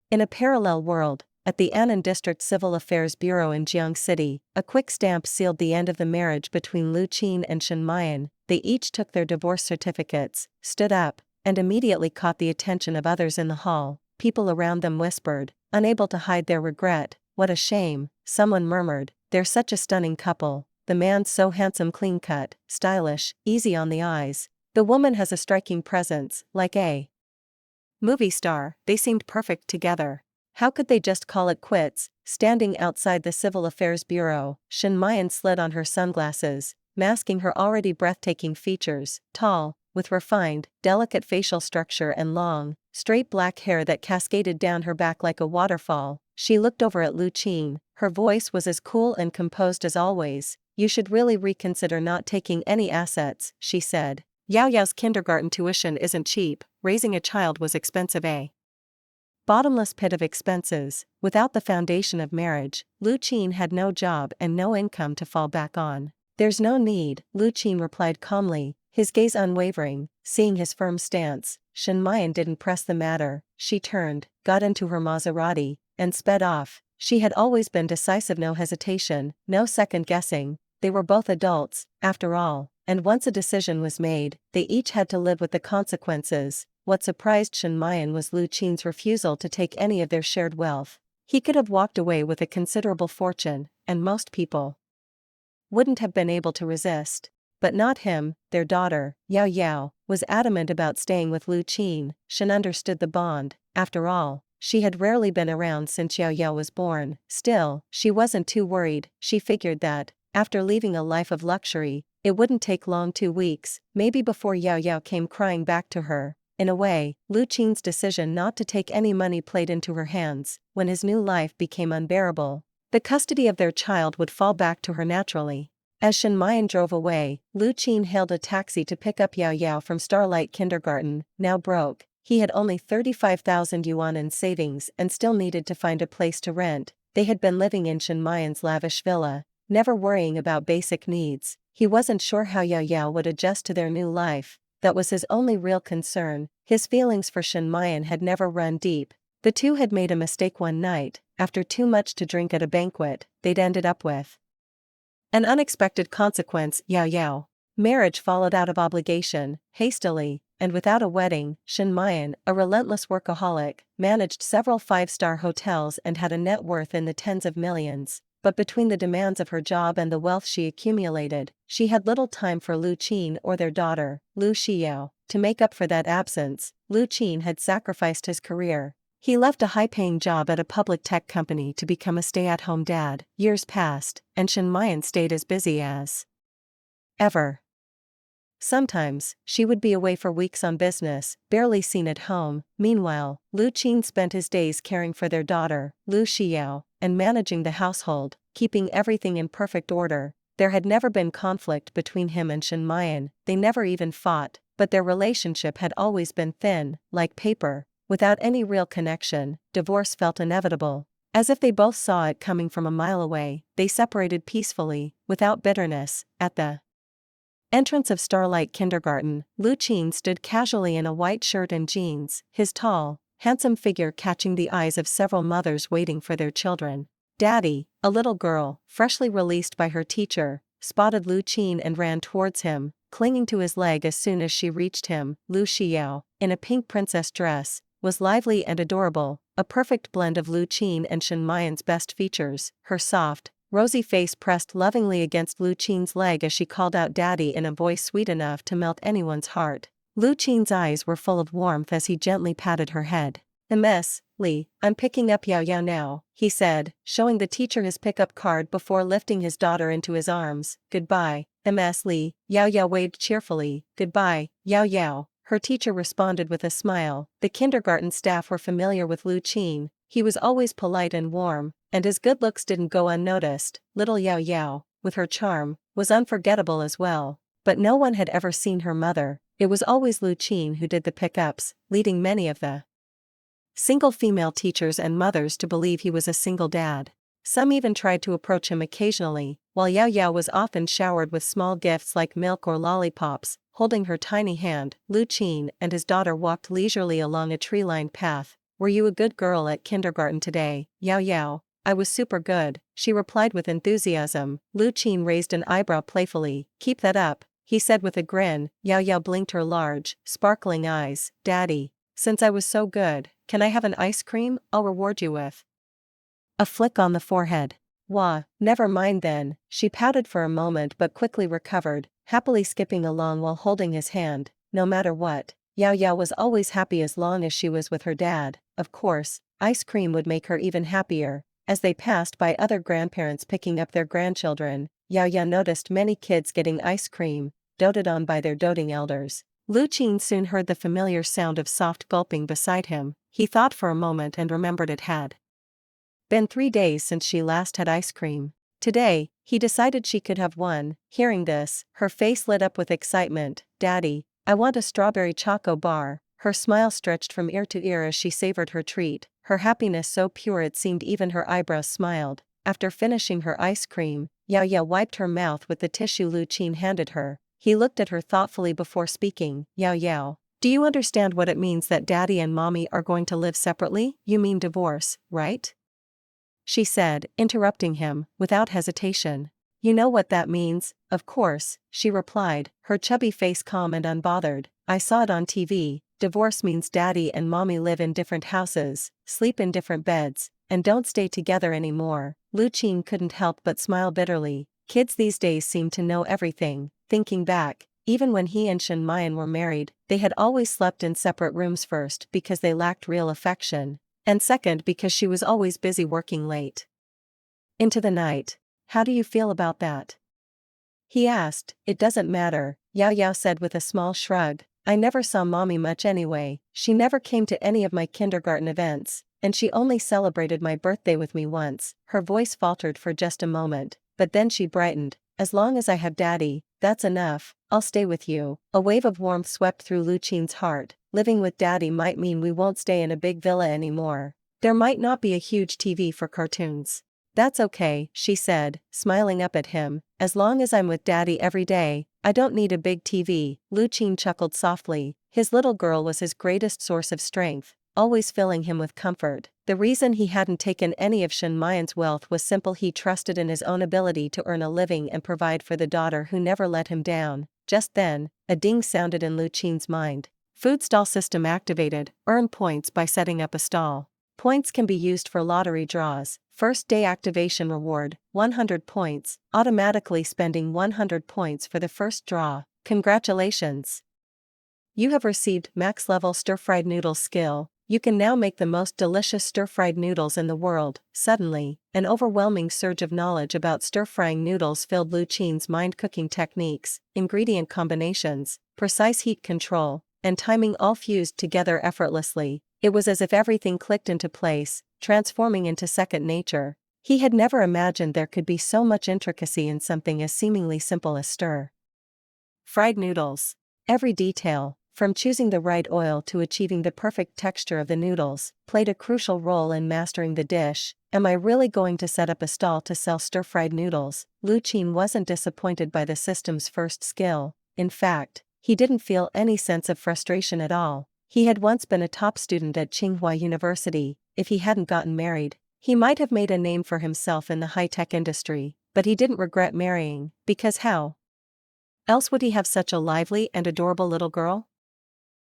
In a parallel world, at the Annan District Civil Affairs Bureau in Jiang City, a quick stamp sealed the end of the marriage between Lu Qin and Shen Mayan. They each took their divorce certificates, stood up, and immediately caught the attention of others in the hall. People around them whispered, unable to hide their regret. "What a shame," someone murmured, "they're such a stunning couple. The man's so handsome, clean-cut, stylish, easy on the eyes. The woman has a striking presence, like a movie star. They seemed perfect together. How could they just call it quits?" Standing outside the Civil Affairs Bureau, Shen Mayan slid on her sunglasses, masking her already breathtaking features. Tall, with refined, delicate facial structure and long, straight black hair that cascaded down her back like a waterfall, she looked over at Lu Qin. Her voice was as cool and composed as always. "You should really reconsider not taking any assets," she said. "Yao Yao's kindergarten tuition isn't cheap. Raising a child was expensive, eh? Bottomless pit of expenses." Without the foundation of marriage, Lu Qin had no job and no income to fall back on. "There's no need," Lu Qin replied calmly, his gaze unwavering. Seeing his firm stance, Shen Mayan didn't press the matter. She turned, got into her Maserati, and sped off. She had always been decisive, no hesitation, no second-guessing. They were both adults, after all, and once a decision was made, they each had to live with the consequences. What surprised Shen Mayan was Lu Qin's refusal to take any of their shared wealth. He could have walked away with a considerable fortune, and most people wouldn't have been able to resist. But not him. Their daughter, Yao Yao, was adamant about staying with Lu Qin. Shen understood the bond. After all, she had rarely been around since Yao Yao was born. Still, she wasn't too worried. She figured that, after leaving a life of luxury, it wouldn't take long, 2 weeks, maybe, before Yao Yao came crying back to her. In a way, Lu Qin's decision not to take any money played into her hands. When his new life became unbearable, the custody of their child would fall back to her naturally. As Shen Mayan drove away, Lu Qin hailed a taxi to pick up Yao Yao from Starlight Kindergarten. Now broke, he had only 35,000 yuan in savings and still needed to find a place to rent. They had been living in Shen Mayan's lavish villa, never worrying about basic needs. He wasn't sure how Yao Yao would adjust to their new life. That was his only real concern. His feelings for Shen Mayan had never run deep. The two had made a mistake one night. After too much to drink at a banquet, they'd ended up with an unexpected consequence. Yao Yao. Marriage followed out of obligation, hastily, and without a wedding. Shen Mayan, a relentless workaholic, managed several 5-star hotels and had a net worth in the tens of millions. But between the demands of her job and the wealth she accumulated, she had little time for Lu Qin or their daughter, Lu Xiao. To make up for that absence, Lu Qin had sacrificed his career. He left a high-paying job at a public tech company to become a stay-at-home dad. Years passed, and Shen Mayan stayed as busy as ever. Sometimes, she would be away for weeks on business, barely seen at home. Meanwhile, Lu Qin spent his days caring for their daughter, Lu Xiao, and managing the household, keeping everything in perfect order. There had never been conflict between him and Shen Mayan. They never even fought, but their relationship had always been thin, like paper, without any real connection. Divorce felt inevitable. As if they both saw it coming from a mile away, they separated peacefully, without bitterness. At the entrance of Starlight Kindergarten, Lu Qin stood casually in a white shirt and jeans, his tall, handsome figure catching the eyes of several mothers waiting for their children. "Daddy," a little girl, freshly released by her teacher, spotted Lu Qin and ran towards him, clinging to his leg as soon as she reached him. Lu Xiao, in a pink princess dress, was lively and adorable, a perfect blend of Lu Qin and Shen Mayan's best features. Her soft, rosy face pressed lovingly against Lu Qin's leg as she called out "Daddy" in a voice sweet enough to melt anyone's heart. Lu Qin's eyes were full of warmth as he gently patted her head. "Miss Li, I'm picking up Yao Yao now," he said, showing the teacher his pickup card before lifting his daughter into his arms. "Goodbye, Ms. Li." Yao Yao waved cheerfully. "Goodbye, Yao Yao." Her teacher responded with a smile. The kindergarten staff were familiar with Lu Qin. He was always polite and warm, and his good looks didn't go unnoticed. Little Yao Yao, with her charm, was unforgettable as well. But no one had ever seen her mother. It was always Lu Qin who did the pickups, leading many of the single female teachers and mothers to believe he was a single dad. Some even tried to approach him occasionally, while Yao Yao was often showered with small gifts like milk or lollipops. Holding her tiny hand, Lu Qin and his daughter walked leisurely along a tree-lined path. "Were you a good girl at kindergarten today?" "Yao yao, I was super good," she replied with enthusiasm. Lu Qin raised an eyebrow playfully. "Keep that up," he said with a grin. Yao yao blinked her large, sparkling eyes. "Daddy, since I was so good, can I have an ice cream? I'll reward you with a flick on the forehead." "Wah, never mind then." She pouted for a moment but quickly recovered, happily skipping along while holding his hand. No matter what, Yao Yao was always happy as long as she was with her dad. Of course, ice cream would make her even happier. As they passed by other grandparents picking up their grandchildren, Yao Yao noticed many kids getting ice cream, doted on by their doting elders. Lu Qin soon heard the familiar sound of soft gulping beside him. He thought for a moment and remembered it had been 3 days since she last had ice cream. Today, he decided she could have one. Hearing this, her face lit up with excitement. "Daddy, I want a strawberry choco bar." Her smile stretched from ear to ear as she savored her treat, her happiness so pure it seemed even her eyebrows smiled. After finishing her ice cream, Yao Yao wiped her mouth with the tissue Lu Qin handed her. He looked at her thoughtfully before speaking. "Yao Yao, do you understand what it means that Daddy and Mommy are going to live separately?" "You mean divorce, right?" she said, interrupting him, without hesitation. "You know what that means?" "Of course," she replied, her chubby face calm and unbothered. "I saw it on TV. Divorce means Daddy and Mommy live in different houses, sleep in different beds, and don't stay together anymore." Lu Qin couldn't help but smile bitterly. Kids these days seem to know everything. Thinking back, even when he and Shen Mayan were married, they had always slept in separate rooms, first because they lacked real affection, and second because she was always busy working late into the night. "How do you feel about that?" he asked. "It doesn't matter," Yao Yao said with a small shrug. "I never saw Mommy much anyway. She never came to any of my kindergarten events, and she only celebrated my birthday with me once." Her voice faltered for just a moment, but then she brightened. "As long as I have Daddy, that's enough. I'll stay with you." A wave of warmth swept through Lu Qin's heart. Living with Daddy might mean we won't stay in a big villa anymore. There might not be a huge TV for cartoons. "That's okay," she said, smiling up at him. "As long as I'm with Daddy every day, I don't need a big TV." Lu Qin chuckled softly. His little girl was his greatest source of strength, always filling him with comfort. The reason he hadn't taken any of Shen Mayan's wealth was simple: he trusted in his own ability to earn a living and provide for the daughter who never let him down. Just then, a ding sounded in Lu Qin's mind. "Food stall system activated. Earn points by setting up a stall." Points can be used for lottery draws. First day activation reward, 100 points, automatically spending 100 points for the first draw. Congratulations! You have received max level stir-fried noodles skill. You can now make the most delicious stir-fried noodles in the world. Suddenly, an overwhelming surge of knowledge about stir-frying noodles filled Lu Qin's mind. Cooking techniques, ingredient combinations, precise heat control, and timing all fused together effortlessly. It was as if everything clicked into place, transforming into second nature. He had never imagined there could be so much intricacy in something as seemingly simple as stir-fried noodles. Every detail, from choosing the right oil to achieving the perfect texture of the noodles, played a crucial role in mastering the dish. "Am I really going to set up a stall to sell stir-fried noodles?" Lu Qin wasn't disappointed by the system's first skill. In fact, he didn't feel any sense of frustration at all. He had once been a top student at Tsinghua University. If he hadn't gotten married, he might have made a name for himself in the high-tech industry, but he didn't regret marrying, because how else would he have such a lively and adorable little girl?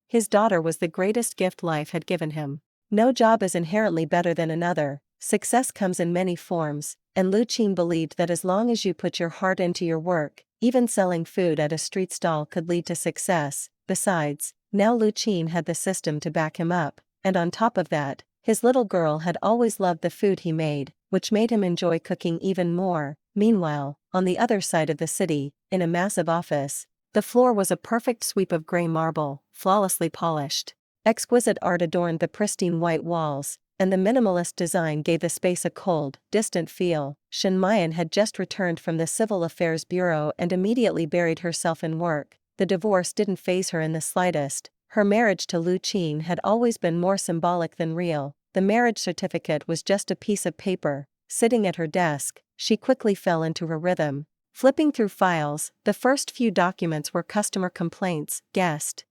His daughter was the greatest gift life had given him. No job is inherently better than another. Success comes in many forms, and Lu Qin believed that as long as you put your heart into your work, even selling food at a street stall could lead to success. Besides, now Lu Qin had the system to back him up, and on top of that, his little girl had always loved the food he made, which made him enjoy cooking even more. Meanwhile, on the other side of the city, in a massive office, the floor was a perfect sweep of gray marble, flawlessly polished. Exquisite art adorned the pristine white walls, and the minimalist design gave the space a cold, distant feel. Shen Mayan had just returned from the Civil Affairs Bureau and immediately buried herself in work. The divorce didn't faze her in the slightest. Her marriage to Lu Qin had always been more symbolic than real. The marriage certificate was just a piece of paper. Sitting at her desk, she quickly fell into her rhythm. Flipping through files, the first few documents were customer complaints, guest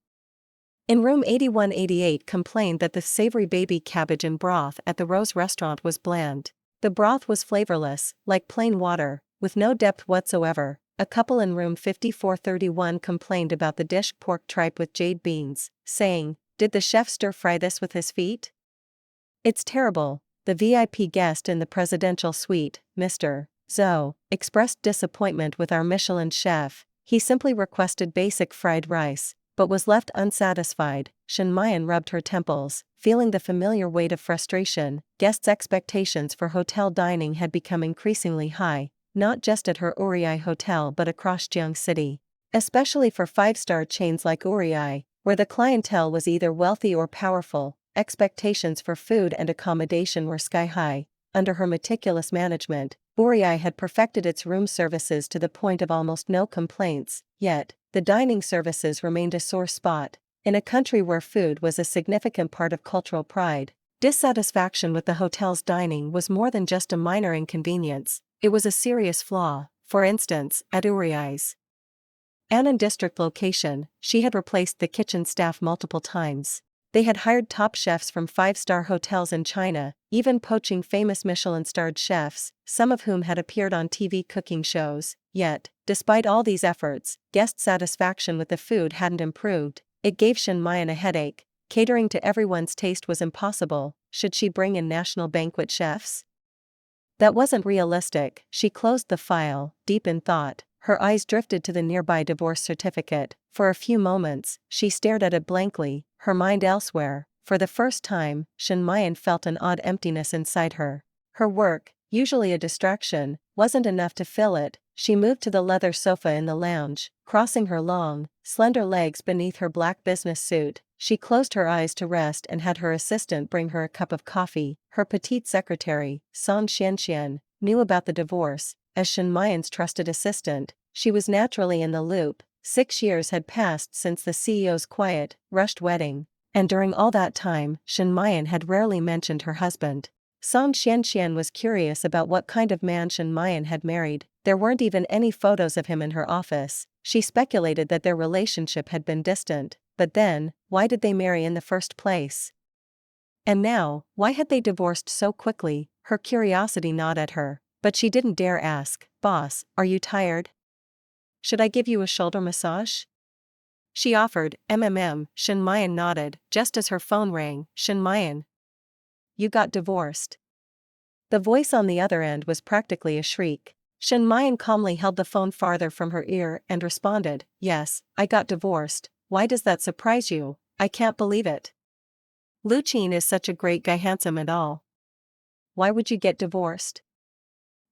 In room 8188 complained that the savory baby cabbage and broth at the Rose restaurant was bland. The broth was flavorless, like plain water, with no depth whatsoever. A couple in room 5431 complained about the dish pork tripe with jade beans, saying, "Did the chef stir-fry this with his feet? It's terrible." The VIP guest in the presidential suite, Mr. Zhou, expressed disappointment with our Michelin chef. He simply requested basic fried rice, but was left unsatisfied. Shen Mayan rubbed her temples, feeling the familiar weight of frustration. Guests' expectations for hotel dining had become increasingly high, not just at her Uriai hotel but across Jiang City. Especially for five-star chains like Uriai, where the clientele was either wealthy or powerful, expectations for food and accommodation were sky-high. Under her meticulous management, Uriai had perfected its room services to the point of almost no complaints, yet, the dining services remained a sore spot. In a country where food was a significant part of cultural pride, dissatisfaction with the hotel's dining was more than just a minor inconvenience, it was a serious flaw. For instance, at Uriai's Annan District location, she had replaced the kitchen staff multiple times. They had hired top chefs from five-star hotels in China, even poaching famous Michelin-starred chefs, some of whom had appeared on TV cooking shows. Yet, despite all these efforts, guest satisfaction with the food hadn't improved. It gave Shen Mayan a headache. Catering to everyone's taste was impossible. Should she bring in national banquet chefs? That wasn't realistic. She closed the file, deep in thought. Her eyes drifted to the nearby divorce certificate. For a few moments, she stared at it blankly, her mind elsewhere. For the first time, Shen Mayan felt an odd emptiness inside her. Her work, usually a distraction, wasn't enough to fill it. She moved to the leather sofa in the lounge, crossing her long, slender legs beneath her black business suit. She closed her eyes to rest and had her assistant bring her a cup of coffee. Her petite secretary, Song Xianxian, knew about the divorce. As Shen Mayan's trusted assistant, she was naturally in the loop. 6 years had passed since the CEO's quiet, rushed wedding, and during all that time, Shen Mayan had rarely mentioned her husband. Song Xianxian was curious about what kind of man Shen Mayan had married. There weren't even any photos of him in her office. She speculated that their relationship had been distant, but then, why did they marry in the first place? And now, why had they divorced so quickly? Her curiosity gnawed at her, but she didn't dare ask. "Boss, are you tired? Should I give you a shoulder massage?" She offered. Shen Mayan nodded, just as her phone rang. "Shen Mayan, you got divorced." The voice on the other end was practically a shriek. Shen Mayan calmly held the phone farther from her ear and responded, "Yes, I got divorced. Why does that surprise you? I can't believe it. Lu Qin is such a great guy, handsome and all. Why would you get divorced?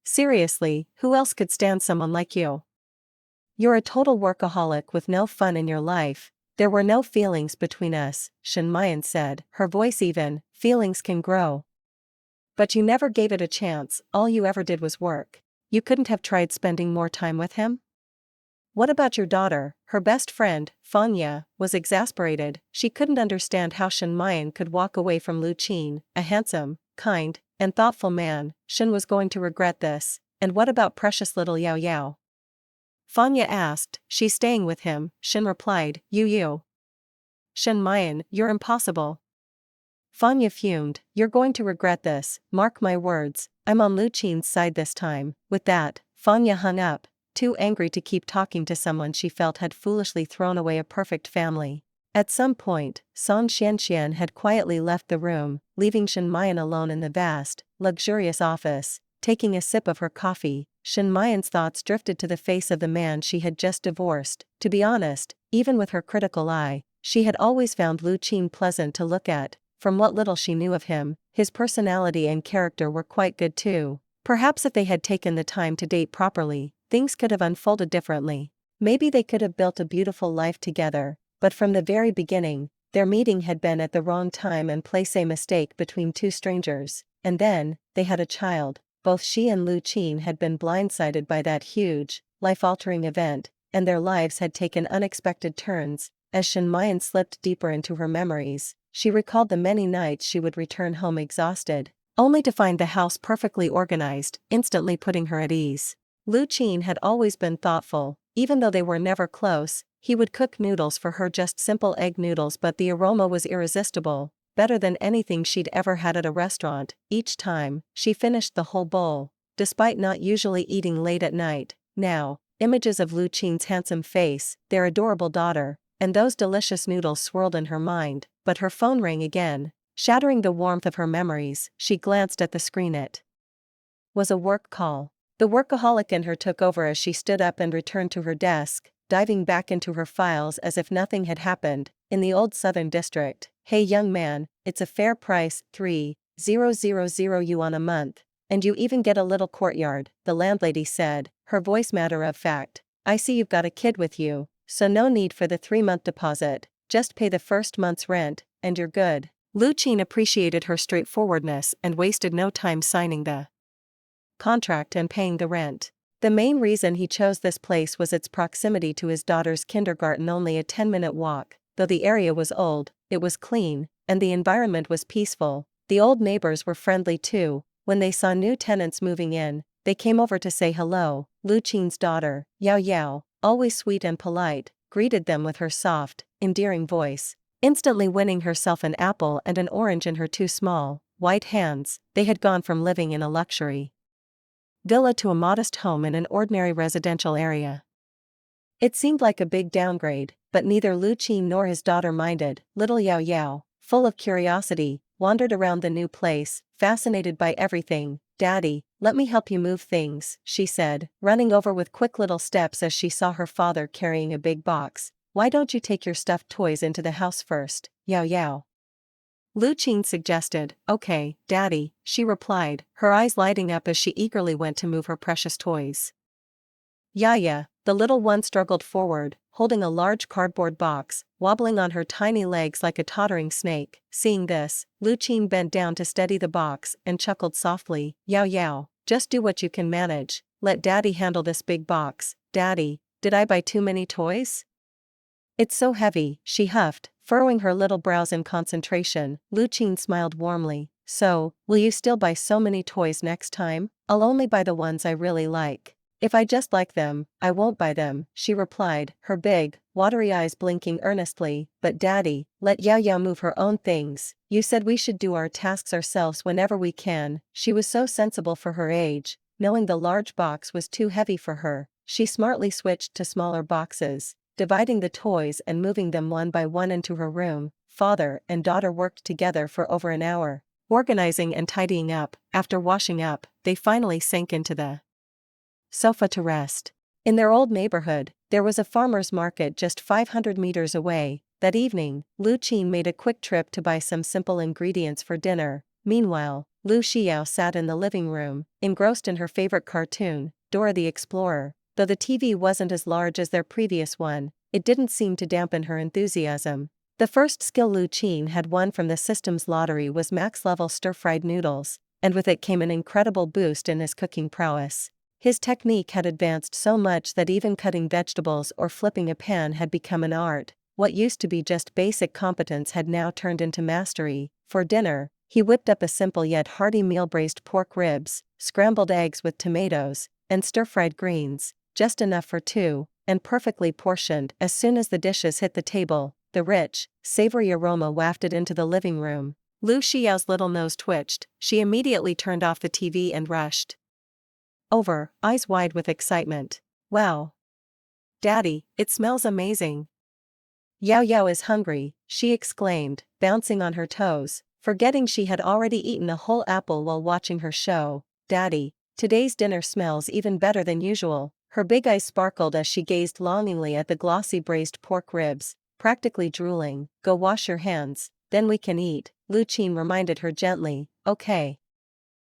Seriously, who else could stand someone like you? You're a total workaholic with no fun in your life." "There were no feelings between us," Shen Mayan said, her voice even. "Feelings can grow. But you never gave it a chance, all you ever did was work. You couldn't have tried spending more time with him?" "What about your daughter?" Her best friend, Fanya, was exasperated. She couldn't understand how Shen Mayan could walk away from Lu Qin, a handsome, kind, and thoughtful man. Shen was going to regret this. "And what about precious little Yao Yao?" Fanya asked. "She's staying with him," Shen replied. You. Shen Mayan, you're impossible." Fanya fumed. "You're going to regret this, mark my words. I'm on Lu Qin's side this time." With that, Fanya hung up, too angry to keep talking to someone she felt had foolishly thrown away a perfect family. At some point, Song Xianxian had quietly left the room, leaving Shen Mayan alone in the vast, luxurious office. Taking a sip of her coffee, Shen Mayan's thoughts drifted to the face of the man she had just divorced. To be honest, even with her critical eye, she had always found Lu Qin pleasant to look at. From what little she knew of him, his personality and character were quite good too. Perhaps if they had taken the time to date properly, things could have unfolded differently. Maybe they could have built a beautiful life together, but from the very beginning, their meeting had been at the wrong time and place, a mistake between two strangers. And then, they had a child. Both she and Lu Qin had been blindsided by that huge, life-altering event, and their lives had taken unexpected turns. As Shen Mayan slipped deeper into her memories, she recalled the many nights she would return home exhausted, only to find the house perfectly organized, instantly putting her at ease. Lu Qin had always been thoughtful, even though they were never close. He would cook noodles for her, just simple egg noodles, but the aroma was irresistible, better than anything she'd ever had at a restaurant. Each time, she finished the whole bowl, despite not usually eating late at night. Now, images of Lu Qin's handsome face, their adorable daughter, and those delicious noodles swirled in her mind, but her phone rang again, shattering the warmth of her memories. She glanced at the screen. It was a work call. The workaholic in her took over as she stood up and returned to her desk, diving back into her files as if nothing had happened. In the old Southern District. Hey young man, it's a fair price, 3,000 yuan a month, and you even get a little courtyard, the landlady said, her voice matter of fact. I see you've got a kid with you, so no need for the 3-month deposit, just pay the first month's rent, and you're good. Lu Qin appreciated her straightforwardness and wasted no time signing the contract and paying the rent. The main reason he chose this place was its proximity to his daughter's kindergarten, only a 10-minute walk. Though the area was old, it was clean, and the environment was peaceful. The old neighbors were friendly too. When they saw new tenants moving in, they came over to say hello. Lu Qin's daughter, Yao Yao, always sweet and polite, greeted them with her soft, endearing voice, instantly winning herself an apple and an orange in her two small, white hands. They had gone from living in a luxury villa to a modest home in an ordinary residential area. It seemed like a big downgrade, but neither Lu Qin nor his daughter minded. Little Yao Yao, full of curiosity, wandered around the new place, fascinated by everything. Daddy, let me help you move things, she said, running over with quick little steps as she saw her father carrying a big box. Why don't you take your stuffed toys into the house first, Yao Yao? Lu Qin suggested. Okay, Daddy, she replied, her eyes lighting up as she eagerly went to move her precious toys. Yaya, the little one, struggled forward, holding a large cardboard box, wobbling on her tiny legs like a tottering snake. Seeing this, Lu Qin bent down to steady the box and chuckled softly. Yao Yao, just do what you can manage. Let Daddy handle this big box. Daddy, did I buy too many toys? It's so heavy, she huffed, furrowing her little brows in concentration. Lu Qin smiled warmly. So, will you still buy so many toys next time? I'll only buy the ones I really like. If I just like them, I won't buy them, she replied, her big, watery eyes blinking earnestly. But Daddy, let Yao Yao move her own things. You said we should do our tasks ourselves whenever we can. She was so sensible for her age. Knowing the large box was too heavy for her, she smartly switched to smaller boxes, dividing the toys and moving them one by one into her room. Father and daughter worked together for over an hour, organizing and tidying up. After washing up, they finally sank into the sofa to rest. In their old neighborhood, there was a farmer's market just 500 meters away. That evening, Lu Qin made a quick trip to buy some simple ingredients for dinner. Meanwhile, Lu Xiao sat in the living room, engrossed in her favorite cartoon, Dora the Explorer. Though the TV wasn't as large as their previous one, it didn't seem to dampen her enthusiasm. The first skill Lu Qin had won from the system's lottery was max-level stir-fried noodles, and with it came an incredible boost in his cooking prowess. His technique had advanced so much that even cutting vegetables or flipping a pan had become an art. What used to be just basic competence had now turned into mastery. For dinner, he whipped up a simple yet hearty meal: braised pork ribs, scrambled eggs with tomatoes, and stir-fried greens, just enough for two, and perfectly portioned. As soon as the dishes hit the table, the rich, savory aroma wafted into the living room. Lu Xiao's little nose twitched. She immediately turned off the TV and rushed over, eyes wide with excitement. Wow! Daddy, it smells amazing. Yao Yao is hungry, she exclaimed, bouncing on her toes, forgetting she had already eaten a whole apple while watching her show. Daddy, today's dinner smells even better than usual. Her big eyes sparkled as she gazed longingly at the glossy braised pork ribs, practically drooling. Go wash your hands, then we can eat, Lu Qin reminded her gently. Okay,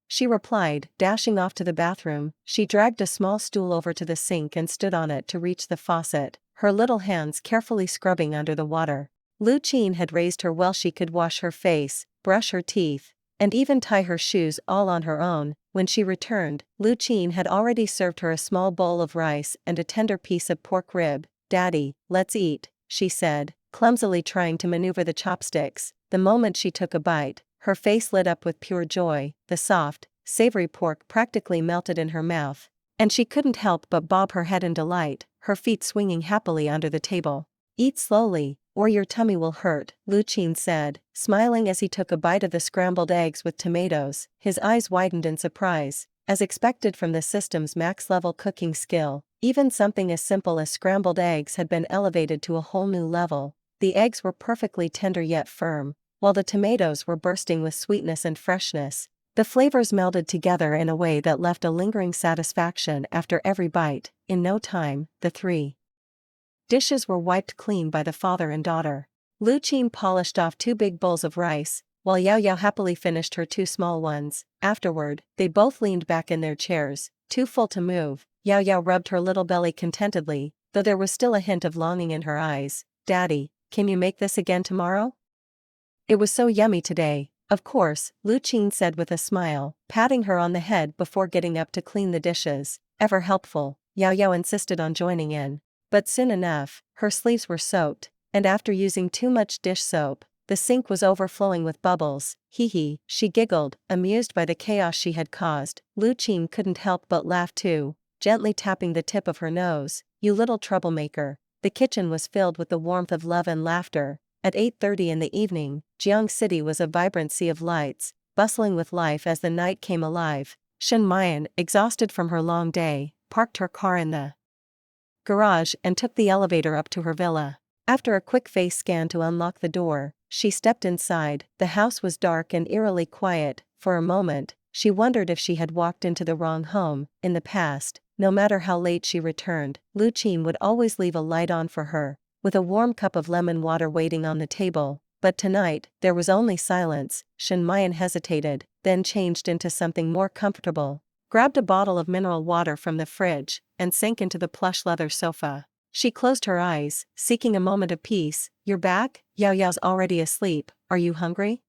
she replied, dashing off to the bathroom. She dragged a small stool over to the sink and stood on it to reach the faucet, her little hands carefully scrubbing under the water. Lu Qin had raised her well she could wash her face, brush her teeth, and even tie her shoes all on her own. When she returned, Lu Qin had already served her a small bowl of rice and a tender piece of pork rib. Daddy, let's eat, she said, clumsily trying to maneuver the chopsticks. The moment she took a bite, her face lit up with pure joy. The soft, savory pork practically melted in her mouth, and she couldn't help but bob her head in delight. her feet swinging happily under the table. Eat slowly, or your tummy will hurt, Lu Qin said, smiling as he took a bite of the scrambled eggs with tomatoes. His eyes widened in surprise. As expected from the system's max-level cooking skill, even something as simple as scrambled eggs had been elevated to a whole new level. The eggs were perfectly tender yet firm, while the tomatoes were bursting with sweetness and freshness. The flavors melded together in a way that left a lingering satisfaction after every bite. In no time, the 3 dishes were wiped clean by the father and daughter. Lu Qin polished off 2 big bowls of rice, while Yao Yao happily finished her 2 small ones. Afterward, they both leaned back in their chairs, too full to move. Yao Yao rubbed her little belly contentedly, though there was still a hint of longing in her eyes. Daddy, can you make this again tomorrow? It was so yummy today. Of course, Lu Qin said with a smile, patting her on the head before getting up to clean the dishes. Ever helpful, Yao Yao insisted on joining in. But soon enough, her sleeves were soaked, and after using too much dish soap, the sink was overflowing with bubbles. Hee hee, she giggled, amused by the chaos she had caused. Lu Qin couldn't help but laugh too, gently tapping the tip of her nose. You little troublemaker. The kitchen was filled with the warmth of love and laughter. At 8:30 in the evening, Jiang City was a vibrant sea of lights, bustling with life as the night came alive. Shen Mian, exhausted from her long day, parked her car in the garage and took the elevator up to her villa. After a quick face scan to unlock the door, she stepped inside. The house was dark and eerily quiet. For a moment, she wondered if she had walked into the wrong home. In the past, no matter how late she returned, Lu Qin would always leave a light on for her, with a warm cup of lemon water waiting on the table. But tonight, there was only silence. Shen Mian hesitated, then changed into something more comfortable, grabbed a bottle of mineral water from the fridge, and sank into the plush leather sofa. She closed her eyes, seeking a moment of peace. You're back? Yao Yao's already asleep. Are you hungry?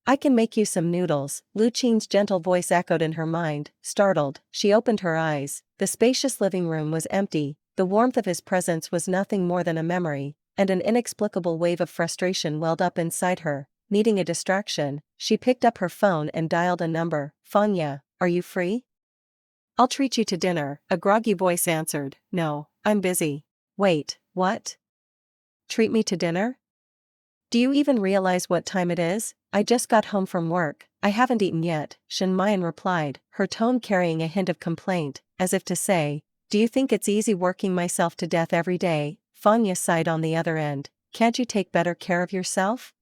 I can make you some noodles. Lu Qin's gentle voice echoed in her mind. Startled, she opened her eyes. The spacious living room was empty. The warmth of his presence was nothing more than a memory, and an inexplicable wave of frustration welled up inside her. Needing a distraction, she picked up her phone and dialed a number. Fanya, are you free? I'll treat you to dinner, a groggy voice answered. No, I'm busy. Wait, what? Treat me to dinner? Do you even realize what time it is? I just got home from work. I haven't eaten yet, Shen Mian replied, her tone carrying a hint of complaint, as if to say, do you think it's easy working myself to death every day? Fanya sighed on the other end. Can't you take better care of yourself?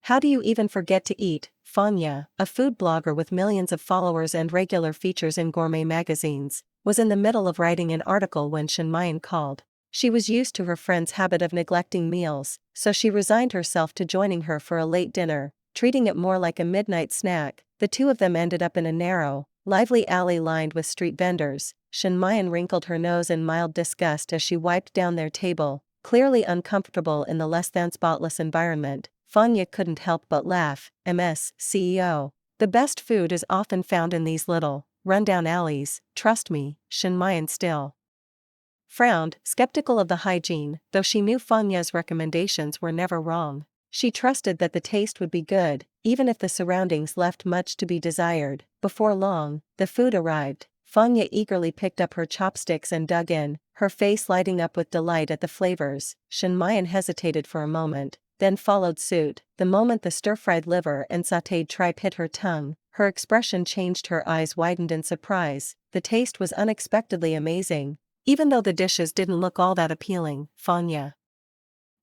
How do you even forget to eat? Fanya, a food blogger with millions of followers and regular features in gourmet magazines, was in the middle of writing an article when Shen Mian called. She was used to her friend's habit of neglecting meals, so she resigned herself to joining her for a late dinner, treating it more like a midnight snack. The two of them ended up in a narrow, lively alley lined with street vendors. Shen Mian wrinkled her nose in mild disgust as she wiped down their table, clearly uncomfortable in the less-than-spotless environment. Fanya couldn't help but laugh. MS, CEO. The best food is often found in these little, rundown alleys, trust me. Shen Mian still frowned, skeptical of the hygiene, though she knew Fanya's recommendations were never wrong. She trusted that the taste would be good, even if the surroundings left much to be desired. Before long, the food arrived. Fanya eagerly picked up her chopsticks and dug in, her face lighting up with delight at the flavors. Shen Mian hesitated for a moment, then followed suit. The moment the stir-fried liver and sautéed tripe hit her tongue, her expression changed, her eyes widened in surprise. The taste was unexpectedly amazing. Even though the dishes didn't look all that appealing, Fanya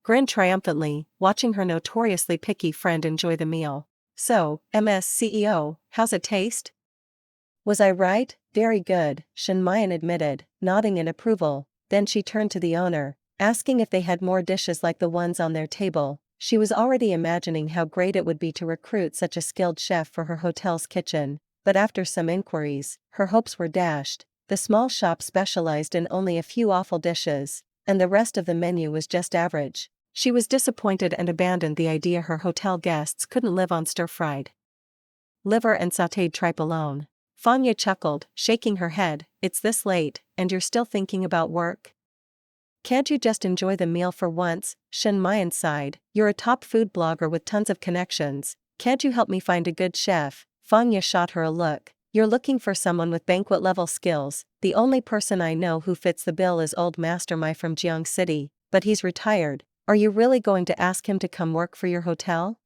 grinned triumphantly, watching her notoriously picky friend enjoy the meal. So, MS CEO, how's it taste? Was I right? Very good, Shen Mian admitted, nodding in approval. Then she turned to the owner, asking if they had more dishes like the ones on their table. She was already imagining how great it would be to recruit such a skilled chef for her hotel's kitchen, but after some inquiries, her hopes were dashed. The small shop specialized in only a few awful dishes, and the rest of the menu was just average. She was disappointed and abandoned the idea her hotel guests couldn't live on stir-fried liver and sautéed tripe alone. Fanya chuckled, shaking her head. It's this late, and you're still thinking about work? Can't you just enjoy the meal for once? Shen Mian sighed. You're a top food blogger with tons of connections. Can't you help me find a good chef? Fanya shot her a look. You're looking for someone with banquet-level skills. The only person I know who fits the bill is old Master Mai from Jiang City, but he's retired. Are you really going to ask him to come work for your hotel?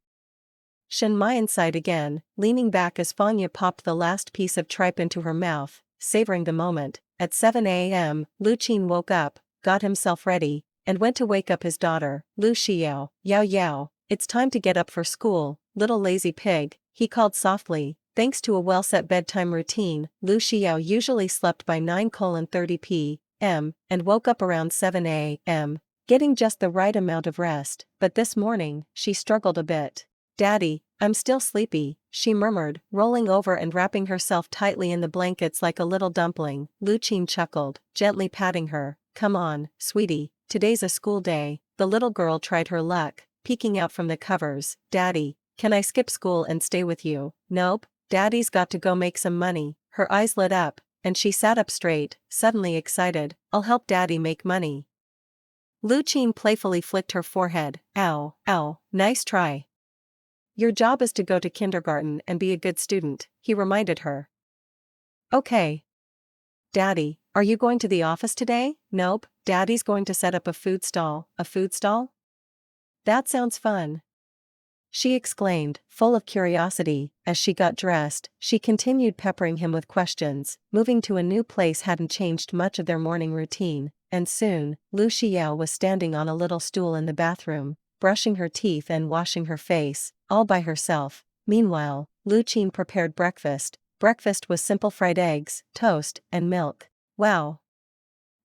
Shen Mayan sighed again, leaning back as Fanya popped the last piece of tripe into her mouth, savoring the moment. At 7 a.m., Lu Qin woke up, got himself ready, and went to wake up his daughter, Lu Xiao. Yao Yao, it's time to get up for school, little lazy pig, he called softly. Thanks to a well-set bedtime routine, Lu Xiao usually slept by 9:30 p.m. and woke up around 7 a.m., getting just the right amount of rest, but this morning, she struggled a bit. Daddy, I'm still sleepy, she murmured, rolling over and wrapping herself tightly in the blankets like a little dumpling. Lu Qin chuckled, gently patting her. Come on, sweetie, today's a school day. The little girl tried her luck, peeking out from the covers. Daddy, can I skip school and stay with you? Nope, Daddy's got to go make some money. Her eyes lit up, and she sat up straight, suddenly excited. I'll help Daddy make money. Lu Qin playfully flicked her forehead. Ow, ow, nice try. Your job is to go to kindergarten and be a good student, he reminded her. Okay. Daddy, are you going to the office today? Nope, Daddy's going to set up a food stall. A food stall? That sounds fun. She exclaimed, full of curiosity. As she got dressed, she continued peppering him with questions. Moving to a new place hadn't changed much of their morning routine, and soon, Lu Xiao was standing on a little stool in the bathroom, brushing her teeth and washing her face, all by herself. Meanwhile, Lu Qin prepared breakfast. Breakfast was simple fried eggs, toast, and milk. Wow!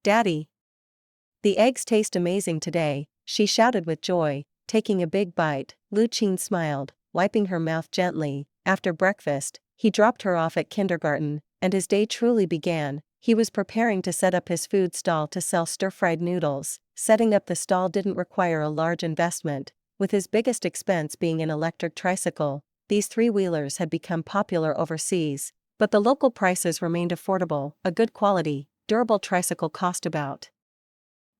Daddy! The eggs taste amazing today, she shouted with joy, taking a big bite. Lu Qin smiled, wiping her mouth gently. After breakfast, he dropped her off at kindergarten, and his day truly began. He was preparing to set up his food stall to sell stir-fried noodles. Setting up the stall didn't require a large investment, with his biggest expense being an electric tricycle. These three-wheelers had become popular overseas, but the local prices remained affordable. A good quality, durable tricycle cost about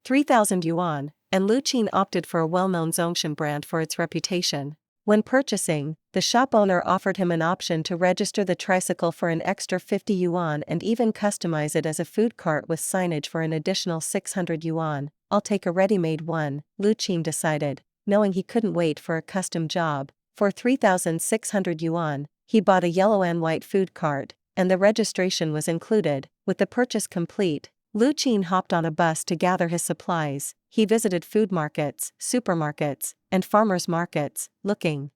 3,000 yuan, and Lu Qin opted for a well-known Zongshan brand for its reputation. When purchasing, the shop owner offered him an option to register the tricycle for an extra 50 yuan and even customize it as a food cart with signage for an additional 600 yuan. I'll take a ready-made one, Lu Qin decided, knowing he couldn't wait for a custom job. For 3,600 yuan, he bought a yellow and white food cart, and the registration was included. With the purchase complete, Lu Qin hopped on a bus to gather his supplies. He visited food markets, supermarkets, and farmers' markets, looking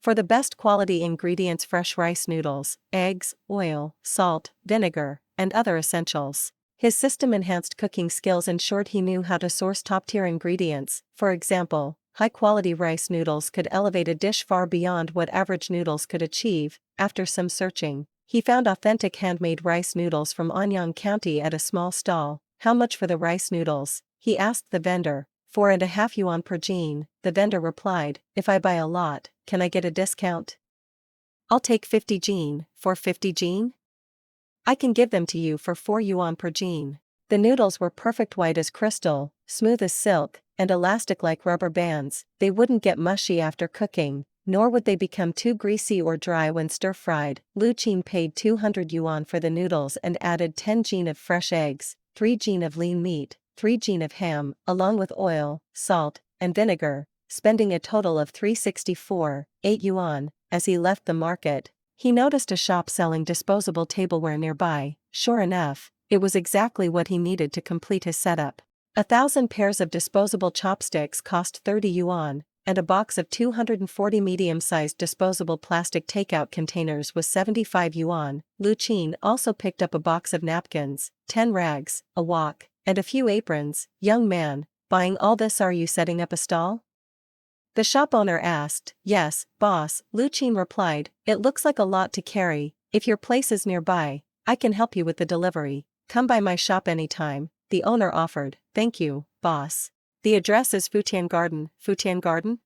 for the best quality ingredients: fresh rice noodles, eggs, oil, salt, vinegar, and other essentials. His system-enhanced cooking skills ensured he knew how to source top-tier ingredients. For example, high-quality rice noodles could elevate a dish far beyond what average noodles could achieve. After some searching, he found authentic handmade rice noodles from Anyang County at a small stall. How much for the rice noodles? He asked the vendor. 4.5 yuan per jean, the vendor replied. If I buy a lot, can I get a discount? I'll take 50 jean. For 50 jean? I can give them to you for 4 yuan per jean. The noodles were perfect, white as crystal, smooth as silk, and elastic like rubber bands. They wouldn't get mushy after cooking, nor would they become too greasy or dry when stir-fried. Lu Qin paid 200 yuan for the noodles and added 10 jean of fresh eggs, 3 jean of lean meat, 3 jean of ham, along with oil, salt, and vinegar, spending a total of 364, 8 yuan. As he left the market, he noticed a shop selling disposable tableware nearby. Sure enough, it was exactly what he needed to complete his setup. 1,000 pairs of disposable chopsticks cost 30 yuan, and a box of 240 medium-sized disposable plastic takeout containers was 75 yuan. Lu Qin also picked up a box of napkins, 10 rags, a wok, and a few aprons. Young man, buying all this? Are you setting up a stall? The shop owner asked. Yes, boss, Lu Qin replied. It looks like a lot to carry. If your place is nearby, I can help you with the delivery. Come by my shop anytime, the owner offered. Thank you, boss. The address is Futian Garden. Futian Garden?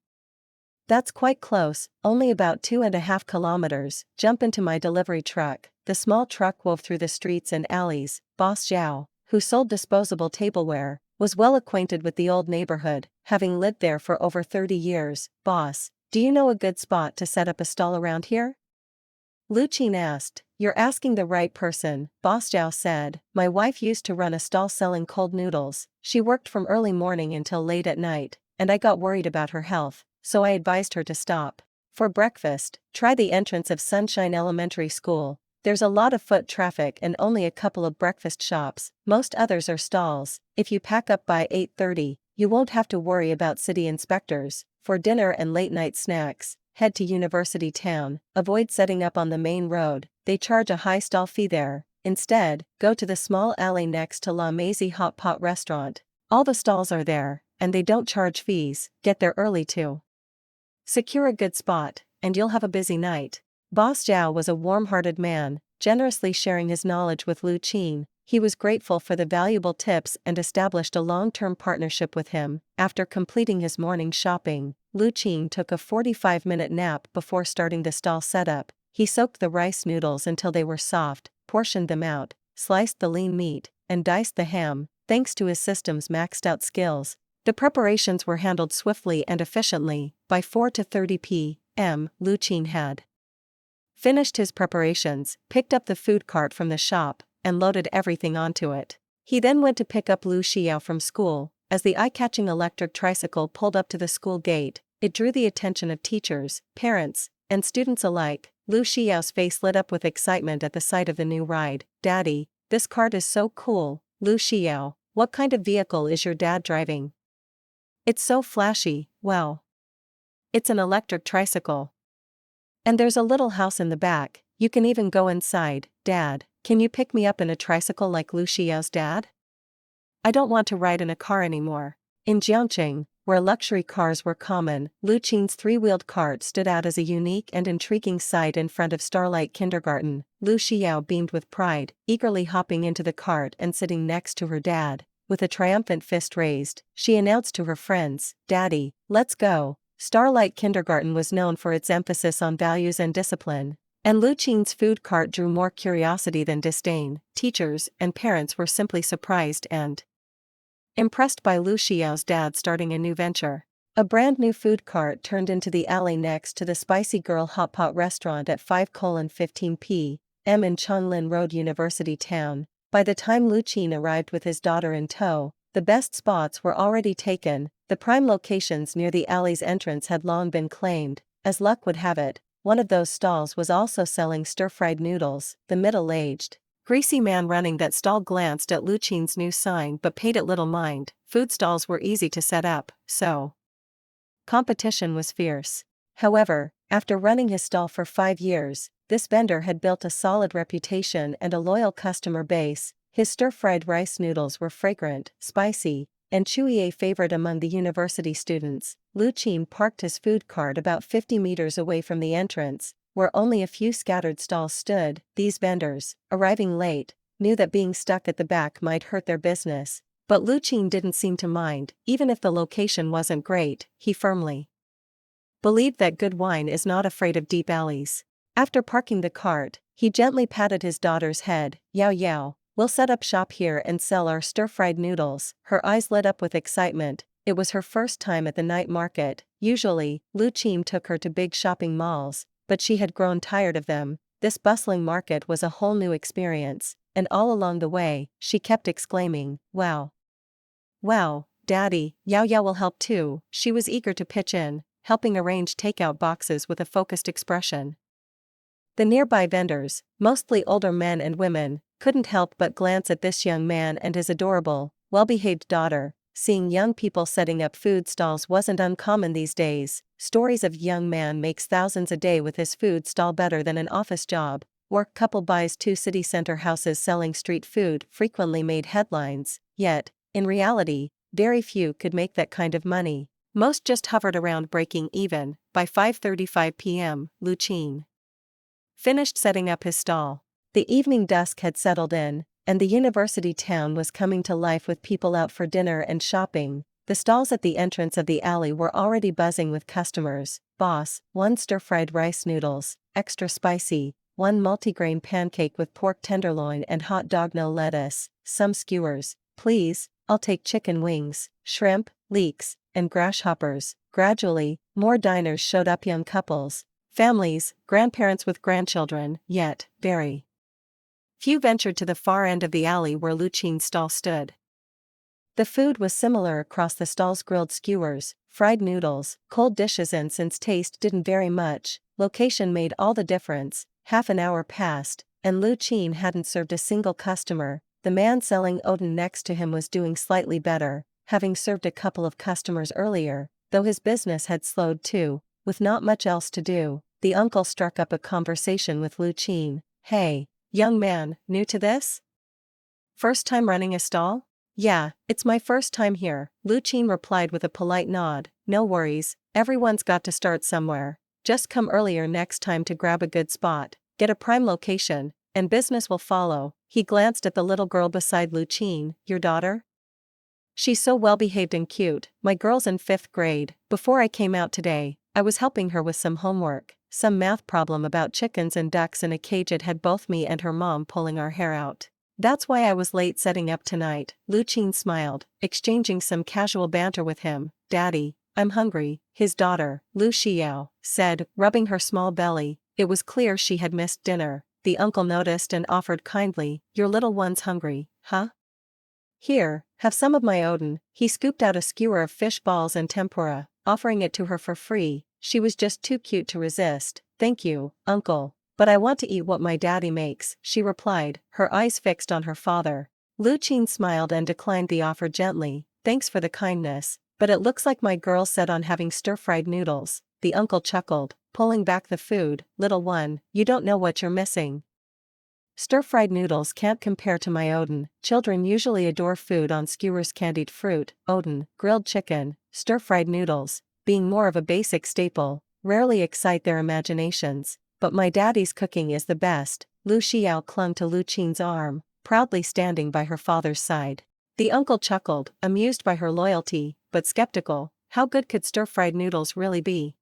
That's quite close, only about 2.5 kilometers. Jump into my delivery truck. The small truck wove through the streets and alleys. Boss Zhao, who sold disposable tableware, was well acquainted with the old neighborhood, having lived there for over 30 years. Boss, do you know a good spot to set up a stall around here? Lu Qin asked. You're asking the right person, Boss Zhao said. My wife used to run a stall selling cold noodles. She worked from early morning until late at night, and I got worried about her health, so I advised her to stop. For breakfast, try the entrance of Sunshine Elementary School. There's a lot of foot traffic and only a couple of breakfast shops, most others are stalls. If you pack up by 8:30, you won't have to worry about city inspectors. For dinner and late-night snacks, head to University Town. Avoid setting up on the main road, they charge a high stall fee there. Instead, go to the small alley next to La Maisie Hot Pot Restaurant. All the stalls are there, and they don't charge fees. Get there early too. Secure a good spot, and you'll have a busy night. Boss Zhao was a warm-hearted man, generously sharing his knowledge with Lu Qin. He was grateful for the valuable tips and established a long-term partnership with him. After completing his morning shopping, Lu Qin took a 45-minute nap before starting the stall setup. He soaked the rice noodles until they were soft, portioned them out, sliced the lean meat, and diced the ham. Thanks to his system's maxed-out skills, the preparations were handled swiftly and efficiently. By 4:30 p.m., Lu Qin had finished his preparations, picked up the food cart from the shop, and loaded everything onto it. He then went to pick up Lu Xiao from school. As the eye-catching electric tricycle pulled up to the school gate, it drew the attention of teachers, parents, and students alike. Lu Xiao's face lit up with excitement at the sight of the new ride. Daddy, this cart is so cool. Lu Xiao, what kind of vehicle is your dad driving? It's so flashy. Wow. It's an electric tricycle. And there's a little house in the back, you can even go inside. Dad, can you pick me up in a tricycle like Lu Xiao's dad? I don't want to ride in a car anymore. In Jiangqing, where luxury cars were common, Lu Qin's three-wheeled cart stood out as a unique and intriguing sight in front of Starlight Kindergarten. Lu Xiao beamed with pride, eagerly hopping into the cart and sitting next to her dad. With a triumphant fist raised, she announced to her friends, Daddy, let's go. Starlight Kindergarten was known for its emphasis on values and discipline, and Lu Qin's food cart drew more curiosity than disdain. Teachers and parents were simply surprised and impressed by Lu Xiao's dad starting a new venture. A brand new food cart turned into the alley next to the Spicy Girl Hot Pot Restaurant at 5:15 p.m. in Chonglin Road, University Town. By the time Lu Qin arrived with his daughter in tow, the best spots were already taken. The prime locations near the alley's entrance had long been claimed. As luck would have it, one of those stalls was also selling stir-fried noodles. The middle-aged, greasy man running that stall glanced at Lu Qin's new sign but paid it little mind. Food stalls were easy to set up, so competition was fierce. However, after running his stall for 5 years, this vendor had built a solid reputation and a loyal customer base. His stir-fried rice noodles were fragrant, spicy, and chewy, a favorite among the university students. Lu Qin parked his food cart about 50 meters away from the entrance, where only a few scattered stalls stood. These vendors, arriving late, knew that being stuck at the back might hurt their business, but Lu Qin didn't seem to mind. Even if the location wasn't great, he firmly believed that good wine is not afraid of deep alleys. After parking the cart, he gently patted his daughter's head. Yao Yao, we'll set up shop here and sell our stir-fried noodles. Her eyes lit up with excitement. It was her first time at the night market. Usually, Lu Qin took her to big shopping malls, but she had grown tired of them. This bustling market was a whole new experience, and all along the way, she kept exclaiming, Wow! Wow, Daddy, Yao Yao will help too. She was eager to pitch in, helping arrange takeout boxes with a focused expression. The nearby vendors, mostly older men and women, couldn't help but glance at this young man and his adorable, well-behaved daughter. Seeing young people setting up food stalls wasn't uncommon these days. Stories of young man makes thousands a day with his food stall better than an office job, or couple buys 2 city center houses selling street food frequently made headlines. Yet, in reality, very few could make that kind of money. Most just hovered around breaking even. By 5:35 p.m., Lu Qin finished setting up his stall. The evening dusk had settled in, and the university town was coming to life with people out for dinner and shopping. The stalls at the entrance of the alley were already buzzing with customers. Boss, 1 stir-fried rice noodles, extra spicy, 1 multigrain pancake with pork tenderloin and hot dog no lettuce, some skewers, please. I'll take chicken wings, shrimp, leeks, and grasshoppers. Gradually, more diners showed up. Young couples, Families, grandparents with grandchildren, yet, very few ventured to the far end of the alley where Lu Qin's stall stood. The food was similar across the stall's: grilled skewers, fried noodles, cold dishes, and since taste didn't vary much, location made all the difference. Half an hour passed, and Lu Qin hadn't served a single customer. The man selling Odin next to him was doing slightly better, having served a couple of customers earlier, though his business had slowed too. With not much else to do, the uncle struck up a conversation with Lu Qin. "Hey, young man, new to this? First time running a stall?" "Yeah, it's my first time here," Lu Qin replied with a polite nod. "No worries, everyone's got to start somewhere. Just come earlier next time to grab a good spot, get a prime location, and business will follow." He glanced at the little girl beside Lu Qin. "Your daughter? She's so well behaved and cute. My girl's in 5th grade. Before I came out today, I was helping her with some homework, some math problem about chickens and ducks in a cage. It had both me and her mom pulling our hair out. That's why I was late setting up tonight." Lu Qin smiled, exchanging some casual banter with him. "Daddy, I'm hungry," his daughter, Lu Xiao, said, rubbing her small belly. It was clear she had missed dinner. The uncle noticed and offered kindly, "Your little one's hungry, huh? Here, have some of my Odin." He scooped out a skewer of fish balls and tempura, offering it to her for free. She was just too cute to resist. "Thank you, uncle, but I want to eat what my daddy makes," she replied, her eyes fixed on her father. Lu Qin smiled and declined the offer gently. "Thanks for the kindness, but it looks like my girl's set on having stir-fried noodles." The uncle chuckled, pulling back the food. "Little one, you don't know what you're missing. Stir-fried noodles can't compare to my Odin." Children usually adore food on skewers: candied fruit, Odin, grilled chicken, stir-fried noodles, being more of a basic staple, rarely excite their imaginations. "But my daddy's cooking is the best." Lu Xiao clung to Lu Qin's arm, proudly standing by her father's side. The uncle chuckled, amused by her loyalty, but skeptical. How good could stir-fried noodles really be?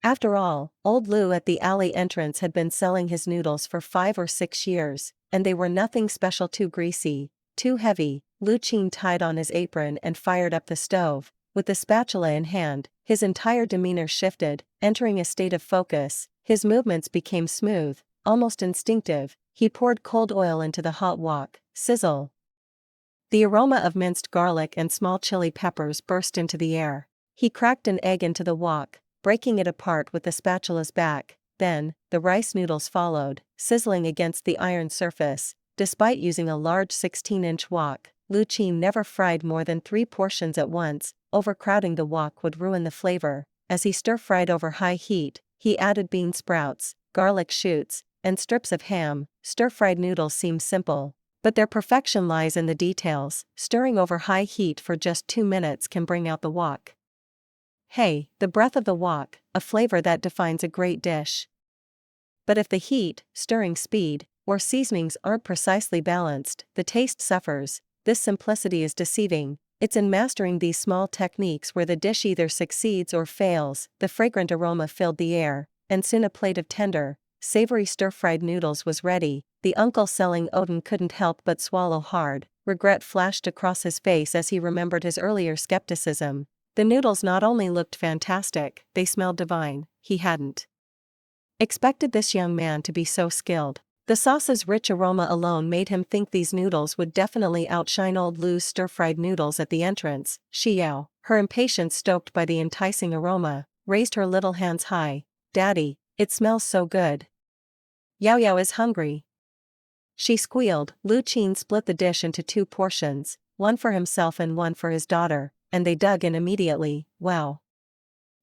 After all, old Lu at the alley entrance had been selling his noodles for 5 or 6 years, and they were nothing special. Too greasy, too heavy. Lu Qin tied on his apron and fired up the stove. With the spatula in hand, his entire demeanor shifted, entering a state of focus. His movements became smooth, almost instinctive. He poured cold oil into the hot wok. Sizzle! The aroma of minced garlic and small chili peppers burst into the air. He cracked an egg into the wok, breaking it apart with the spatula's back. Then, the rice noodles followed, sizzling against the iron surface. Despite using a large 16-inch wok, Lu Qin never fried more than 3 portions at once. Overcrowding the wok would ruin the flavor. As he stir-fried over high heat, he added bean sprouts, garlic shoots, and strips of ham. Stir-fried noodles seem simple, but their perfection lies in the details. Stirring over high heat for just 2 minutes can bring out the wok. Hey, the breath of the wok, a flavor that defines a great dish. But if the heat, stirring speed, or seasonings aren't precisely balanced, the taste suffers. This simplicity is deceiving. It's in mastering these small techniques where the dish either succeeds or fails. The fragrant aroma filled the air, and soon a plate of tender, savory stir-fried noodles was ready. The uncle selling Odin couldn't help but swallow hard. Regret flashed across his face as he remembered his earlier skepticism. The noodles not only looked fantastic, they smelled divine. He hadn't expected this young man to be so skilled. The sauce's rich aroma alone made him think these noodles would definitely outshine old Lu's stir-fried noodles at the entrance. Xiao, her impatience stoked by the enticing aroma, raised her little hands high. "Daddy, it smells so good. Yao Yao is hungry," she squealed. Lu Qin split the dish into 2 portions, one for himself and one for his daughter, and they dug in immediately. "Wow.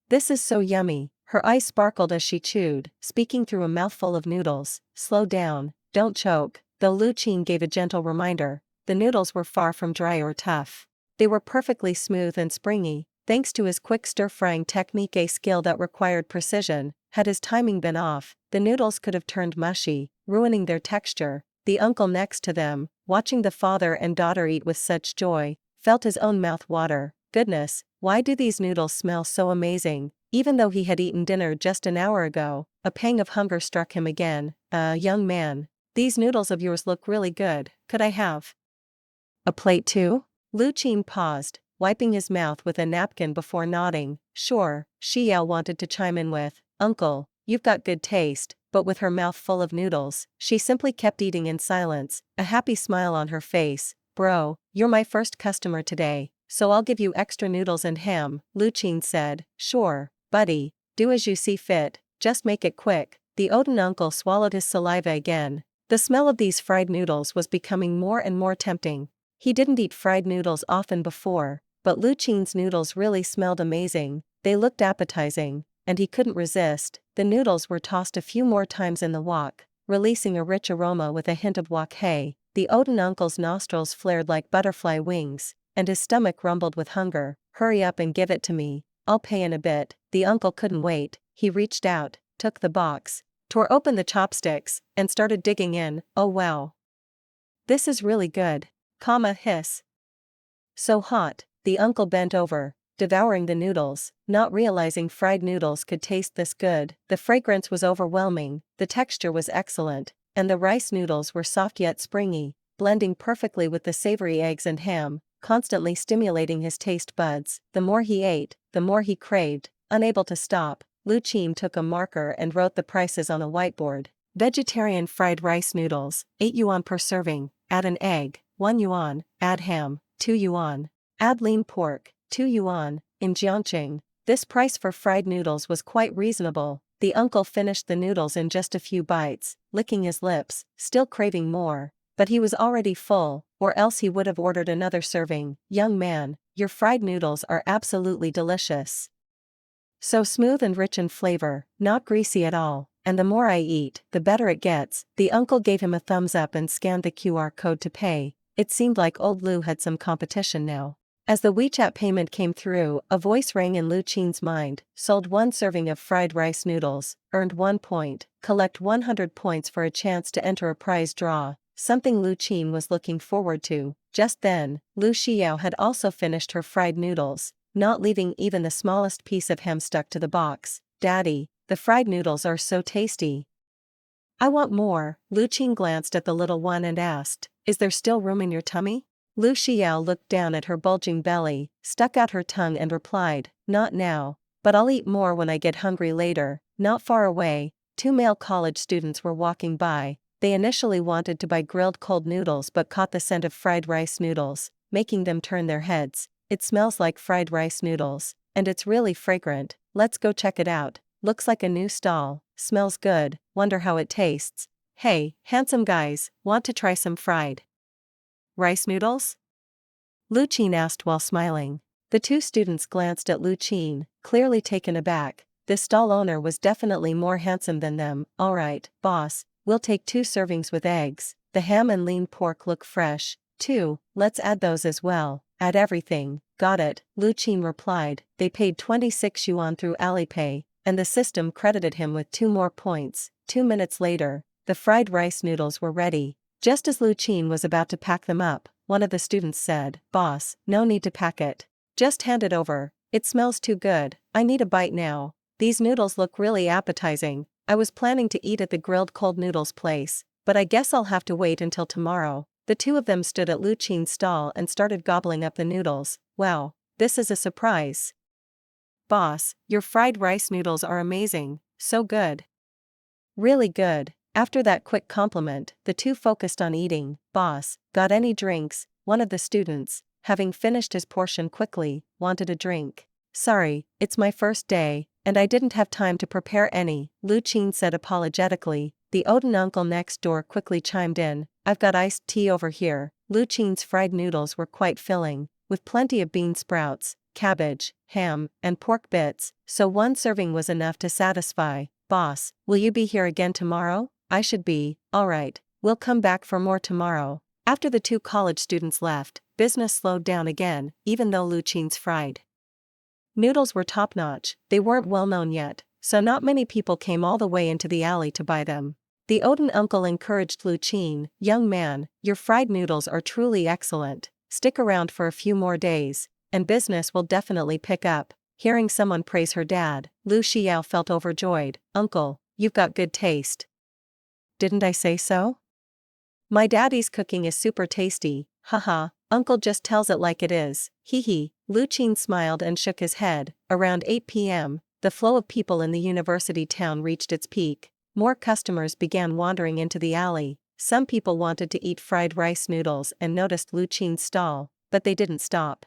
This is so yummy." Her eyes sparkled as she chewed, speaking through a mouthful of noodles. "Slow down, don't choke." Though Lu Qin gave a gentle reminder, the noodles were far from dry or tough. They were perfectly smooth and springy, thanks to his quick stir-frying technique, a skill that required precision. Had his timing been off, the noodles could have turned mushy, ruining their texture. The uncle next to them, watching the father and daughter eat with such joy, felt his own mouth water. Goodness, why do these noodles smell so amazing? Even though he had eaten dinner just an hour ago, a pang of hunger struck him again. Young man, these noodles of yours look really good. Could I have a plate too?" Lu Qin paused, wiping his mouth with a napkin before nodding. "Sure." Xiao wanted to chime in with, "Uncle, you've got good taste," but with her mouth full of noodles, she simply kept eating in silence, a happy smile on her face. "Bro, you're my first customer today, so I'll give you extra noodles and ham," Lucien said. "Sure, buddy, do as you see fit, just make it quick." The Odin uncle swallowed his saliva again. The smell of these fried noodles was becoming more and more tempting. He didn't eat fried noodles often before, but Lucien's noodles really smelled amazing. They looked appetizing, and he couldn't resist. The noodles were tossed a few more times in the wok, releasing a rich aroma with a hint of wok hay. The Odin uncle's nostrils flared like butterfly wings, and his stomach rumbled with hunger. "Hurry up and give it to me, I'll pay in a bit." The uncle couldn't wait. He reached out, took the box, tore open the chopsticks, and started digging in. "Oh wow. This is really good." Hiss. "So hot." The uncle bent over, devouring the noodles, not realizing fried noodles could taste this good. The fragrance was overwhelming, the texture was excellent, and the rice noodles were soft yet springy, blending perfectly with the savory eggs and ham, constantly stimulating his taste buds. The more he ate, the more he craved. Unable to stop, Lucien took a marker and wrote the prices on a whiteboard. Vegetarian fried rice noodles, 8 yuan per serving, add an egg, 1 yuan, add ham, 2 yuan, add lean pork, 2 yuan. In Jiangxing, this price for fried noodles was quite reasonable. The uncle finished the noodles in just a few bites, licking his lips, still craving more, but he was already full, or else he would have ordered another serving. "Young man, your fried noodles are absolutely delicious. So smooth and rich in flavor, not greasy at all, and the more I eat, the better it gets." The uncle gave him a thumbs up and scanned the QR code to pay. It seemed like old Lu had some competition now. As the WeChat payment came through, a voice rang in Lucien's mind. "Sold 1 serving of fried rice noodles, earned 1 point, collect 100 points for a chance to enter a prize draw," something Lucien was looking forward to. Just then, Lu Xiao had also finished her fried noodles, not leaving even the smallest piece of ham stuck to the box. "Daddy, the fried noodles are so tasty. I want more." Lucien glanced at the little one and asked, "Is there still room in your tummy?" Lu Xiao looked down at her bulging belly, stuck out her tongue and replied, "Not now, but I'll eat more when I get hungry later." Not far away, 2 male college students were walking by. They initially wanted to buy grilled cold noodles but caught the scent of fried rice noodles, making them turn their heads. "It smells like fried rice noodles, and it's really fragrant. Let's go check it out. Looks like a new stall, smells good, wonder how it tastes. Hey, handsome guys, want to try some fried rice noodles?" Lucien asked while smiling. The 2 students glanced at Lucien, clearly taken aback. This stall owner was definitely more handsome than them. "Alright, boss, we'll take 2 servings with eggs. The ham and lean pork look fresh, too, let's add those as well." "Add everything." "Got it," Lucien replied. They paid 26 yuan through Alipay, and the system credited him with 2 more points. 2 minutes later, the fried rice noodles were ready. Just as Lucien was about to pack them up, one of the students said, "Boss, no need to pack it. Just hand it over. It smells too good, I need a bite now. These noodles look really appetizing. I was planning to eat at the grilled cold noodles place, but I guess I'll have to wait until tomorrow." The 2 of them stood at Lucien's stall and started gobbling up the noodles. "Wow, this is a surprise. Boss, your fried rice noodles are amazing, so good. Really good." After that quick compliment, the 2 focused on eating. "Boss, got any drinks?" One of the students, having finished his portion quickly, wanted a drink. "Sorry, it's my first day, and I didn't have time to prepare any," Lucien said apologetically. The Odin uncle next door quickly chimed in, "I've got iced tea over here." Lucien's fried noodles were quite filling, with plenty of bean sprouts, cabbage, ham, and pork bits, so 1 serving was enough to satisfy. "Boss, will you be here again tomorrow?" "I should be." "Alright, we'll come back for more tomorrow." After the 2 college students left, business slowed down again, even though Lucien's fried noodles were top-notch. They weren't well known yet, so not many people came all the way into the alley to buy them. The Odin uncle encouraged Lucien, "Young man, your fried noodles are truly excellent. Stick around for a few more days, and business will definitely pick up." Hearing someone praise her dad, Lu Xiao felt overjoyed. "Uncle, you've got good taste. Didn't I say so? My daddy's cooking is super tasty, haha, uncle just tells it like it is, hee hee." Lucien smiled and shook his head. Around 8 p.m., the flow of people in the university town reached its peak. More customers began wandering into the alley. Some people wanted to eat fried rice noodles and noticed Lu Qin's stall, but they didn't stop.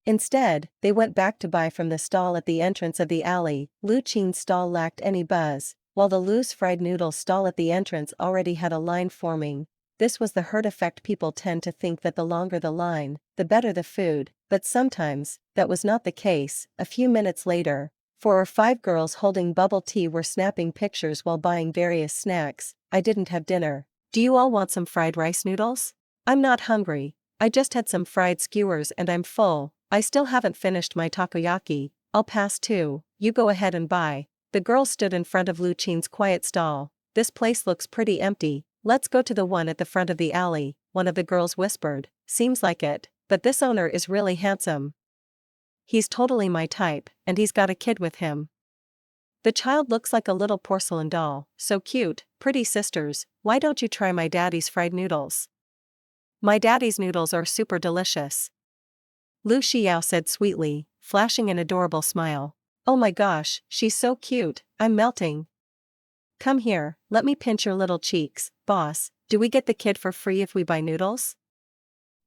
Instead, they went back to buy from the stall at the entrance of the alley. Lu Qin's stall lacked any buzz, while the Lu's fried noodles stall at the entrance already had a line forming. This was the herd effect. People tend to think that the longer the line, the better the food, but sometimes, that was not the case. A few minutes later, 4 or 5 girls holding bubble tea were snapping pictures while buying various snacks. I didn't have dinner. Do you all want some fried rice noodles? I'm not hungry. I just had some fried skewers and I'm full. I still haven't finished my takoyaki. I'll pass too. You go ahead and buy. The girls stood in front of Lu Qin's quiet stall. This place looks pretty empty. Let's go to the one at the front of the alley, one of the girls whispered. Seems like it, but this owner is really handsome. He's totally my type, and he's got a kid with him. The child looks like a little porcelain doll, so cute. Pretty sisters, why don't you try my daddy's fried noodles? My daddy's noodles are super delicious. Lu Xiao said sweetly, flashing an adorable smile. Oh my gosh, she's so cute, I'm melting. Come here, let me pinch your little cheeks. Boss, do we get the kid for free if we buy noodles?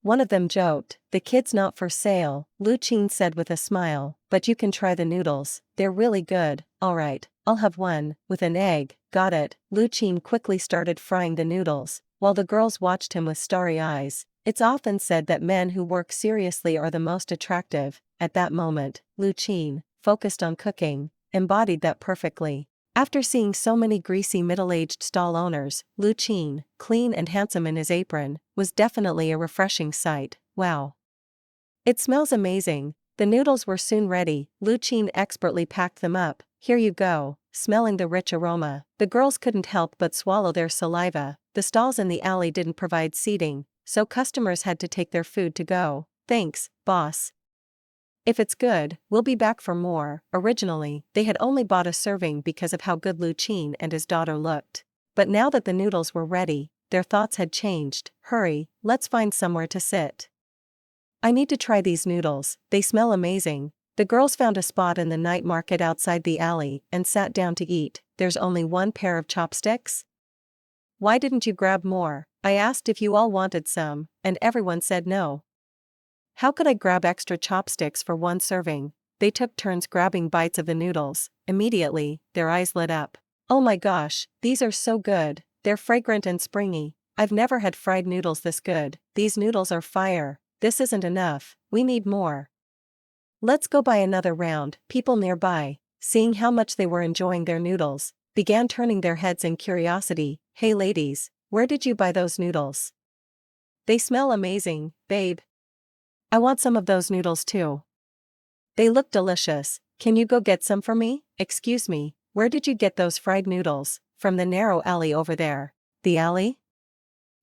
One of them joked. The kid's not for sale, Lu Qin said with a smile, but you can try the noodles, they're really good. Alright, I'll have one, with an egg. Got it. Lu Qin quickly started frying the noodles, while the girls watched him with starry eyes. It's often said that men who work seriously are the most attractive. At that moment, Lu Qin, focused on cooking, embodied that perfectly. After seeing so many greasy middle-aged stall owners, Lu Qin, clean and handsome in his apron, was definitely a refreshing sight. Wow. It smells amazing. The noodles were soon ready. Lu Qin expertly packed them up. Here you go. Smelling the rich aroma, the girls couldn't help but swallow their saliva. The stalls in the alley didn't provide seating, so customers had to take their food to go. Thanks, boss. If it's good, we'll be back for more. Originally, they had only bought a serving because of how good Lu Qin and his daughter looked. But now that the noodles were ready, their thoughts had changed. Hurry, let's find somewhere to sit. I need to try these noodles, they smell amazing. The girls found a spot in the night market outside the alley and sat down to eat. There's only one pair of chopsticks? Why didn't you grab more? I asked if you all wanted some, and everyone said no. How could I grab extra chopsticks for one serving? They took turns grabbing bites of the noodles. Immediately, their eyes lit up. Oh my gosh, these are so good. They're fragrant and springy. I've never had fried noodles this good. These noodles are fire. This isn't enough. We need more. Let's go buy another round. People nearby, seeing how much they were enjoying their noodles, began turning their heads in curiosity. Hey ladies, where did you buy those noodles? They smell amazing, babe. I want some of those noodles too. They look delicious. Can you go get some for me? Excuse me, where did you get those fried noodles? From the narrow alley over there. The alley?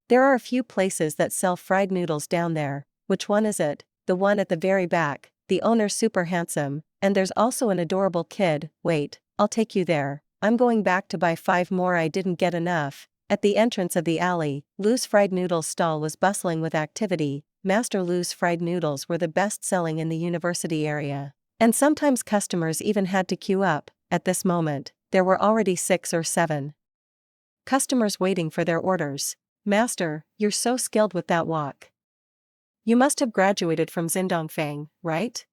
There are a few places that sell fried noodles down there. Which one is it? The one at the very back. The owner's super handsome, and there's also an adorable kid. Wait, I'll take you there. I'm going back to buy 5 more. I didn't get enough. At the entrance of the alley, Lu's fried noodles stall was bustling with activity. Master Lu's fried noodles were the best-selling in the university area. And sometimes customers even had to queue up. At this moment, there were already 6 or 7 customers waiting for their orders. Master, you're so skilled with that wok. You must have graduated from Xindongfang, right?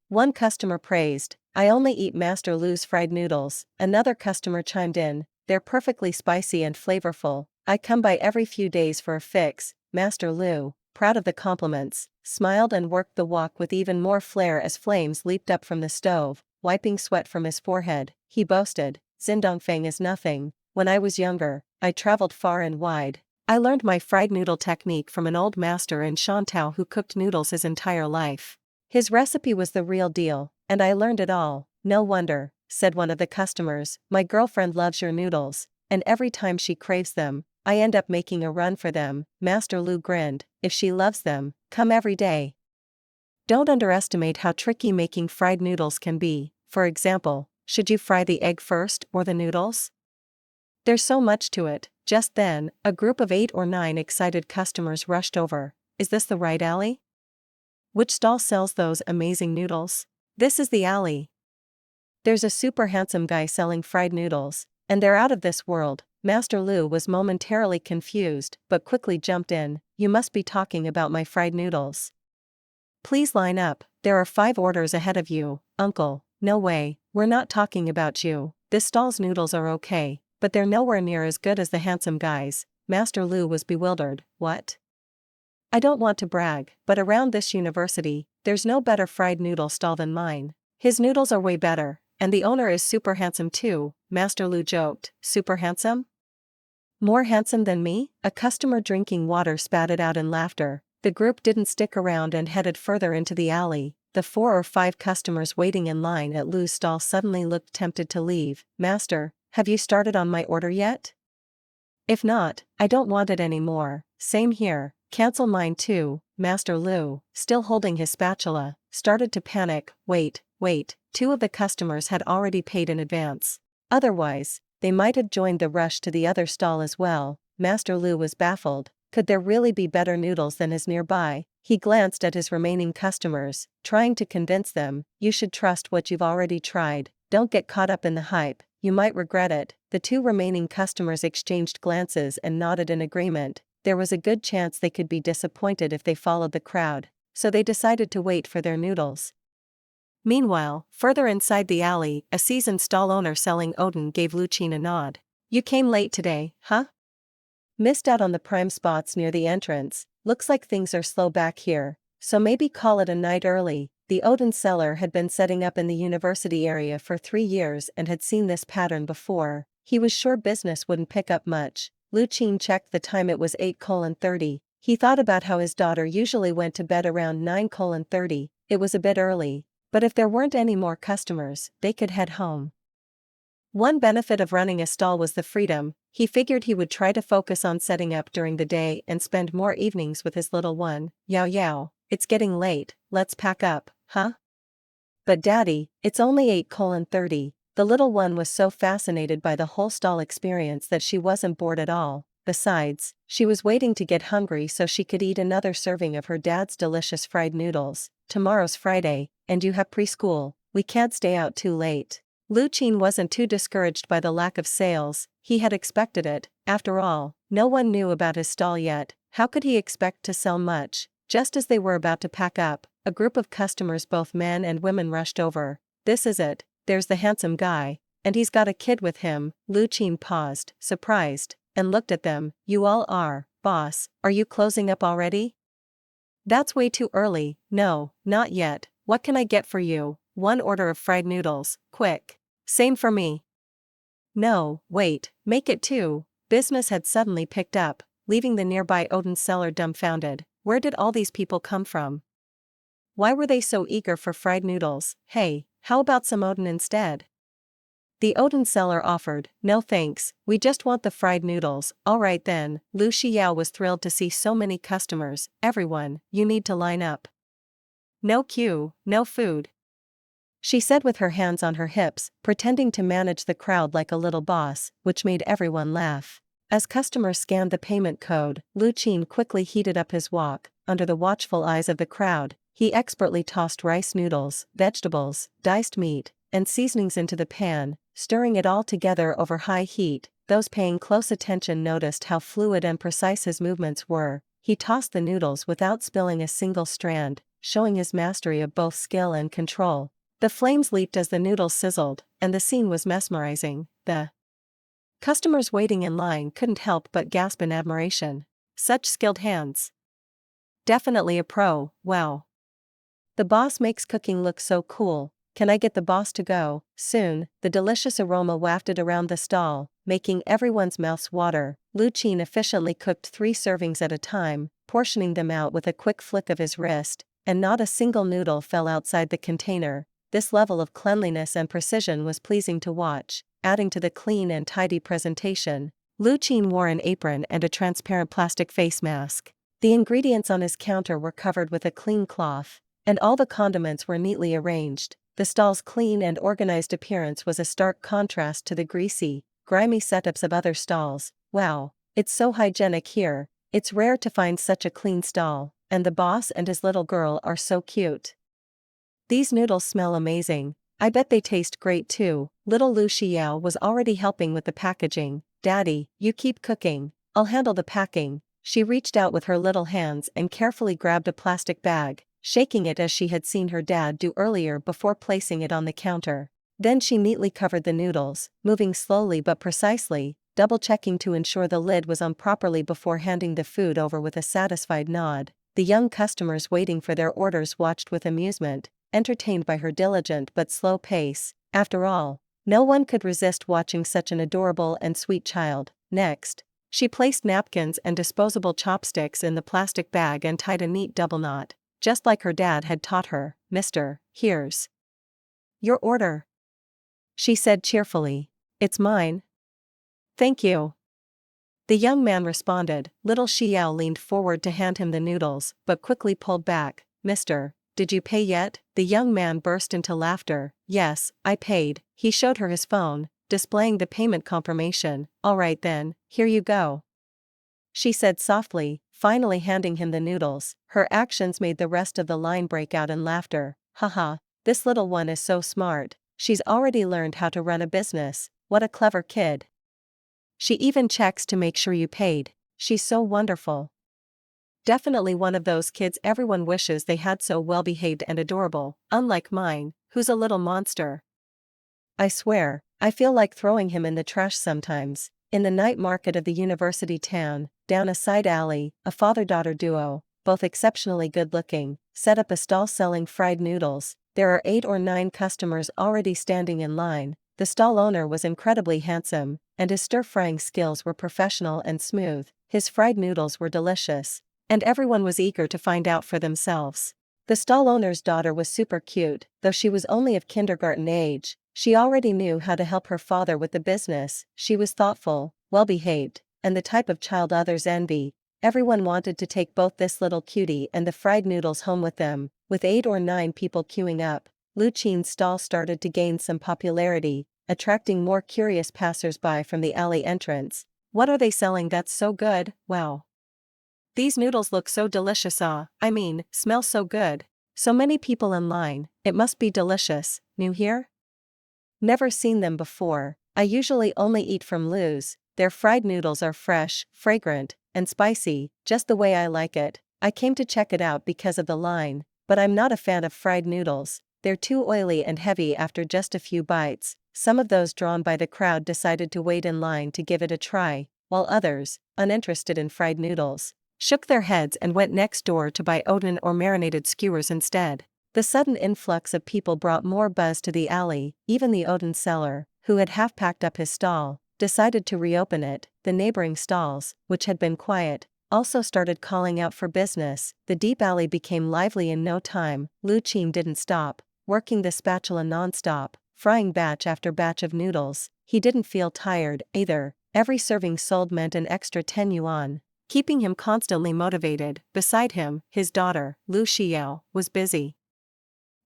One customer praised. I only eat Master Lu's fried noodles. Another customer chimed in. They're perfectly spicy and flavorful. I come by every few days for a fix. Master Lu, proud of the compliments, smiled and worked the wok with even more flair as flames leaped up from the stove. Wiping sweat from his forehead, he boasted, Xindongfang is nothing. When I was younger, I traveled far and wide. I learned my fried noodle technique from an old master in Shantou who cooked noodles his entire life. His recipe was the real deal, and I learned it all. No wonder, said one of the customers, my girlfriend loves your noodles, and every time she craves them, I end up making a run for them. Master Lu grinned. If she loves them, come every day. Don't underestimate how tricky making fried noodles can be. For example, should you fry the egg first or the noodles? There's so much to it. Just then, a group of 8 or 9 excited customers rushed over. Is this the right alley? Which stall sells those amazing noodles? This is the alley. There's a super handsome guy selling fried noodles, and they're out of this world. Master Lu was momentarily confused but quickly jumped in. You must be talking about my fried noodles. Please line up, there are 5 orders ahead of you, uncle. No way, we're not talking about you. This stall's noodles are okay, but they're nowhere near as good as the handsome guy's. Master Lu was bewildered. What? I don't want to brag, but around this university, there's no better fried noodle stall than mine. His noodles are way better, and the owner is super handsome too, Master Lu joked. Super handsome? More handsome than me? A customer drinking water spat it out in laughter. The group didn't stick around and headed further into the alley. The 4 or 5 customers waiting in line at Lu's stall suddenly looked tempted to leave. Master, have you started on my order yet? If not, I don't want it anymore. Same here, cancel mine too. Master Lu, still holding his spatula, started to panic. Wait, 2 of the customers had already paid in advance. Otherwise, they might have joined the rush to the other stall as well. Master Lu was baffled. Could there really be better noodles than his nearby? He glanced at his remaining customers, trying to convince them, you should trust what you've already tried. Don't get caught up in the hype, you might regret it. The 2 remaining customers exchanged glances and nodded in agreement. There was a good chance they could be disappointed if they followed the crowd, so they decided to wait for their noodles. Meanwhile, further inside the alley, a seasoned stall owner selling Odin gave Luchin a nod. You came late today, huh? Missed out on the prime spots near the entrance. Looks like things are slow back here, so maybe call it a night early. The Odin seller had been setting up in the university area for 3 years and had seen this pattern before. He was sure business wouldn't pick up much. Luchin checked the time, it was 8:30. He thought about how his daughter usually went to bed around 9:30. It was a bit early, but if there weren't any more customers, they could head home. One benefit of running a stall was the freedom. He figured he would try to focus on setting up during the day and spend more evenings with his little one. Yao, it's getting late, let's pack up, huh? But daddy, it's only 8:30. The little one was so fascinated by the whole stall experience that she wasn't bored at all. Besides, she was waiting to get hungry so she could eat another serving of her dad's delicious fried noodles. Tomorrow's Friday, and you have preschool, we can't stay out too late. Luchin wasn't too discouraged by the lack of sales. He had expected it. After all, no one knew about his stall yet. How could he expect to sell much? Just as they were about to pack up, a group of customers, both men and women, rushed over. This is it, there's the handsome guy, and he's got a kid with him. Luchin paused, surprised, and looked at them. You all are, boss, are you closing up already? That's way too early. No, not yet. What can I get for you? 1 order of fried noodles, quick. Same for me. No, wait, make it 2. Business had suddenly picked up, leaving the nearby Odin seller dumbfounded. Where did all these people come from? Why were they so eager for fried noodles? Hey, how about some Odin instead? The Odin seller offered. No thanks, we just want the fried noodles. Alright then. Lu Xiao was thrilled to see so many customers. Everyone, you need to line up. No queue, no food, she said with her hands on her hips, pretending to manage the crowd like a little boss, which made everyone laugh. As customers scanned the payment code, Luchin quickly heated up his wok. Under the watchful eyes of the crowd, he expertly tossed rice noodles, vegetables, diced meat, and seasonings into the pan, stirring it all together over high heat. Those paying close attention noticed how fluid and precise his movements were. He tossed the noodles without spilling a single strand, showing his mastery of both skill and control. The flames leaped as the noodles sizzled, and the scene was mesmerizing. The customers waiting in line couldn't help but gasp in admiration. Such skilled hands. Definitely a pro, wow. The boss makes cooking look so cool. Can I get the boss to go? Soon, the delicious aroma wafted around the stall, making everyone's mouths water. Luchin efficiently cooked 3 servings at a time, portioning them out with a quick flick of his wrist, and not a single noodle fell outside the container. This level of cleanliness and precision was pleasing to watch, adding to the clean and tidy presentation. Luchin wore an apron and a transparent plastic face mask. The ingredients on his counter were covered with a clean cloth, and all the condiments were neatly arranged. The stall's clean and organized appearance was a stark contrast to the greasy, grimy setups of other stalls. Wow, it's so hygienic here. It's rare to find such a clean stall, and the boss and his little girl are so cute. These noodles smell amazing. I bet they taste great too. Little Lu Xiao was already helping with the packaging. Daddy, you keep cooking. I'll handle the packing. She reached out with her little hands and carefully grabbed a plastic bag, shaking it as she had seen her dad do earlier before placing it on the counter. Then she neatly covered the noodles, moving slowly but precisely, double-checking to ensure the lid was on properly before handing the food over with a satisfied nod. The young customers waiting for their orders watched with amusement, entertained by her diligent but slow pace. After all, no one could resist watching such an adorable and sweet child. Next, she placed napkins and disposable chopsticks in the plastic bag and tied a neat double knot, just like her dad had taught her. "Mister, here's your order," she said cheerfully. "It's mine." "Thank you." The young man responded. Little Xiao leaned forward to hand him the noodles, but quickly pulled back. "Mister, did you pay yet?" The young man burst into laughter. "Yes, I paid." He showed her his phone, displaying the payment confirmation. "All right then, here you go," she said softly, finally handing him the noodles. Her actions made the rest of the line break out in laughter. "Haha, this little one is so smart. She's already learned how to run a business. What a clever kid. She even checks to make sure you paid. She's so wonderful. Definitely one of those kids everyone wishes they had, so well behaved and adorable, unlike mine, who's a little monster. I swear, I feel like throwing him in the trash sometimes." In the night market of the university town, down a side alley, a father-daughter duo, both exceptionally good-looking, set up a stall selling fried noodles. There are 8 or 9 customers already standing in line. The stall owner was incredibly handsome, and his stir-frying skills were professional and smooth. His fried noodles were delicious, and everyone was eager to find out for themselves. The stall owner's daughter was super cute, though she was only of kindergarten age. She already knew how to help her father with the business. She was thoughtful, well-behaved, and the type of child others envy. Everyone wanted to take both this little cutie and the fried noodles home with them. With 8 or 9 people queuing up, Lu Qin's stall started to gain some popularity, attracting more curious passers-by from the alley entrance. "What are they selling that's so good? Wow. These noodles look so delicious. I mean, smell so good. So many people in line, it must be delicious. New here? Never seen them before. I usually only eat from Lu's. Their fried noodles are fresh, fragrant, and spicy, just the way I like it. I came to check it out because of the line, but I'm not a fan of fried noodles. They're too oily and heavy after just a few bites." Some of those drawn by the crowd decided to wait in line to give it a try, while others, uninterested in fried noodles, shook their heads and went next door to buy oden or marinated skewers instead. The sudden influx of people brought more buzz to the alley. Even the oden seller, who had half packed up his stall, decided to reopen it. The neighboring stalls, which had been quiet, also started calling out for business. The deep alley became lively in no time. Lu Qin didn't stop, working the spatula non-stop, frying batch after batch of noodles. He didn't feel tired, either. Every serving sold meant an extra 10 yuan, keeping him constantly motivated. Beside him, his daughter, Lu Xiao, was busy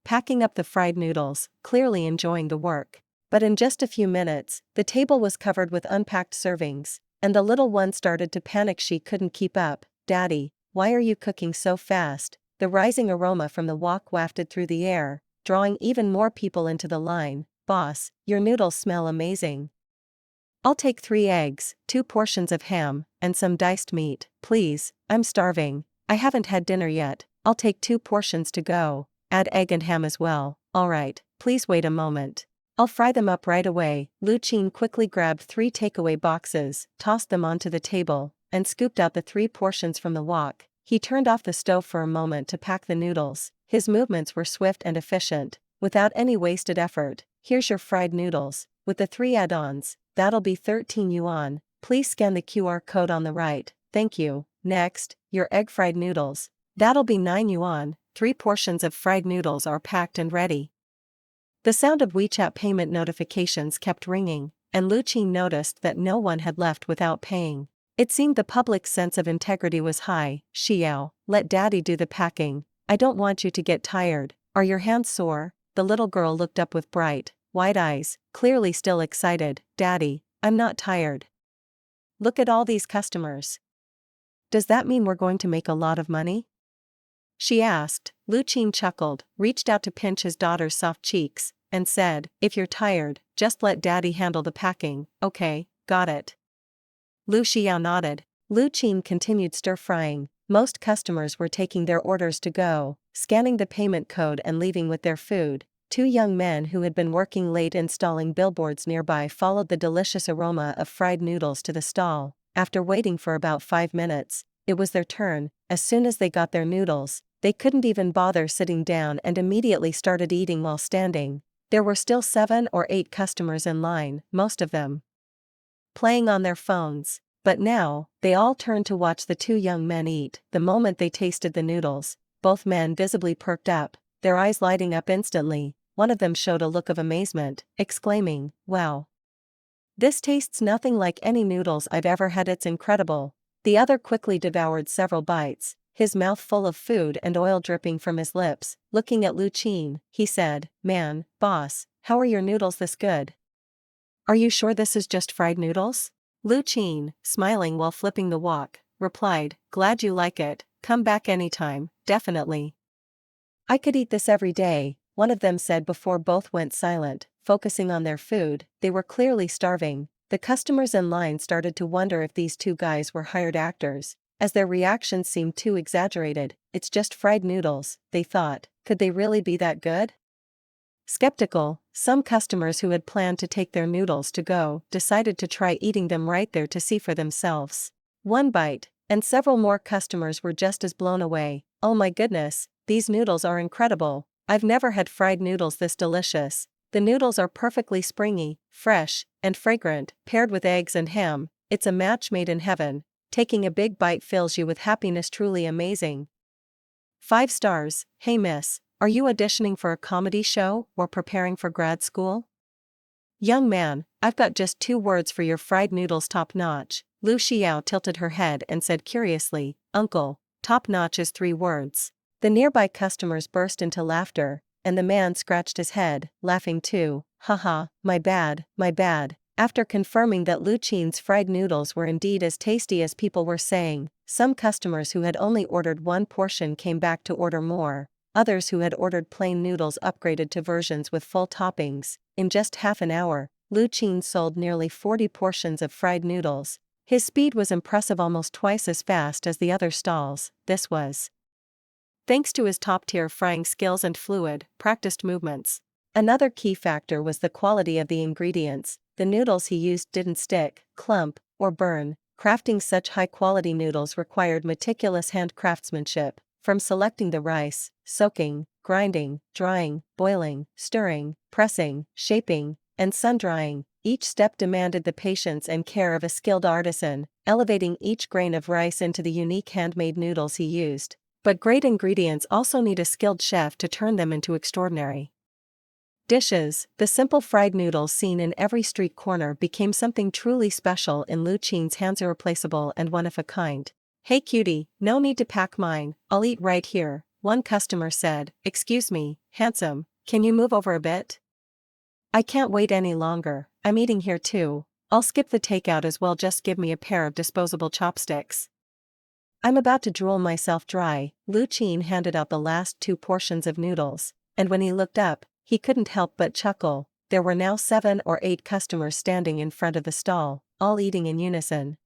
packing up the fried noodles, clearly enjoying the work. But in just a few minutes, the table was covered with unpacked servings, and the little one started to panic. She couldn't keep up. "Daddy, why are you cooking so fast?" The rising aroma from the wok wafted through the air, drawing even more people into the line. "Boss, your noodles smell amazing. I'll take 3 eggs, 2 portions of ham, and some diced meat, please. I'm starving. I haven't had dinner yet." "I'll take 2 portions to go. Add egg and ham as well." "All right, please wait a moment. I'll fry them up right away." Lu Qin quickly grabbed 3 takeaway boxes, tossed them onto the table, and scooped out the 3 portions from the wok. He turned off the stove for a moment to pack the noodles. His movements were swift and efficient, without any wasted effort. "Here's your fried noodles, with the 3 add-ons. That'll be 13 yuan. Please scan the QR code on the right. Thank you." "Next, your egg fried noodles. That'll be 9 yuan. 3 portions of fried noodles are packed and ready." The sound of WeChat payment notifications kept ringing, and Lu Qin noticed that no one had left without paying. It seemed the public's sense of integrity was high. "Xiao, let daddy do the packing. I don't want you to get tired. Are your hands sore?" The little girl looked up with bright, wide eyes, clearly still excited. "Daddy, I'm not tired. Look at all these customers. Does that mean we're going to make a lot of money?" she asked. Lu Qin chuckled, reached out to pinch his daughter's soft cheeks, and said, "If you're tired, just let Daddy handle the packing, okay, got it?" Lu Xiao nodded. Lu Qin continued stir-frying. Most customers were taking their orders to go, scanning the payment code and leaving with their food. Two young men who had been working late installing billboards nearby followed the delicious aroma of fried noodles to the stall. After waiting for about 5 minutes, it was their turn. As soon as they got their noodles, they couldn't even bother sitting down and immediately started eating while standing. There were still 7 or 8 customers in line, most of them playing on their phones. But now, they all turned to watch the two young men eat. The moment they tasted the noodles, both men visibly perked up, their eyes lighting up instantly. One of them showed a look of amazement, exclaiming, "Wow! This tastes nothing like any noodles I've ever had, it's incredible." The other quickly devoured several bites, his mouth full of food and oil dripping from his lips. Looking at Lu Qin, he said, "Man, boss, how are your noodles this good? Are you sure this is just fried noodles?" Lu Qin, smiling while flipping the wok, replied, "Glad you like it, come back anytime, definitely. I could eat this every day," one of them said before both went silent, focusing on their food. They were clearly starving. The customers in line started to wonder if these two guys were hired actors, as their reactions seemed too exaggerated. "It's just fried noodles," they thought. Could they really be that good? Skeptical, some customers who had planned to take their noodles to go decided to try eating them right there to see for themselves. One bite, and several more customers were just as blown away. "Oh my goodness, these noodles are incredible. I've never had fried noodles this delicious. The noodles are perfectly springy, fresh, and fragrant, paired with eggs and ham. It's a match made in heaven. Taking a big bite fills you with happiness, truly amazing. 5 stars, hey miss. Are you auditioning for a comedy show or preparing for grad school? Young man, I've got just 2 words for your fried noodles, top notch." Lu Xiao tilted her head and said curiously, "Uncle, top notch is 3 words. The nearby customers burst into laughter, and the man scratched his head, laughing too. "Haha, my bad, my bad." After confirming that Lu Qin's fried noodles were indeed as tasty as people were saying, some customers who had only ordered 1 portion came back to order more. Others who had ordered plain noodles upgraded to versions with full toppings. In just half an hour, Lu Qin sold nearly 40 portions of fried noodles. His speed was impressive, almost twice as fast as the other stalls. This was thanks to his top-tier frying skills and fluid, practiced movements. Another key factor was the quality of the ingredients. The noodles he used didn't stick, clump, or burn. Crafting such high-quality noodles required meticulous hand craftsmanship. From selecting the rice, soaking, grinding, drying, boiling, stirring, pressing, shaping, and sun-drying, each step demanded the patience and care of a skilled artisan, elevating each grain of rice into the unique handmade noodles he used. But great ingredients also need a skilled chef to turn them into extraordinary dishes. The simple fried noodles seen in every street corner became something truly special in Lu Qin's hands, irreplaceable and one of a kind. "Hey cutie, no need to pack mine, I'll eat right here," one customer said. "Excuse me, handsome, can you move over a bit? I can't wait any longer, I'm eating here too. I'll skip the takeout as well, just give me a pair of disposable chopsticks. I'm about to drool myself dry." Lu Qin handed out the last 2 portions of noodles, and when he looked up, he couldn't help but chuckle. There were now 7 or 8 customers standing in front of the stall, all eating in unison.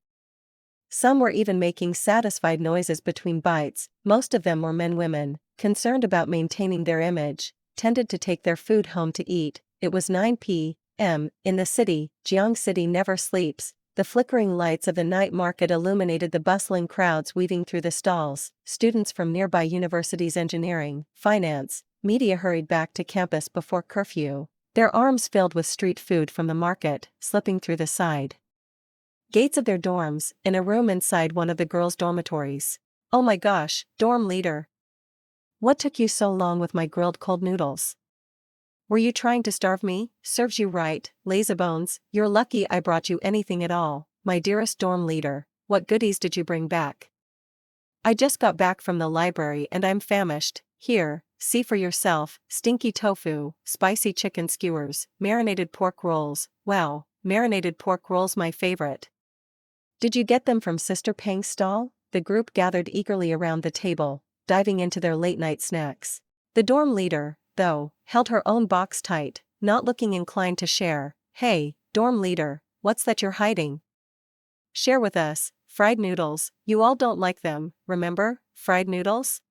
Some were even making satisfied noises between bites. Most of them were men-women, concerned about maintaining their image, tended to take their food home to eat. It was 9 p.m. in the city. Jiang City never sleeps. The flickering lights of the night market illuminated the bustling crowds weaving through the stalls. Students from nearby universities, engineering, finance, media hurried back to campus before curfew, their arms filled with street food from the market, slipping through the side gates of their dorms, in a room inside one of the girls' dormitories. "Oh my gosh, dorm leader. What took you so long with my grilled cold noodles? Were you trying to starve me? Serves you right, lazybones, you're lucky I brought you anything at all. My dearest dorm leader, what goodies did you bring back? I just got back from the library and I'm famished. Here, see for yourself, stinky tofu, spicy chicken skewers, marinated pork rolls. Wow, marinated pork rolls, my favorite. Did you get them from Sister Peng's stall?" The group gathered eagerly around the table, diving into their late-night snacks. The dorm leader, though, held her own box tight. not looking inclined to share. Hey, dorm leader, what's that you're hiding? Share with us. Fried noodles, you all don't like them, remember? Fried noodles?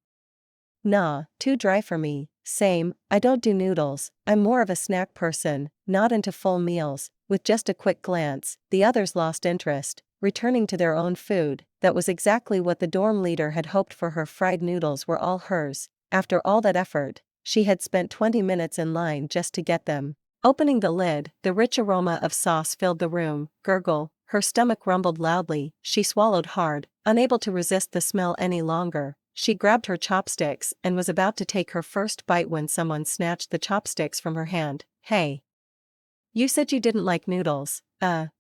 Nah, too dry for me. Same, I don't do noodles, I'm more of a snack person, not into full meals. With just a quick glance, the others lost interest, returning to their own food. That was exactly what the dorm leader had hoped for. Her fried noodles were all hers. After all that effort, she had spent 20 minutes in line just to get them. Opening the lid, the rich aroma of sauce filled the room. Gurgle, her stomach rumbled loudly, she swallowed hard, unable to resist the smell any longer. She grabbed her chopsticks and was about to take her first bite when someone snatched the chopsticks from her hand. Hey! You said you didn't like noodles.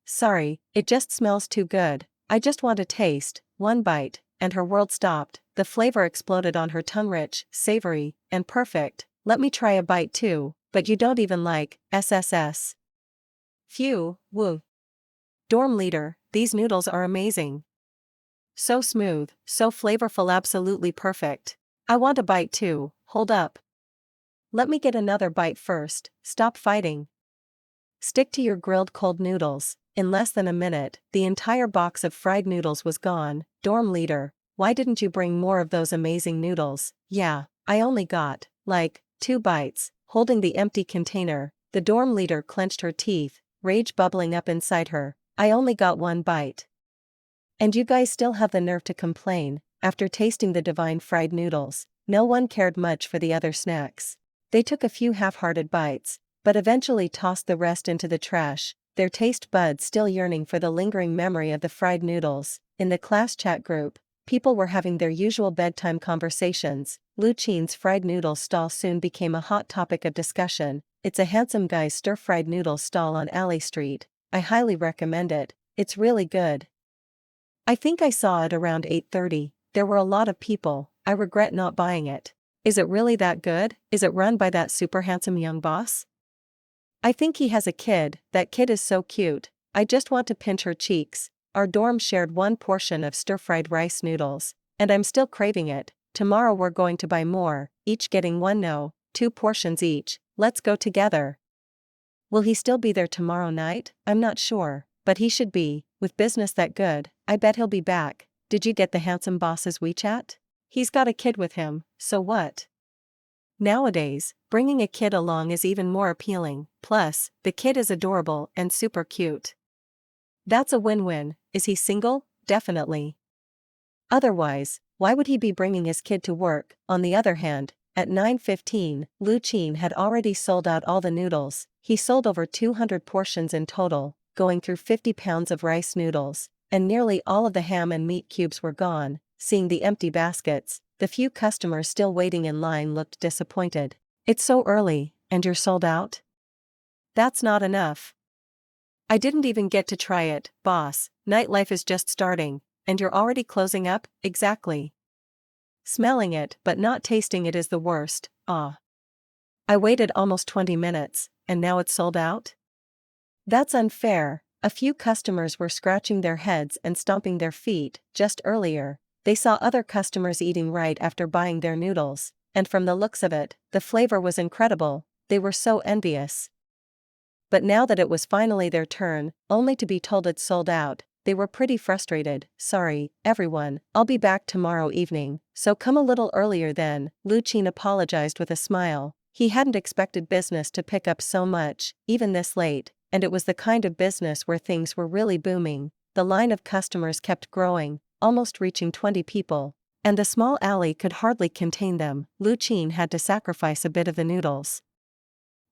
Sorry, it just smells too good. I just want a taste. One bite, and her world stopped. The flavor exploded on her tongue, rich, savory, and perfect. Let me try a bite too, but you don't even like SSS. Phew, woo. Dorm leader, these noodles are amazing. So smooth, so flavorful, absolutely perfect. I want a bite too, hold up. Let me get another bite first, stop fighting. Stick to your grilled cold noodles. In less than a minute, the entire box of fried noodles was gone. Dorm leader, why didn't you bring more of those amazing noodles? Yeah, I only got, like, 2 bites. Holding the empty container, the dorm leader clenched her teeth, rage bubbling up inside her. I only got 1 bite. And you guys still have the nerve to complain. After tasting the divine fried noodles, no one cared much for the other snacks. They took a few half-hearted bites, but eventually tossed the rest into the trash, their taste buds still yearning for the lingering memory of the fried noodles. In the class chat group, people were having their usual bedtime conversations. Lu Qin's fried noodle stall soon became a hot topic of discussion. It's a handsome guy's stir-fried noodle stall on Alley Street. I highly recommend it, it's really good. I think I saw it around 8:30, there were a lot of people, I regret not buying it. Is it really that good? Is it run by that super handsome young boss? I think he has a kid, that kid is so cute, I just want to pinch her cheeks. Our dorm shared 1 portion of stir-fried rice noodles, and I'm still craving it. Tomorrow we're going to buy more, each getting 1 no, 2 portions each, let's go together. Will he still be there tomorrow night? I'm not sure, but he should be, with business that good, I bet he'll be back. Did you get the handsome boss's WeChat? He's got a kid with him, so what? Nowadays, bringing a kid along is even more appealing, plus, the kid is adorable and super cute. That's a win-win. Is he single? Definitely. Otherwise, why would he be bringing his kid to work? On the other hand, at 9:15, Lu Qin had already sold out all the noodles. He sold over 200 portions in total, going through 50 pounds of rice noodles, and nearly all of the ham and meat cubes were gone. Seeing the empty baskets, the few customers still waiting in line looked disappointed. It's so early, and you're sold out? That's not enough. I didn't even get to try it, boss. Nightlife is just starting, and you're already closing up? Exactly. Smelling it but not tasting it is the worst. Ah. I waited almost 20 minutes, and now it's sold out? That's unfair. A few customers were scratching their heads and stomping their feet. Just earlier, they saw other customers eating right after buying their noodles, and from the looks of it, the flavor was incredible. They were so envious. But now that it was finally their turn, only to be told it's sold out, they were pretty frustrated. Sorry, everyone, I'll be back tomorrow evening, so come a little earlier then. Lu Qin apologized with a smile. He hadn't expected business to pick up so much, even this late, and it was the kind of business where things were really booming. The line of customers kept growing, almost reaching 20 people, and the small alley could hardly contain them. Lu Qin had to sacrifice a bit of the noodles'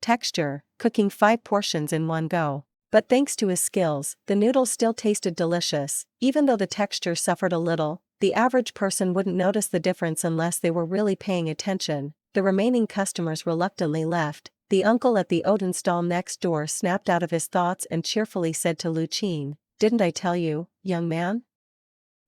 texture, cooking 5 portions in one go. But thanks to his skills, the noodles still tasted delicious. Even though the texture suffered a little, the average person wouldn't notice the difference unless they were really paying attention. The remaining customers reluctantly left. The uncle at the Odin stall next door snapped out of his thoughts and cheerfully said to Lu Qin, "Didn't I tell you, young man?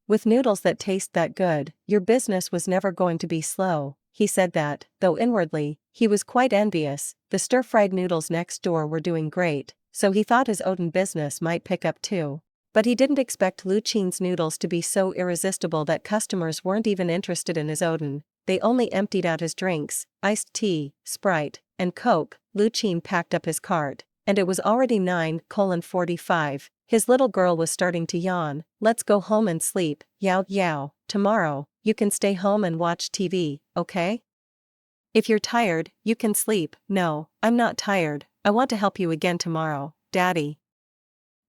With noodles that taste that good, your business was never going to be slow." He said that, though inwardly, he was quite envious. The stir-fried noodles next door were doing great, so he thought his Odin business might pick up too. But he didn't expect Lu Qin's noodles to be so irresistible that customers weren't even interested in his Odin. they only emptied out his drinks, iced tea, Sprite, and Coke. Lu Qin packed up his cart, and it was already 9:45. His little girl was starting to yawn. Let's go home and sleep, Yao Yao. Tomorrow, you can stay home and watch TV, okay? If you're tired, you can sleep. No, I'm not tired, I want to help you again tomorrow, Daddy.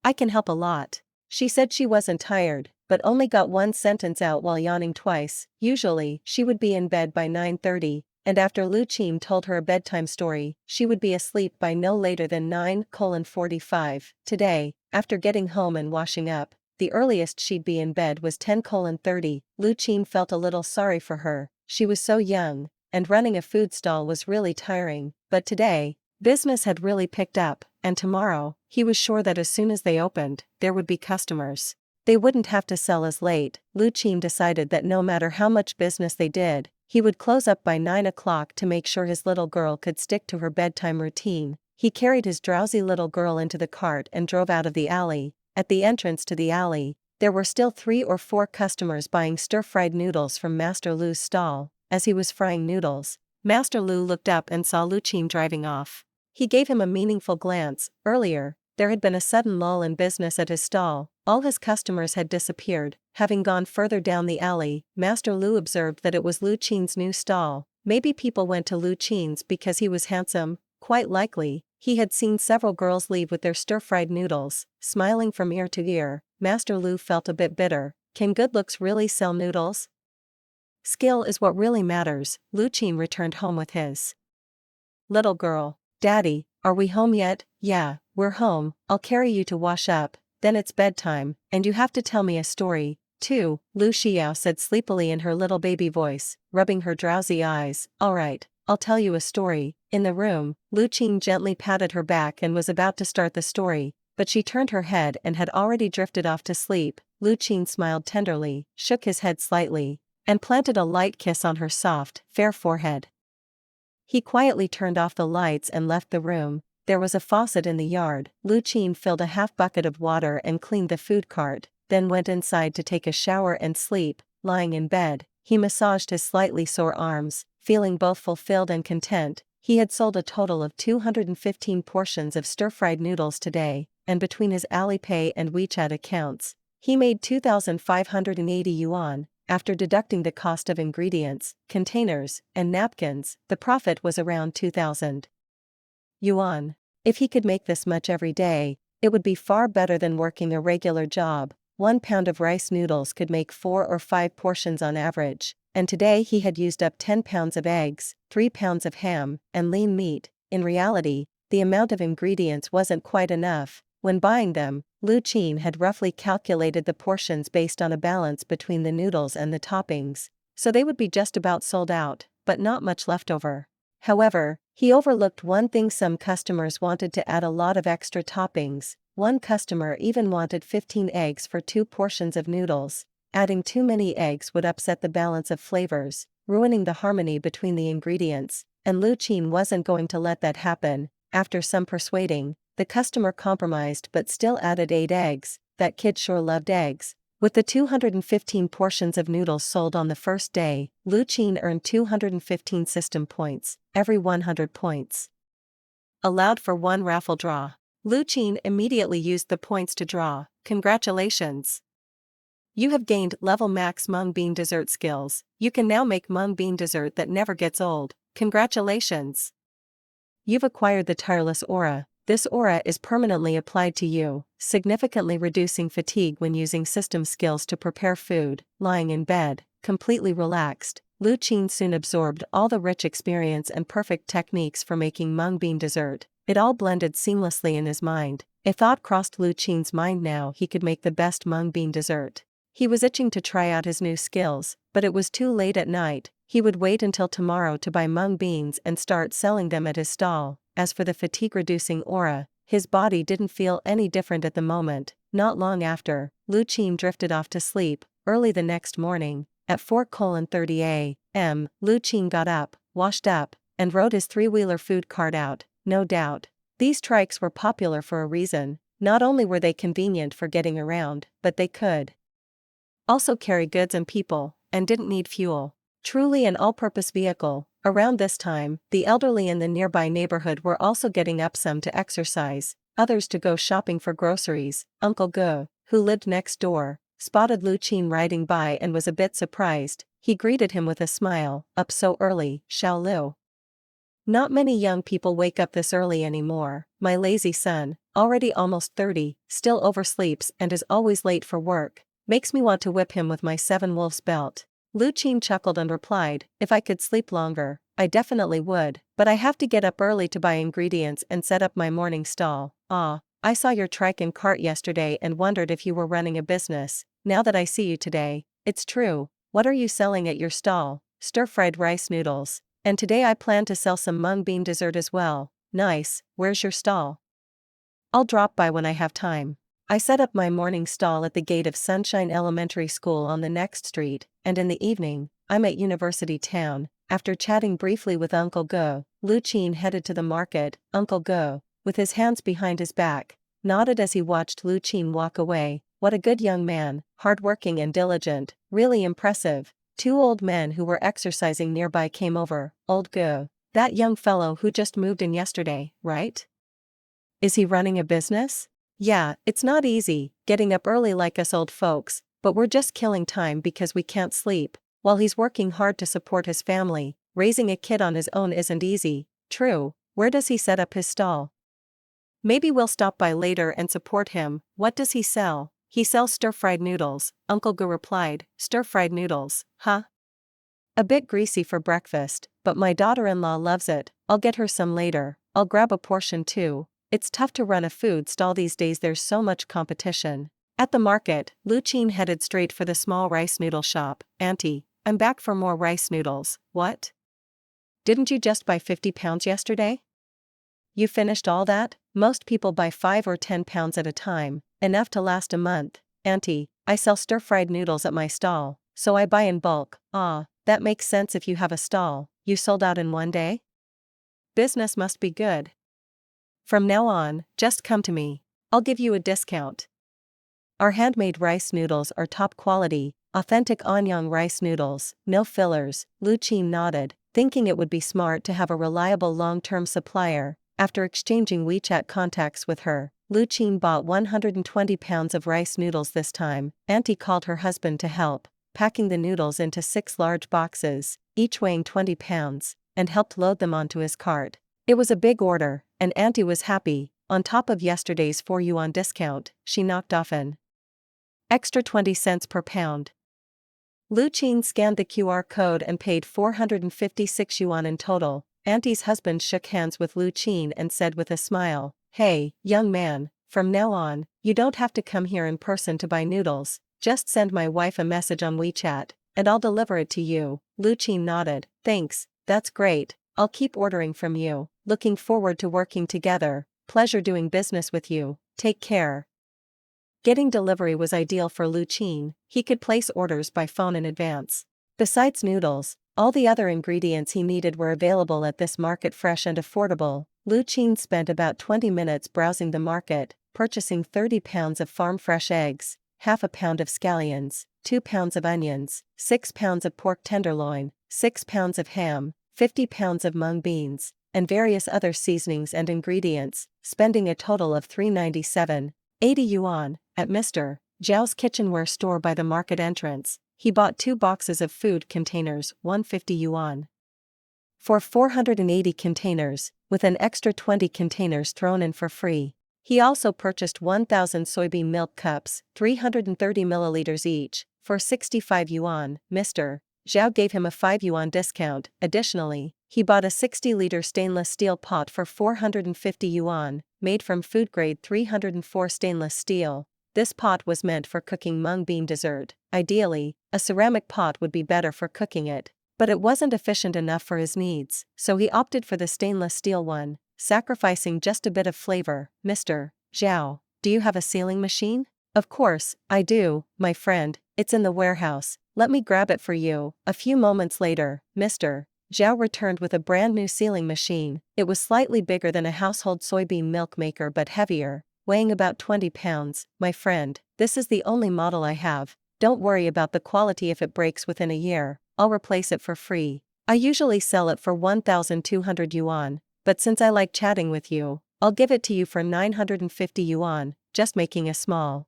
I can help a lot. She said she wasn't tired, but only got one sentence out while yawning twice. Usually, she would be in bed by 9:30, and after Lu Qin told her a bedtime story, she would be asleep by no later than 9:45. Today, after getting home and washing up, the earliest she'd be in bed was 10:30. Lu Qin felt a little sorry for her. She was so young, and running a food stall was really tiring, but today, business had really picked up, and tomorrow, he was sure that as soon as they opened, there would be customers. They wouldn't have to sell as late. Lu Qin decided that no matter how much business they did, he would close up by 9 o'clock to make sure his little girl could stick to her bedtime routine. He carried his drowsy little girl into the cart and drove out of the alley. At the entrance to the alley, there were still 3 or 4 customers buying stir-fried noodles from Master Lu's stall. As he was frying noodles, Master Lu looked up and saw Lu Qin driving off. He gave him a meaningful glance. Earlier, there had been a sudden lull in business at his stall. All his customers had disappeared. Having gone further down the alley, Master Lu observed that it was Lu Qin's new stall. Maybe people went to Lu Qin's because he was handsome. Quite likely, he had seen several girls leave with their stir-fried noodles. Smiling from ear to ear, Master Lu felt a bit bitter. Can good looks really sell noodles? Skill is what really matters. Lu Qin returned home with his little girl. Daddy, are we home yet? Yeah, we're home. I'll carry you to wash up, then it's bedtime, and you have to tell me a story, too, Lu Xiao said sleepily in her little baby voice, rubbing her drowsy eyes. Alright, I'll tell you a story. In the room, Lu Qin gently patted her back and was about to start the story, but she turned her head and had already drifted off to sleep. Lu Qin smiled tenderly, shook his head slightly, and planted a light kiss on her soft, fair forehead. He quietly turned off the lights and left the room. There was a faucet in the yard. Lu Qin filled a half bucket of water and cleaned the food cart, then went inside to take a shower and sleep. Lying in bed, he massaged his slightly sore arms, feeling both fulfilled and content. He had sold a total of 215 portions of stir-fried noodles today, and between his Alipay and WeChat accounts, he made 2,580 yuan. After deducting the cost of ingredients, containers, and napkins, the profit was around 2,000 yuan. If he could make this much every day, it would be far better than working a regular job. 1 pound of rice noodles could make 4 or 5 portions on average, and today he had used up 10 pounds of eggs, 3 pounds of ham, and lean meat. In reality, the amount of ingredients wasn't quite enough. When buying them, Lu Qin had roughly calculated the portions based on a balance between the noodles and the toppings, so they would be just about sold out, but not much left over. However, he overlooked one thing: some customers wanted to add a lot of extra toppings. One customer even wanted 15 eggs for 2 portions of noodles. Adding too many eggs would upset the balance of flavors, ruining the harmony between the ingredients, and Lu Qin wasn't going to let that happen. After some persuading, the customer compromised but still added 8 eggs. That kid sure loved eggs. With the 215 portions of noodles sold on the first day, Lu Qin earned 215 system points. Every 100 points allowed for 1 raffle draw. Lu Qin immediately used the points to draw. Congratulations! You have gained level max mung bean dessert skills. You can now make mung bean dessert that never gets old. Congratulations! You've acquired the tireless aura. This aura is permanently applied to you, significantly reducing fatigue when using system skills to prepare food. Lying in bed, completely relaxed, Lu Qin soon absorbed all the rich experience and perfect techniques for making mung bean dessert. It all blended seamlessly in his mind. A thought crossed Lu Qin's mind: now he could make the best mung bean dessert. He was itching to try out his new skills, but it was too late at night. He would wait until tomorrow to buy mung beans and start selling them at his stall. As for the fatigue-reducing aura, his body didn't feel any different at the moment. Not long after, Lu Qin drifted off to sleep. Early the next morning, at 4:30 a.m., Lu Qin got up, washed up, and rode his 3-wheeler food cart out. No doubt, these trikes were popular for a reason. Not only were they convenient for getting around, but they could also carry goods and people, and didn't need fuel. Truly an all-purpose vehicle. Around this time, the elderly in the nearby neighborhood were also getting up, some to exercise, others to go shopping for groceries. Uncle Go, who lived next door, spotted Lu Qin riding by and was a bit surprised. He greeted him with a smile. "Up so early, Xiao Lu? Not many young people wake up this early anymore. My lazy son, already almost 30, still oversleeps and is always late for work. Makes me want to whip him with my 7 wolves belt." Lu Qin chuckled and replied, "If I could sleep longer, I definitely would, but I have to get up early to buy ingredients and set up my morning stall." "Ah, I saw your trike and cart yesterday and wondered if you were running a business. Now that I see you today, it's true. What are you selling at your stall?" "Stir-fried rice noodles. And today I plan to sell some mung bean dessert as well." "Nice, where's your stall?" "I'll drop by when I have time. I set up my morning stall at the gate of Sunshine Elementary School on the next street, and in the evening, I'm at University Town." After chatting briefly with Uncle Go, Lu Qin headed to the market. Uncle Go, with his hands behind his back, nodded as he watched Lu Qin walk away. What a good young man, hardworking and diligent, really impressive. Two old men who were exercising nearby came over. "Old Go, that young fellow who just moved in yesterday, right? Is he running a business?" "Yeah, it's not easy, getting up early like us old folks, but we're just killing time because we can't sleep, while he's working hard to support his family. Raising a kid on his own isn't easy." "True, where does he set up his stall?" "Maybe we'll stop by later and support him." "What does he sell?" "He sells stir-fried noodles," Uncle Go replied. "Stir-fried noodles, huh? A bit greasy for breakfast, but my daughter-in-law loves it. I'll get her some later. I'll grab a portion too." It's tough to run a food stall these days, there's so much competition. At the market, Lu Qin headed straight for the small rice noodle shop. "Auntie, I'm back for more rice noodles." "What? Didn't you just buy 50 pounds yesterday? You finished all that?" "Most people buy 5 or 10 pounds at a time, enough to last a month." "Auntie, I sell stir-fried noodles at my stall, so I buy in bulk." "Ah, that makes sense if you have a stall. You sold out in one day? Business must be good. From now on, just come to me. I'll give you a discount. Our handmade rice noodles are top quality, authentic Anyang rice noodles, no fillers." Lu Qin nodded, thinking it would be smart to have a reliable long-term supplier. After exchanging WeChat contacts with her, Lu Qin bought 120 pounds of rice noodles this time. Auntie called her husband to help, packing the noodles into 6 large boxes, each weighing 20 pounds, and helped load them onto his cart. It was a big order, and Auntie was happy. On top of yesterday's 4 yuan discount, she knocked off an extra 20 cents per pound. Lu Qin scanned the QR code and paid 456 yuan in total. Auntie's husband shook hands with Lu Qin and said with a smile, "Hey, young man, from now on, you don't have to come here in person to buy noodles. Just send my wife a message on WeChat, and I'll deliver it to you." Lu Qin nodded. "Thanks, that's great. I'll keep ordering from you. Looking forward to working together. Pleasure doing business with you. Take care." Getting delivery was ideal for Lu Qin. He could place orders by phone in advance. Besides noodles, all the other ingredients he needed were available at this market, fresh and affordable. Lu Qin spent about 20 minutes browsing the market, purchasing 30 pounds of farm-fresh eggs, half a pound of scallions, 2 pounds of onions, 6 pounds of pork tenderloin, 6 pounds of ham, 50 pounds of mung beans, and various other seasonings and ingredients, spending a total of 397.80 yuan. At Mr. Zhao's kitchenware store by the market entrance, he bought 2 boxes of food containers, 150 yuan. For 480 containers, with an extra 20 containers thrown in for free. He also purchased 1,000 soybean milk cups, 330 milliliters each, for 65 yuan. Mr. Zhao gave him a 5 yuan discount. Additionally, he bought a 60-liter stainless steel pot for 450 yuan, made from food-grade 304 stainless steel. This pot was meant for cooking mung bean dessert. Ideally, a ceramic pot would be better for cooking it, but it wasn't efficient enough for his needs, so he opted for the stainless steel one, sacrificing just a bit of flavor. "Mr. Zhao, do you have a sealing machine?" "Of course, I do, my friend. It's in the warehouse. Let me grab it for you." A few moments later, Mr. Zhao returned with a brand new sealing machine. It was slightly bigger than a household soybean milk maker but heavier, weighing about 20 pounds. "My friend, this is the only model I have. Don't worry about the quality if it breaks within a year. I'll replace it for free. I usually sell it for 1,200 yuan, but since I like chatting with you, I'll give it to you for 950 yuan, just making a small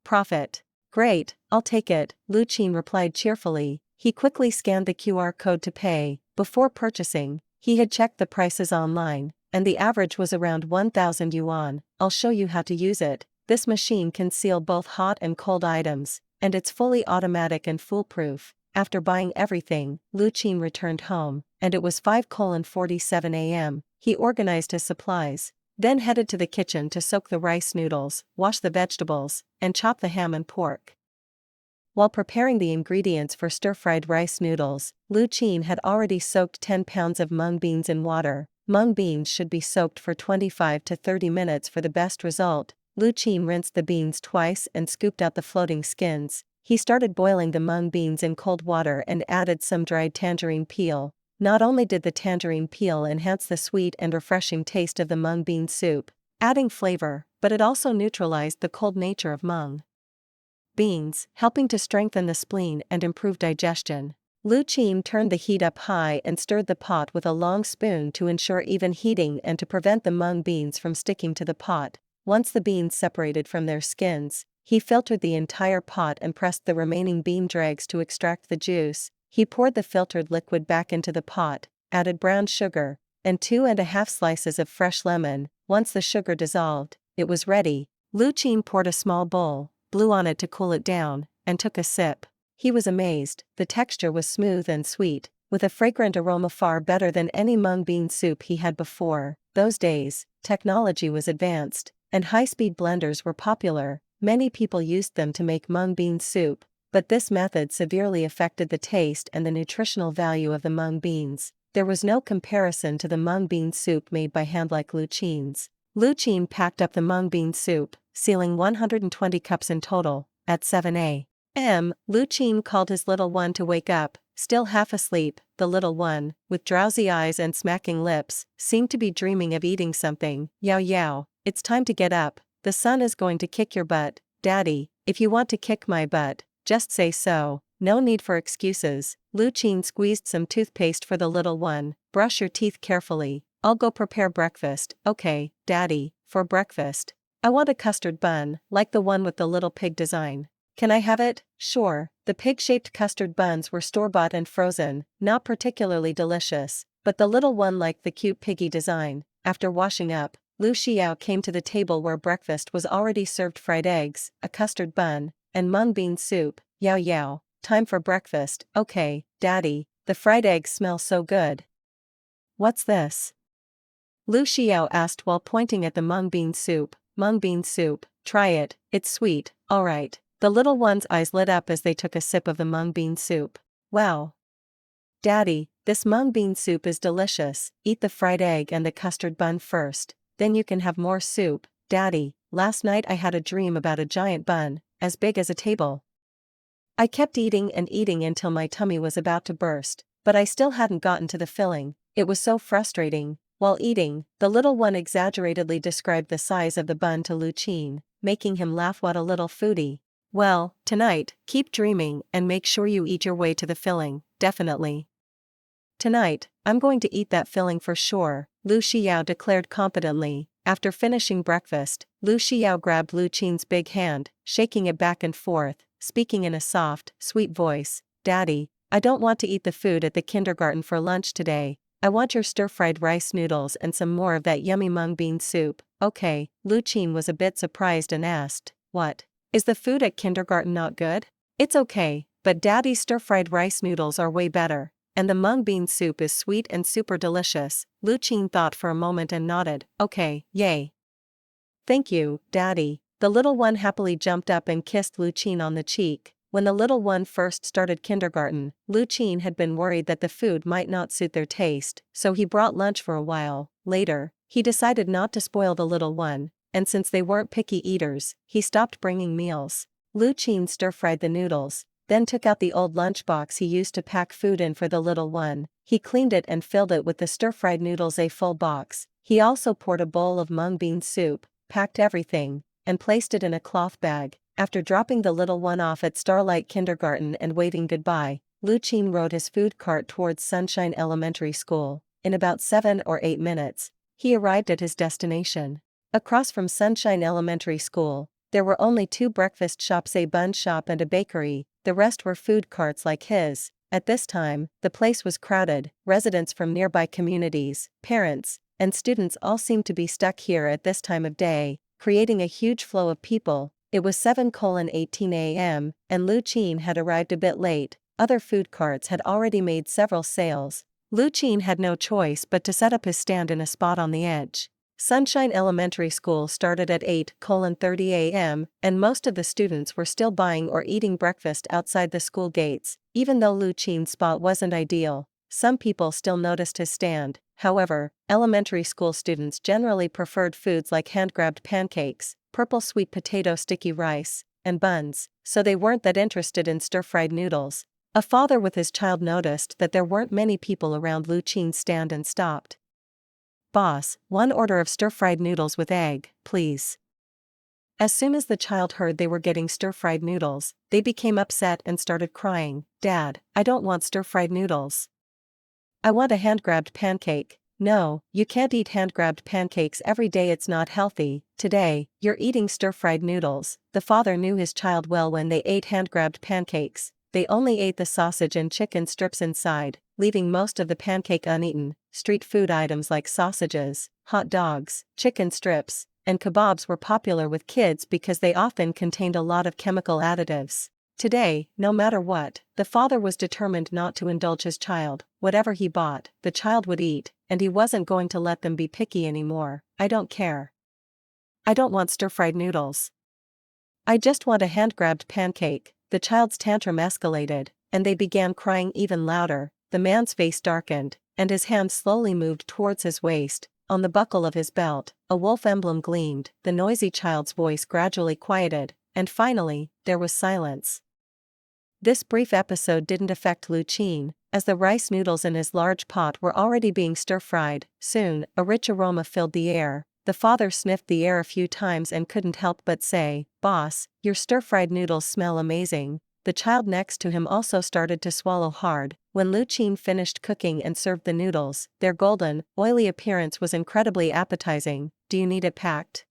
profit. Great, I'll take it, Lu Qin replied cheerfully. He quickly scanned the QR code to pay. Before purchasing, he had checked the prices online, and the average was around 1,000 yuan. I'll show you how to use it. This machine can seal both hot and cold items, and it's fully automatic and foolproof. After buying everything, Lu Qin returned home, and it was 5:47 a.m. He organized his supplies, then headed to the kitchen to soak the rice noodles, wash the vegetables, and chop the ham and pork. While preparing the ingredients for stir-fried rice noodles, Lu Qin had already soaked 10 pounds of mung beans in water. Mung beans should be soaked for 25 to 30 minutes for the best result. Lu Qin rinsed the beans twice and scooped out the floating skins. He started boiling the mung beans in cold water and added some dried tangerine peel. Not only did the tangerine peel enhance the sweet and refreshing taste of the mung bean soup, adding flavor, but it also neutralized the cold nature of mung beans, helping to strengthen the spleen and improve digestion. Lu Qin turned the heat up high and stirred the pot with a long spoon to ensure even heating and to prevent the mung beans from sticking to the pot. Once the beans separated from their skins, he filtered the entire pot and pressed the remaining bean dregs to extract the juice. He poured the filtered liquid back into the pot, added brown sugar, and 2½ slices of fresh lemon. Once the sugar dissolved, it was ready. Lu Qin poured a small bowl, blew on it to cool it down, and took a sip. He was amazed. The texture was smooth and sweet, with a fragrant aroma far better than any mung bean soup he had before. Those days, technology was advanced, and high-speed blenders were popular. Many people used them to make mung bean soup, but this method severely affected the taste and the nutritional value of the mung beans. There was no comparison to the mung bean soup made by hand like Lu Qin's. Lu Qin packed up the mung bean soup, sealing 120 cups in total. At 7 a.m., Lu Qin called his little one to wake up. Still half asleep, the little one, with drowsy eyes and smacking lips, seemed to be dreaming of eating something. Yao yao, it's time to get up. The sun is going to kick your butt, Daddy. If you want to kick my butt, just say so. No need for excuses. Lu Qin squeezed some toothpaste for the little one. Brush your teeth carefully. I'll go prepare breakfast. Okay, Daddy, for breakfast, I want a custard bun, like the one with the little pig design. Can I have it? Sure. The pig-shaped custard buns were store-bought and frozen, not particularly delicious, but the little one liked the cute piggy design. After washing up, Lu Xiao came to the table where breakfast was already served: fried eggs, a custard bun, and mung bean soup. Yao yao, time for breakfast. Okay, Daddy, the fried eggs smell so good. What's this? Lu Xiao asked while pointing at the mung bean soup. Mung bean soup, try it, it's sweet. Alright. The little one's eyes lit up as they took a sip of the mung bean soup. Wow! Daddy, this mung bean soup is delicious. Eat the fried egg and the custard bun first, then you can have more soup. Daddy, last night I had a dream about a giant bun, as big as a table. I kept eating and eating until my tummy was about to burst, but I still hadn't gotten to the filling. It was so frustrating. While eating, the little one exaggeratedly described the size of the bun to Lu Qin, making him laugh. What a little foodie. Well, tonight, keep dreaming and make sure you eat your way to the filling, definitely. Tonight, I'm going to eat that filling for sure, Lu Xiao declared confidently. After finishing breakfast, Lu Xiao grabbed Lu Qin's big hand, shaking it back and forth, speaking in a soft, sweet voice. Daddy, I don't want to eat the food at the kindergarten for lunch today. I want your stir-fried rice noodles and some more of that yummy mung bean soup. Okay, Lu Qin was a bit surprised and asked, what? Is the food at kindergarten not good? It's okay, but Daddy's stir-fried rice noodles are way better, and the mung bean soup is sweet and super delicious. Lu Qin thought for a moment and nodded. Okay, yay. Thank you, Daddy. The little one happily jumped up and kissed Lu Qin on the cheek. When the little one first started kindergarten, Lu Qin had been worried that the food might not suit their taste, so he brought lunch for a while. Later, he decided not to spoil the little one, and since they weren't picky eaters, he stopped bringing meals. Lu Qin stir-fried the noodles, then took out the old lunchbox he used to pack food in for the little one. He cleaned it and filled it with the stir-fried noodles, a full box. He also poured a bowl of mung bean soup, packed everything, and placed it in a cloth bag. After dropping the little one off at Starlight Kindergarten and waving goodbye, Lu Qin rode his food cart towards Sunshine Elementary School. In about 7 or 8 minutes, he arrived at his destination. Across from Sunshine Elementary School, there were only 2 breakfast shops, a bun shop and a bakery. The rest were food carts like his. At this time, the place was crowded. Residents from nearby communities, parents, and students all seemed to be stuck here at this time of day, creating a huge flow of people. It was 7:18 a.m., and Lu Qin had arrived a bit late. Other food carts had already made several sales. Lu Qin had no choice but to set up his stand in a spot on the edge. Sunshine Elementary School started at 8:30 a.m., and most of the students were still buying or eating breakfast outside the school gates. Even though Lu Qin's spot wasn't ideal, some people still noticed his stand. However, elementary school students generally preferred foods like hand-grabbed pancakes, purple sweet potato sticky rice, and buns, so they weren't that interested in stir-fried noodles. A father with his child noticed that there weren't many people around Lu Qin's stand and stopped. "Boss, 1 order of stir-fried noodles with egg, please." As soon as the child heard they were getting stir-fried noodles, they became upset and started crying. "Dad, I don't want stir-fried noodles. I want a hand-grabbed pancake." "No, you can't eat hand-grabbed pancakes every day, it's not healthy. Today, you're eating stir-fried noodles." The father knew his child well. When they ate hand-grabbed pancakes, they only ate the sausage and chicken strips inside, leaving most of the pancake uneaten. Street food items like sausages, hot dogs, chicken strips, and kebabs were popular with kids because they often contained a lot of chemical additives. Today, no matter what, the father was determined not to indulge his child. Whatever he bought, the child would eat, and he wasn't going to let them be picky anymore. "I don't care. I don't want stir-fried noodles. I just want a hand-grabbed pancake." The child's tantrum escalated, and they began crying even louder. The man's face darkened, and his hand slowly moved towards his waist. On the buckle of his belt, a wolf emblem gleamed. The noisy child's voice gradually quieted, and finally, there was silence. This brief episode didn't affect Lu Qin, as the rice noodles in his large pot were already being stir-fried. Soon, a rich aroma filled the air. The father sniffed the air a few times and couldn't help but say, "Boss, your stir-fried noodles smell amazing." The child next to him also started to swallow hard. When Lu Qin finished cooking and served the noodles, their golden, oily appearance was incredibly appetizing. "Do you need it packed?"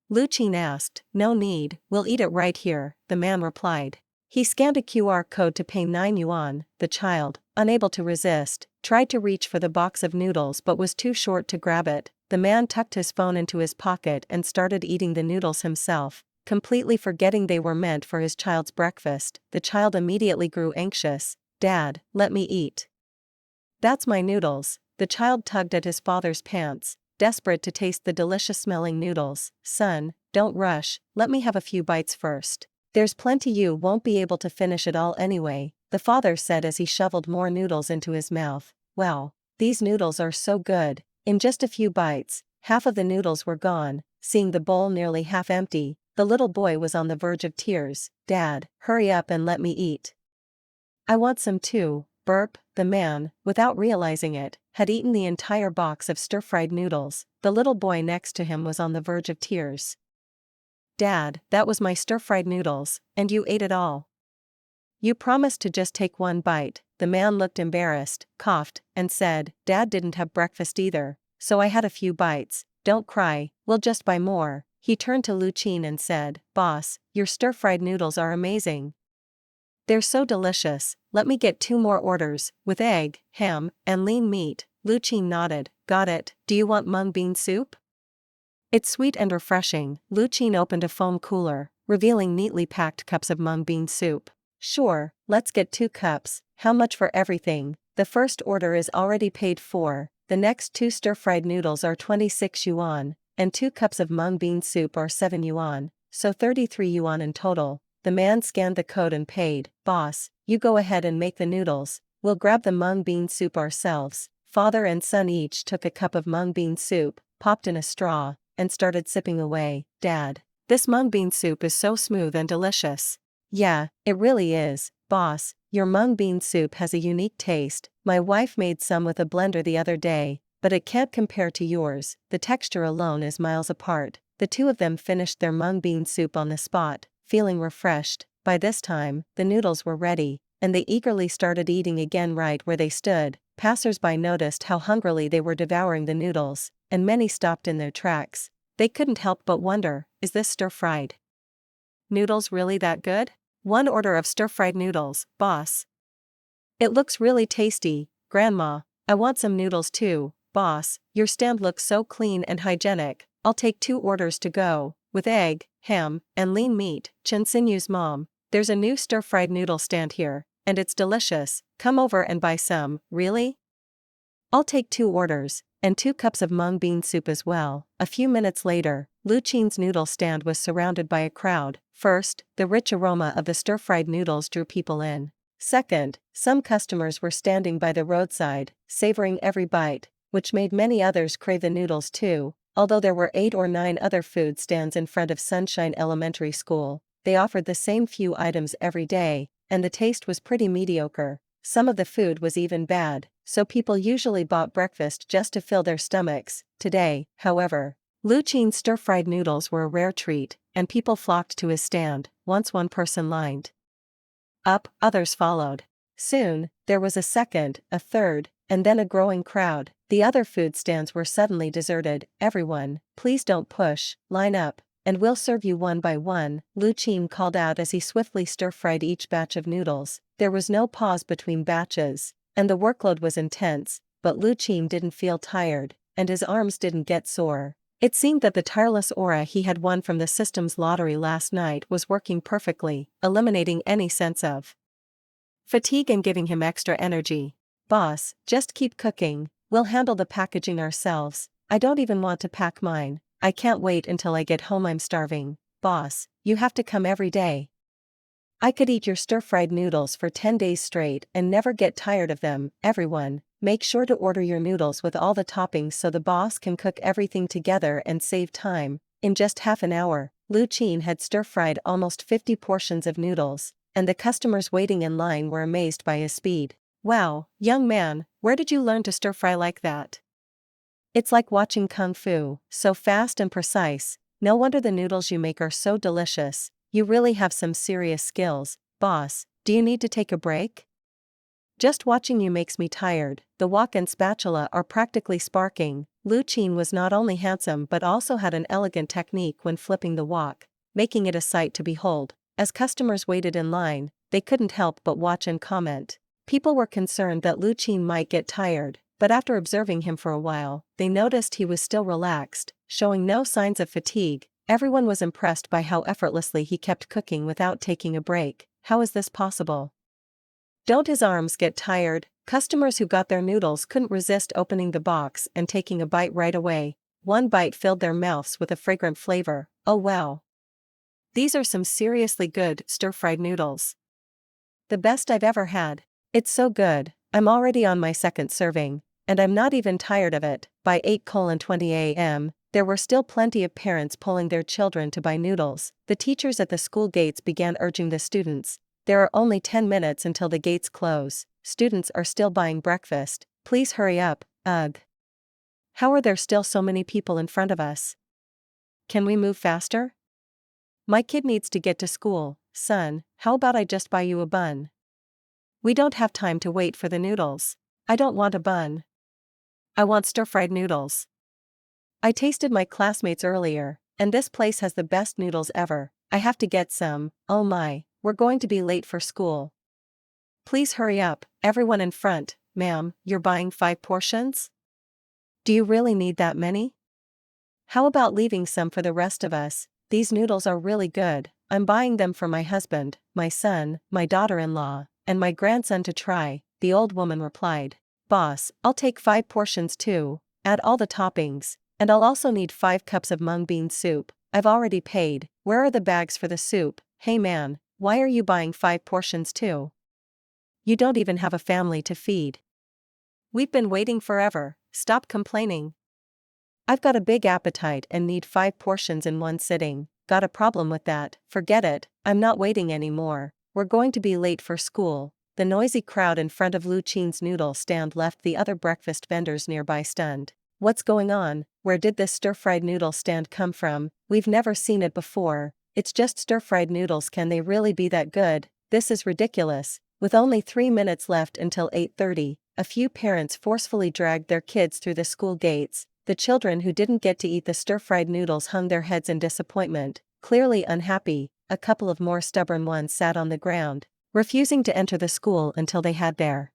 Lu Qin asked. "No need, we'll eat it right here," the man replied. He scanned a QR code to pay 9 yuan. The child, unable to resist, tried to reach for the box of noodles but was too short to grab it. The man tucked his phone into his pocket and started eating the noodles himself, completely forgetting they were meant for his child's breakfast. The child immediately grew anxious. "Dad, let me eat. That's my noodles." The child tugged at his father's pants, desperate to taste the delicious-smelling noodles. "Son, don't rush, let me have a few bites first. There's plenty, you won't be able to finish it all anyway," the father said as he shoveled more noodles into his mouth. "Wow, these noodles are so good." In just a few bites, half of the noodles were gone. Seeing the bowl nearly half empty, the little boy was on the verge of tears. "Dad, hurry up and let me eat. I want some too." Burp. The man, without realizing it, had eaten the entire box of stir-fried noodles. The little boy next to him was on the verge of tears. "Dad, that was my stir-fried noodles, and you ate it all. You promised to just take 1 bite." The man looked embarrassed, coughed, and said, "Dad didn't have breakfast either, so I had a few bites. Don't cry, we'll just buy more." He turned to Lu Qin and said, "Boss, your stir-fried noodles are amazing. They're so delicious. Let me get 2 more orders, with egg, ham, and lean meat." Lu Qin nodded. "Got it. Do you want mung bean soup? It's sweet and refreshing." Lu Qin opened a foam cooler, revealing neatly packed cups of mung bean soup. "Sure, let's get 2 cups. How much for everything?" The first order is already paid for. The next 2 stir-fried noodles are 26 yuan, and 2 cups of mung bean soup are 7 yuan, so 33 yuan in total. The man scanned the code and paid. "Boss, you go ahead and make the noodles. We'll grab the mung bean soup ourselves." Father and son each took a cup of mung bean soup, popped in a straw, and started sipping away. "Dad, this mung bean soup is so smooth and delicious." "Yeah, it really is, boss. Your mung bean soup has a unique taste. My wife made some with a blender the other day, but it can't compare to yours. The texture alone is miles apart." The two of them finished their mung bean soup on the spot, feeling refreshed. By this time, the noodles were ready, and they eagerly started eating again right where they stood. Passers-by noticed how hungrily they were devouring the noodles, and many stopped in their tracks. They couldn't help but wonder, is this stir-fried noodles really that good? One order of stir-fried noodles, boss. It looks really tasty, Grandma. I want some noodles too, boss. Your stand looks so clean and hygienic. I'll take 2 orders to go, with egg, ham, and lean meat. Chen Sinyu's mom. There's a new stir-fried noodle stand here, and it's delicious. Come over and buy some. Really? I'll take 2 orders, and 2 cups of mung bean soup as well. A few minutes later, Lu Qin's noodle stand was surrounded by a crowd. First, the rich aroma of the stir-fried noodles drew people in. Second, some customers were standing by the roadside, savoring every bite, which made many others crave the noodles too. Although there were 8 or 9 other food stands in front of Sunshine Elementary School, they offered the same few items every day, and the taste was pretty mediocre. Some of the food was even bad, so people usually bought breakfast just to fill their stomachs. Today, however, Lu Qin's stir-fried noodles were a rare treat, and people flocked to his stand. Once one person lined up, others followed. Soon, there was a second, a third, and then a growing crowd. The other food stands were suddenly deserted. Everyone, please don't push, line up, and we'll serve you one by one, Lu Qin called out as he swiftly stir-fried each batch of noodles. There was no pause between batches, and the workload was intense, but Lu Qin didn't feel tired, and his arms didn't get sore. It seemed that the tireless aura he had won from the system's lottery last night was working perfectly, eliminating any sense of fatigue and giving him extra energy. Boss, just keep cooking, we'll handle the packaging ourselves. I don't even want to pack mine. I can't wait until I get home, I'm starving. Boss, you have to come every day. I could eat your stir-fried noodles for 10 days straight and never get tired of them. Everyone, make sure to order your noodles with all the toppings so the boss can cook everything together and save time. In just half an hour, Lu Qin had stir-fried almost 50 portions of noodles, and the customers waiting in line were amazed by his speed. Wow, young man, where did you learn to stir-fry like that? It's like watching kung fu, so fast and precise. No wonder the noodles you make are so delicious. You really have some serious skills. Boss, do you need to take a break? Just watching you makes me tired. The wok and spatula are practically sparking. Lu Qin was not only handsome but also had an elegant technique when flipping the wok, making it a sight to behold. As customers waited in line, they couldn't help but watch and comment. People were concerned that Lu Qin might get tired, but after observing him for a while, they noticed he was still relaxed, showing no signs of fatigue. Everyone was impressed by how effortlessly he kept cooking without taking a break. How is this possible? Don't his arms get tired? Customers who got their noodles couldn't resist opening the box and taking a bite right away. One bite filled their mouths with a fragrant flavor. Oh wow! These are some seriously good stir-fried noodles. The best I've ever had. It's so good, I'm already on my second serving, and I'm not even tired of it. By 8:20 a.m., there were still plenty of parents pulling their children to buy noodles. The teachers at the school gates began urging the students. There are only 10 minutes until the gates close. Students are still buying breakfast. Please hurry up. Ugh. How are there still so many people in front of us? Can we move faster? My kid needs to get to school. Son, how about I just buy you a bun? We don't have time to wait for the noodles. I don't want a bun. I want stir-fried noodles. I tasted my classmates earlier, and this place has the best noodles ever. I have to get some. Oh my, we're going to be late for school. Please hurry up, everyone in front. Ma'am, you're buying 5 portions? Do you really need that many? How about leaving some for the rest of us? These noodles are really good. I'm buying them for my husband, my son, my daughter-in-law, and my grandson to try, the old woman replied. Boss, I'll take 5 portions too. Add all the toppings. And I'll also need 5 cups of mung bean soup. I've already paid. Where are the bags for the soup? Hey man, why are you buying 5 portions too? You don't even have a family to feed. We've been waiting forever. Stop complaining. I've got a big appetite and need 5 portions in one sitting. Got a problem with that? Forget it, I'm not waiting anymore. We're going to be late for school. The noisy crowd in front of Lu Qin's noodle stand left the other breakfast vendors nearby stunned. What's going on? Where did this stir-fried noodle stand come from? We've never seen it before. It's just stir-fried noodles. Can they really be that good? This is ridiculous. With only 3 minutes left until 8:30, a few parents forcefully dragged their kids through the school gates. The children who didn't get to eat the stir-fried noodles hung their heads in disappointment, clearly unhappy. A couple of more stubborn ones sat on the ground, refusing to enter the school until they had their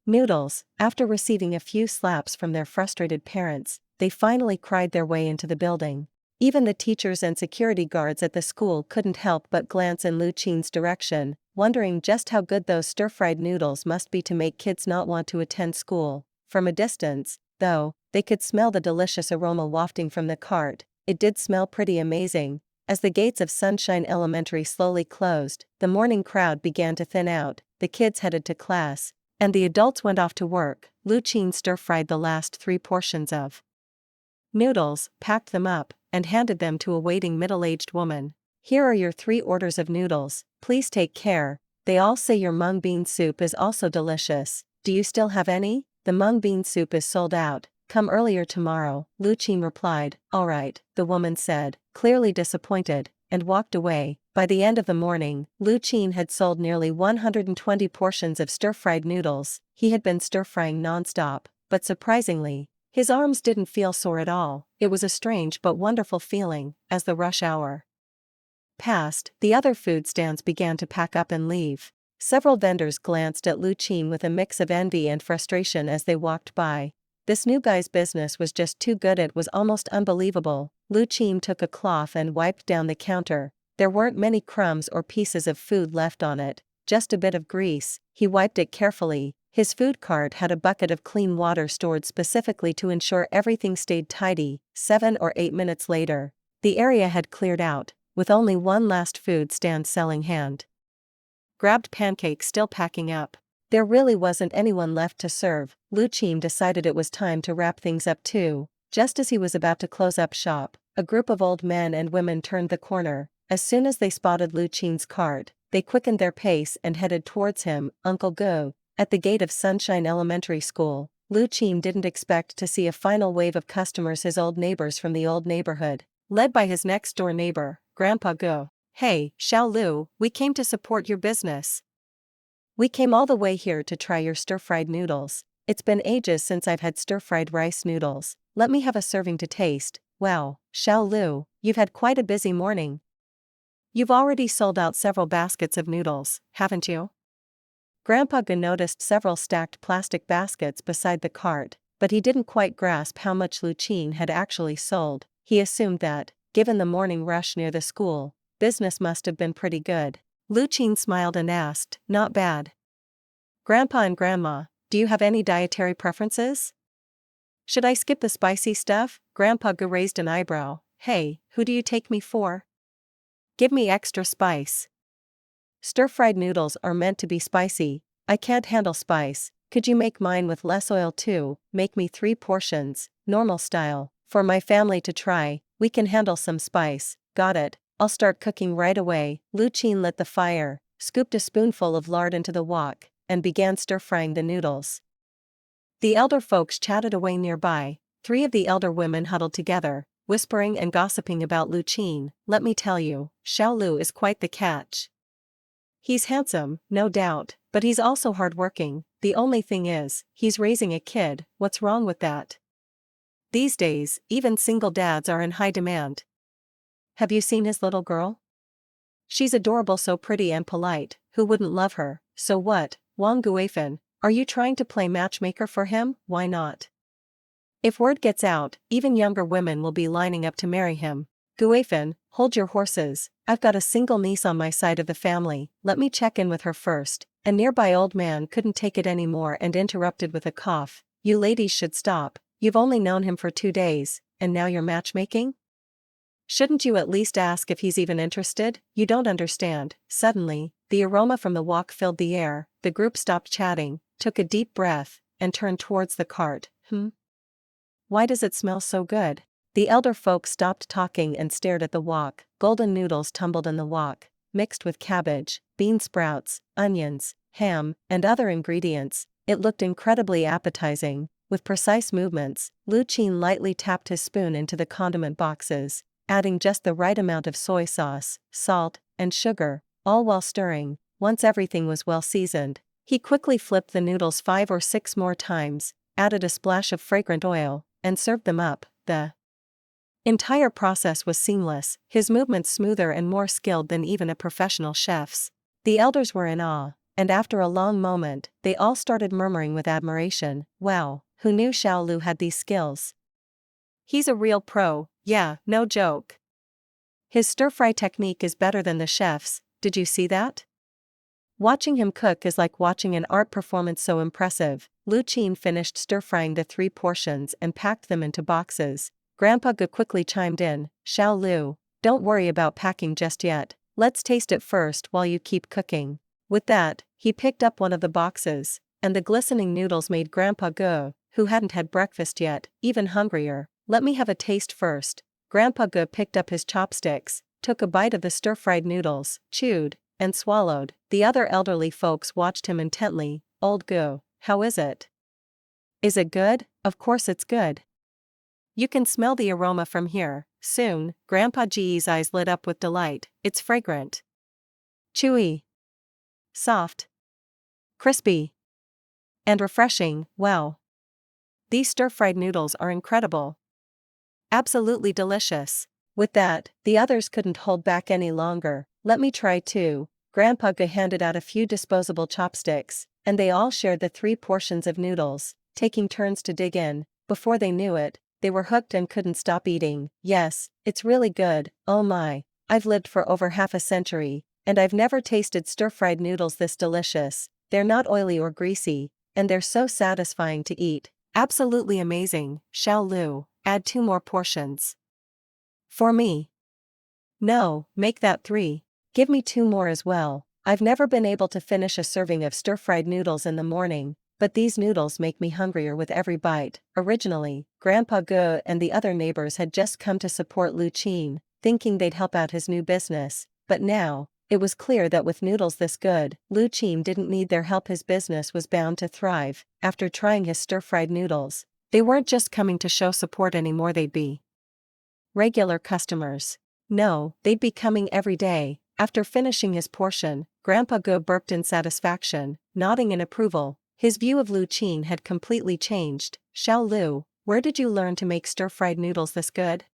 noodles. After receiving a few slaps from their frustrated parents, they finally cried their way into the building. Even the teachers and security guards at the school couldn't help but glance in Lu Qin's direction, wondering just how good those stir-fried noodles must be to make kids not want to attend school. From a distance, though, they could smell the delicious aroma wafting from the cart. It did smell pretty amazing. As the gates of Sunshine Elementary slowly closed, the morning crowd began to thin out. The kids headed to class, and the adults went off to work. Lu Qin stir-fried the last 3 portions of noodles, packed them up, and handed them to a waiting middle-aged woman. "Here are your 3 orders of noodles, please take care. They all say your mung bean soup is also delicious. Do you still have any? The mung bean soup is sold out. Come earlier tomorrow," Lu Qin replied. "Alright," the woman said, clearly disappointed, and walked away. By the end of the morning, Lu Qin had sold nearly 120 portions of stir-fried noodles. He had been stir-frying non-stop, but surprisingly, his arms didn't feel sore at all. It was a strange but wonderful feeling. As the rush hour passed, the other food stands began to pack up and leave. Several vendors glanced at Lu Qin with a mix of envy and frustration as they walked by. This new guy's business was just too good, it was almost unbelievable. Lu Qin took a cloth and wiped down the counter. There weren't many crumbs or pieces of food left on it, just a bit of grease. He wiped it carefully. His food cart had a bucket of clean water stored specifically to ensure everything stayed tidy. 7 or 8 minutes later, the area had cleared out, with only one last food stand selling hand-grabbed pancakes still packing up. There really wasn't anyone left to serve. Lu Qin decided it was time to wrap things up too. Just as he was about to close up shop, a group of old men and women turned the corner. As soon as they spotted Lu Qin's cart, they quickened their pace and headed towards him. "Uncle Go." At the gate of Sunshine Elementary School, Lu Qin didn't expect to see a final wave of customers, his old neighbors from the old neighborhood, led by his next-door neighbor, Grandpa Go. "Hey, Xiao Lu, we came to support your business. We came all the way here to try your stir-fried noodles. It's been ages since I've had stir-fried rice noodles. Let me have a serving to taste." "Wow, Xiao Lu, you've had quite a busy morning. You've already sold out several baskets of noodles, haven't you?" Grandpa Ga noticed several stacked plastic baskets beside the cart, but he didn't quite grasp how much Lu Qin had actually sold. He assumed that, given the morning rush near the school, business must have been pretty good. Lu Qin smiled and asked, "Not bad. Grandpa and Grandma, do you have any dietary preferences? Should I skip the spicy stuff?" Grandpa Ga raised an eyebrow. "Hey, who do you take me for? Give me extra spice. Stir-fried noodles are meant to be spicy. I can't handle spice. Could you make mine with less oil too? Make me 3 portions, normal style. For my family to try. We can handle some spice." "Got it. I'll start cooking right away." Lu Qin lit the fire, scooped a spoonful of lard into the wok, and began stir-frying the noodles. The elder folks chatted away nearby. 3 of the elder women huddled together, whispering and gossiping about Lu Qin. "Let me tell you, Xiao Lu is quite the catch. He's handsome, no doubt, but he's also hardworking. The only thing is, he's raising a kid. What's wrong with that? These days, even single dads are in high demand. Have you seen his little girl? She's adorable, so pretty and polite. Who wouldn't love her?" "So what, Wang Guifan, are you trying to play matchmaker for him? Why not? If word gets out, even younger women will be lining up to marry him." "Guifan, hold your horses. I've got a single niece on my side of the family. Let me check in with her first." A nearby old man couldn't take it anymore and interrupted with a cough. "You ladies should stop. You've only known him for 2 days, and now you're matchmaking? Shouldn't you at least ask if he's even interested? You don't understand." Suddenly, the aroma from the wok filled the air. The group stopped chatting, took a deep breath, and turned towards the cart. Why does it smell so good?" The elder folk stopped talking and stared at the wok. Golden noodles tumbled in the wok, mixed with cabbage, bean sprouts, onions, ham, and other ingredients. It looked incredibly appetizing. With precise movements, Lu Qin lightly tapped his spoon into the condiment boxes, adding just the right amount of soy sauce, salt, and sugar, all while stirring. once everything was well seasoned. He quickly flipped the noodles 5 or 6 more times, added a splash of fragrant oil, and served them up. The entire process was seamless, his movements smoother and more skilled than even a professional chef's. The elders were in awe, and after a long moment, they all started murmuring with admiration, "Wow, who knew Xiao Lu had these skills? He's a real pro, yeah, no joke. His stir-fry technique is better than the chef's, did you see that?" Watching him cook is like watching an art performance so impressive. Lu Qin finished stir-frying the 3 portions and packed them into boxes. Grandpa Ge quickly chimed in, "Xiao Lu, don't worry about packing just yet, let's taste it first while you keep cooking." With that, he picked up one of the boxes, and the glistening noodles made Grandpa Ge, who hadn't had breakfast yet, even hungrier. "Let me have a taste first." Grandpa Ge picked up his chopsticks, took a bite of the stir-fried noodles, chewed, and swallowed. The other elderly folks watched him intently. "Old Ge, how is it? Is it good?" "Of course it's good. You can smell the aroma from here." Soon, Grandpa Ge's eyes lit up with delight. "It's fragrant. Chewy. Soft. Crispy. And refreshing. Wow. These stir-fried noodles are incredible. Absolutely delicious." With that, the others couldn't hold back any longer. "Let me try too." Grandpa Ge handed out a few disposable chopsticks, and they all shared the 3 portions of noodles, taking turns to dig in. Before they knew it, they were hooked and couldn't stop eating. "Yes, it's really good, oh my. I've lived for over half a century, and I've never tasted stir-fried noodles this delicious. They're not oily or greasy, and they're so satisfying to eat. Absolutely amazing." "Xiao Lu, add 2 more portions. For me." "No, make that 3. Give me 2 more as well. I've never been able to finish a serving of stir-fried noodles in the morning, but these noodles make me hungrier with every bite." Originally, Grandpa Ge and the other neighbors had just come to support Lu Qin, thinking they'd help out his new business, but now, it was clear that with noodles this good, Lu Qin didn't need their help. His business was bound to thrive. After trying his stir-fried noodles, they weren't just coming to show support anymore, they'd be regular customers. No, they'd be coming every day. After finishing his portion, Grandpa Ge burped in satisfaction, nodding in approval. His view of Lu Qin had completely changed. "Xiao Lu, where did you learn to make stir-fried noodles this good?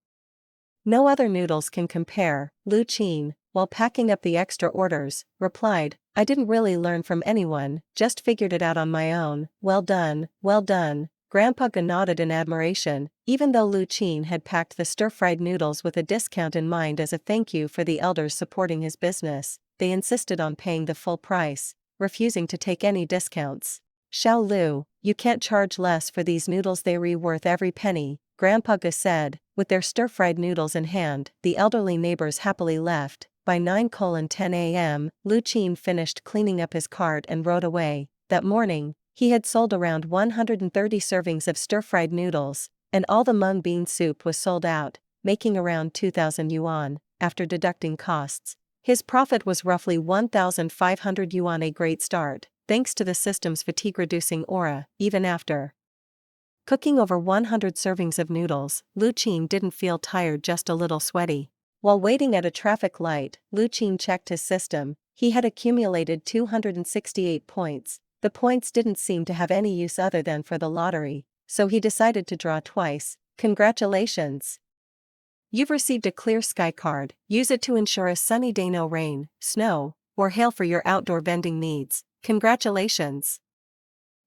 No other noodles can compare." Lu Qin, while packing up the extra orders, replied, "I didn't really learn from anyone, just figured it out on my own." "Well done, well done." Grandpa Ge nodded in admiration. Even though Lu Qin had packed the stir-fried noodles with a discount in mind as a thank you for the elders supporting his business, they insisted on paying the full price, refusing to take any discounts. "Xiao Lu, you can't charge less for these noodles, they're worth every penny," Grandpa Ge said. With their stir-fried noodles in hand, the elderly neighbors happily left. By 9:10 a.m., Lu Qin finished cleaning up his cart and rode away. That morning, he had sold around 130 servings of stir-fried noodles, and all the mung bean soup was sold out, making around 2,000 yuan, after deducting costs. His profit was roughly 1,500 yuan, a great start, thanks to the system's fatigue-reducing aura. Even after cooking over 100 servings of noodles, Lu Qin didn't feel tired, just a little sweaty. While waiting at a traffic light, Lu Qin checked his system. He had accumulated 268 points. The points didn't seem to have any use other than for the lottery, so he decided to draw twice. "Congratulations! You've received a clear sky card. Use it to ensure a sunny day, no rain, snow, or hail for your outdoor vending needs." "Congratulations!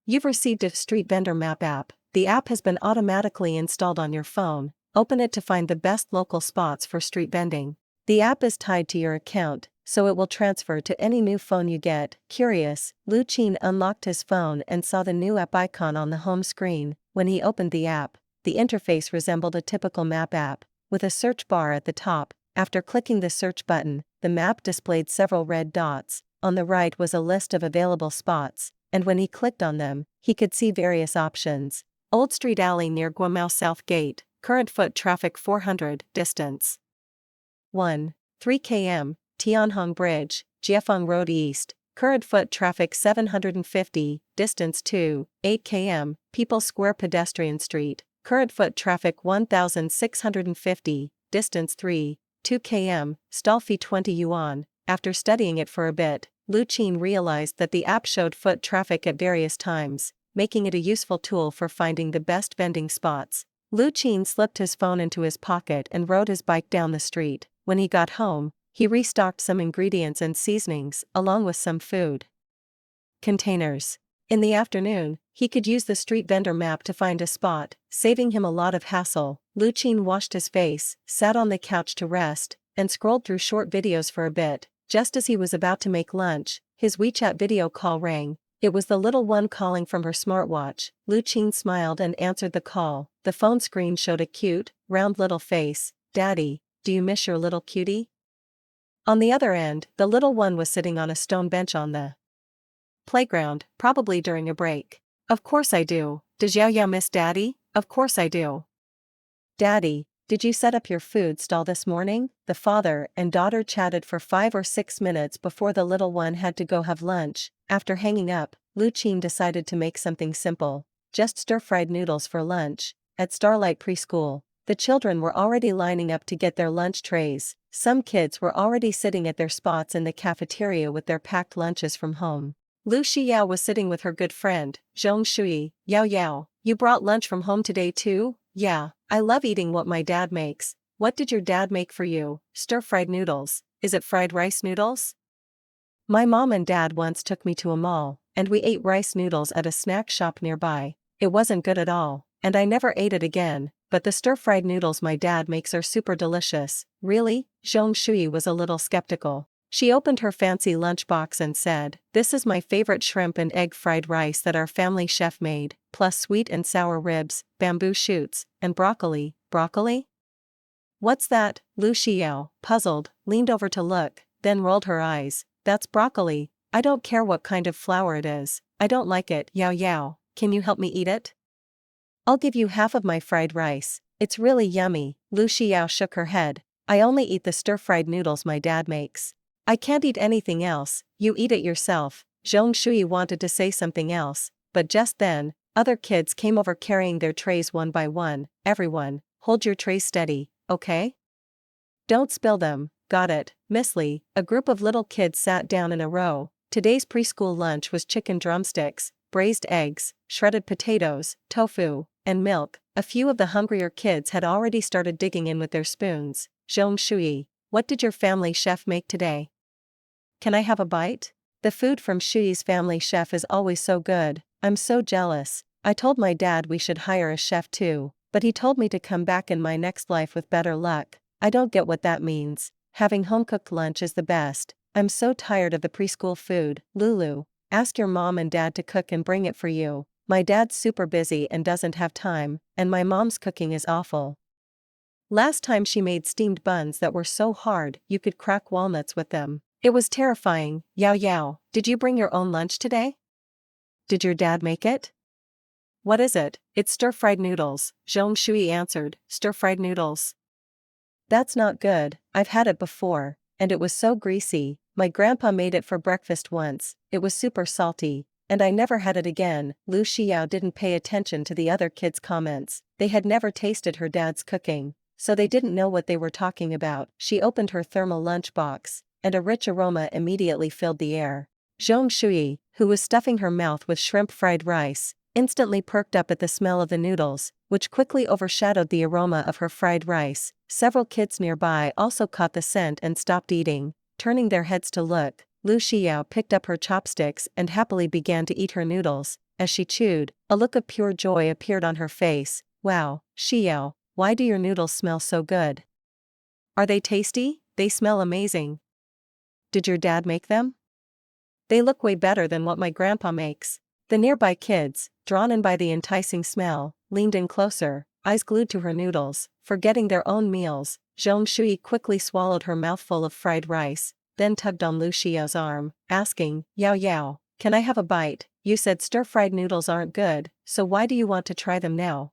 You've received a street vendor map app. The app has been automatically installed on your phone. Open it to find the best local spots for street vending. The app is tied to your account, so it will transfer to any new phone you get." Curious, Lu Qin unlocked his phone and saw the new app icon on the home screen. When he opened the app, the interface resembled a typical map app, with a search bar at the top. After clicking the search button, the map displayed several red dots. On the right was a list of available spots, and when he clicked on them, he could see various options. Old Street Alley near Guomao South Gate, current foot traffic 400, distance 1. 3 km, Tianhong Bridge, Jiefeng Road East, current foot traffic 750, distance 2. 8 km, People Square Pedestrian Street, current foot traffic 1650, distance 3. 2 km, stall fee 20 yuan. After studying it for a bit, Lu Qin realized that the app showed foot traffic at various times, making it a useful tool for finding the best vending spots. Lu Qin slipped his phone into his pocket and rode his bike down the street. When he got home, he restocked some ingredients and seasonings, along with some food containers. In the afternoon, he could use the street vendor map to find a spot, saving him a lot of hassle. Lu Qin washed his face, sat on the couch to rest, and scrolled through short videos for a bit. Just as he was about to make lunch, his WeChat video call rang. It was the little one calling from her smartwatch. Lu Qin smiled and answered the call. The phone screen showed a cute, round little face. "Daddy, do you miss your little cutie?" On the other end, the little one was sitting on a stone bench on the playground, probably during a break. "Of course I do. Does Yao Yao miss Daddy?" "Of course I do." "Daddy, did you set up your food stall this morning?" The father and daughter chatted for 5 or 6 minutes before the little one had to go have lunch. After hanging up, Lu Qin decided to make something simple, just stir-fried noodles for lunch. At Starlight Preschool, the children were already lining up to get their lunch trays. Some kids were already sitting at their spots in the cafeteria with their packed lunches from home. Lu Xiyao was sitting with her good friend, Zhong Shui. "Yao Yao, you brought lunch from home today too?" "Yeah, I love eating what my dad makes." "What did your dad make for you?" "Stir-fried noodles." "Is it fried rice noodles?" "My mom and dad once took me to a mall, and we ate rice noodles at a snack shop nearby. It wasn't good at all, and I never ate it again, but the stir-fried noodles my dad makes are super delicious." "Really?" Zhong Shui was a little skeptical. She opened her fancy lunchbox and said, "This is my favorite shrimp and egg fried rice that our family chef made, plus sweet and sour ribs, bamboo shoots, and broccoli." "Broccoli? What's that?" Lu Xiao, puzzled, leaned over to look, then rolled her eyes. "That's broccoli. I don't care what kind of flour it is. I don't like it." "Yao Yao, can you help me eat it?" "I'll give you half of my fried rice. It's really yummy." Lu Xiao shook her head. "I only eat the stir-fried noodles my dad makes. I can't eat anything else." "You eat it yourself." Zhong Shui wanted to say something else, but just then, other kids came over carrying their trays one by one. "Everyone, hold your trays steady, okay? Don't spill them." "Got it, Miss Lee." A group of little kids sat down in a row. Today's preschool lunch was chicken drumsticks, braised eggs, shredded potatoes, tofu, and milk. A few of the hungrier kids had already started digging in with their spoons. "Zhong Shui, what did your family chef make today? Can I have a bite?" "The food from Shui's family chef is always so good. I'm so jealous. I told my dad we should hire a chef too, but he told me to come back in my next life with better luck." "I don't get what that means. Having home-cooked lunch is the best. I'm so tired of the preschool food." "Lulu, ask your mom and dad to cook and bring it for you. My dad's super busy and doesn't have time, and my mom's cooking is awful. Last time she made steamed buns that were so hard you could crack walnuts with them. It was terrifying." "Yao Yao, did you bring your own lunch today? Did your dad make it?" "What is it?" "It's stir-fried noodles," Zhong Shui answered. "Stir-fried noodles? That's not good. I've had it before, and it was so greasy. My grandpa made it for breakfast once. It was super salty, and I never had it again." Lu Xiao didn't pay attention to the other kids' comments. They had never tasted her dad's cooking, so they didn't know what they were talking about. She opened her thermal lunchbox, and a rich aroma immediately filled the air. Zhong Shui, who was stuffing her mouth with shrimp fried rice, instantly perked up at the smell of the noodles, which quickly overshadowed the aroma of her fried rice. Several kids nearby also caught the scent and stopped eating. Turning their heads to look, Lu Xiao picked up her chopsticks and happily began to eat her noodles. As she chewed, a look of pure joy appeared on her face. "Wow, Xiao, why do your noodles smell so good? Are they tasty?" "They smell amazing." "Did your dad make them?" "They look way better than what my grandpa makes." The nearby kids, drawn in by the enticing smell, leaned in closer, eyes glued to her noodles, forgetting their own meals. Zhong Shui quickly swallowed her mouthful of fried rice, then tugged on Lu Xiao's arm, asking, "Yao Yao, can I have a bite? You said stir-fried noodles aren't good, so why do you want to try them now?"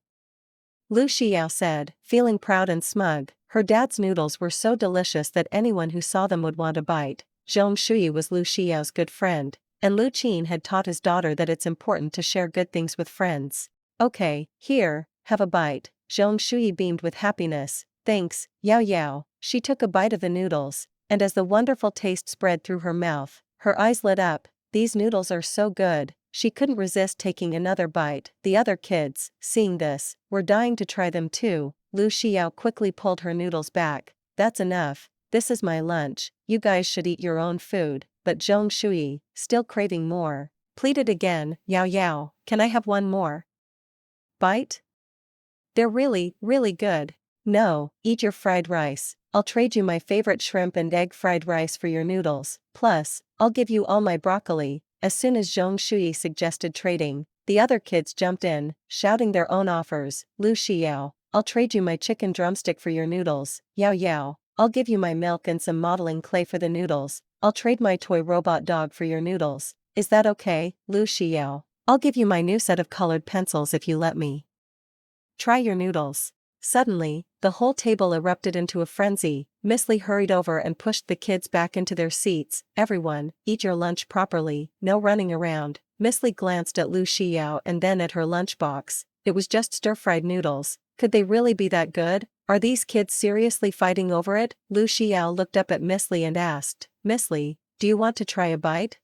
Lu Xiao said, feeling proud and smug. Her dad's noodles were so delicious that anyone who saw them would want a bite. Zhong Shui was Lu Xiao's good friend, and Lu Qin had taught his daughter that it's important to share good things with friends. "Okay, here, have a bite." Zhong Shui beamed with happiness. "Thanks, Yao Yao." She took a bite of the noodles, and as the wonderful taste spread through her mouth, Her eyes lit up. These noodles are so good. She couldn't resist taking another bite. The other kids, seeing this, were dying to try them too. Lu Xiao quickly pulled her noodles back. That's enough. This is my lunch. You guys should eat your own food. But Zhong Shui, still craving more, pleaded again. Yao Yao, can I have one more bite? They're really, really good. No, eat your fried rice. I'll trade you my favorite shrimp and egg fried rice for your noodles. Plus, I'll give you all my broccoli. As soon as Zhong Shui suggested trading, the other kids jumped in, shouting their own offers. Lu Xiao, I'll trade you my chicken drumstick for your noodles. Yao Yao, I'll give you my milk and some modeling clay for the noodles. I'll trade my toy robot dog for your noodles. Is that okay, Lu Xiao? I'll give you my new set of colored pencils if you let me try your noodles. Suddenly, the whole table erupted into a frenzy. Miss Lee hurried over and pushed the kids back into their seats. Everyone, eat your lunch properly, no running around. Miss Lee glanced at Lu Xiao and then at her lunchbox. It was just stir-fried noodles. Could they really be that good? Are these kids seriously fighting over it? Lu Xiao looked up at Miss Lee and asked, Miss Lee, do you want to try a bite?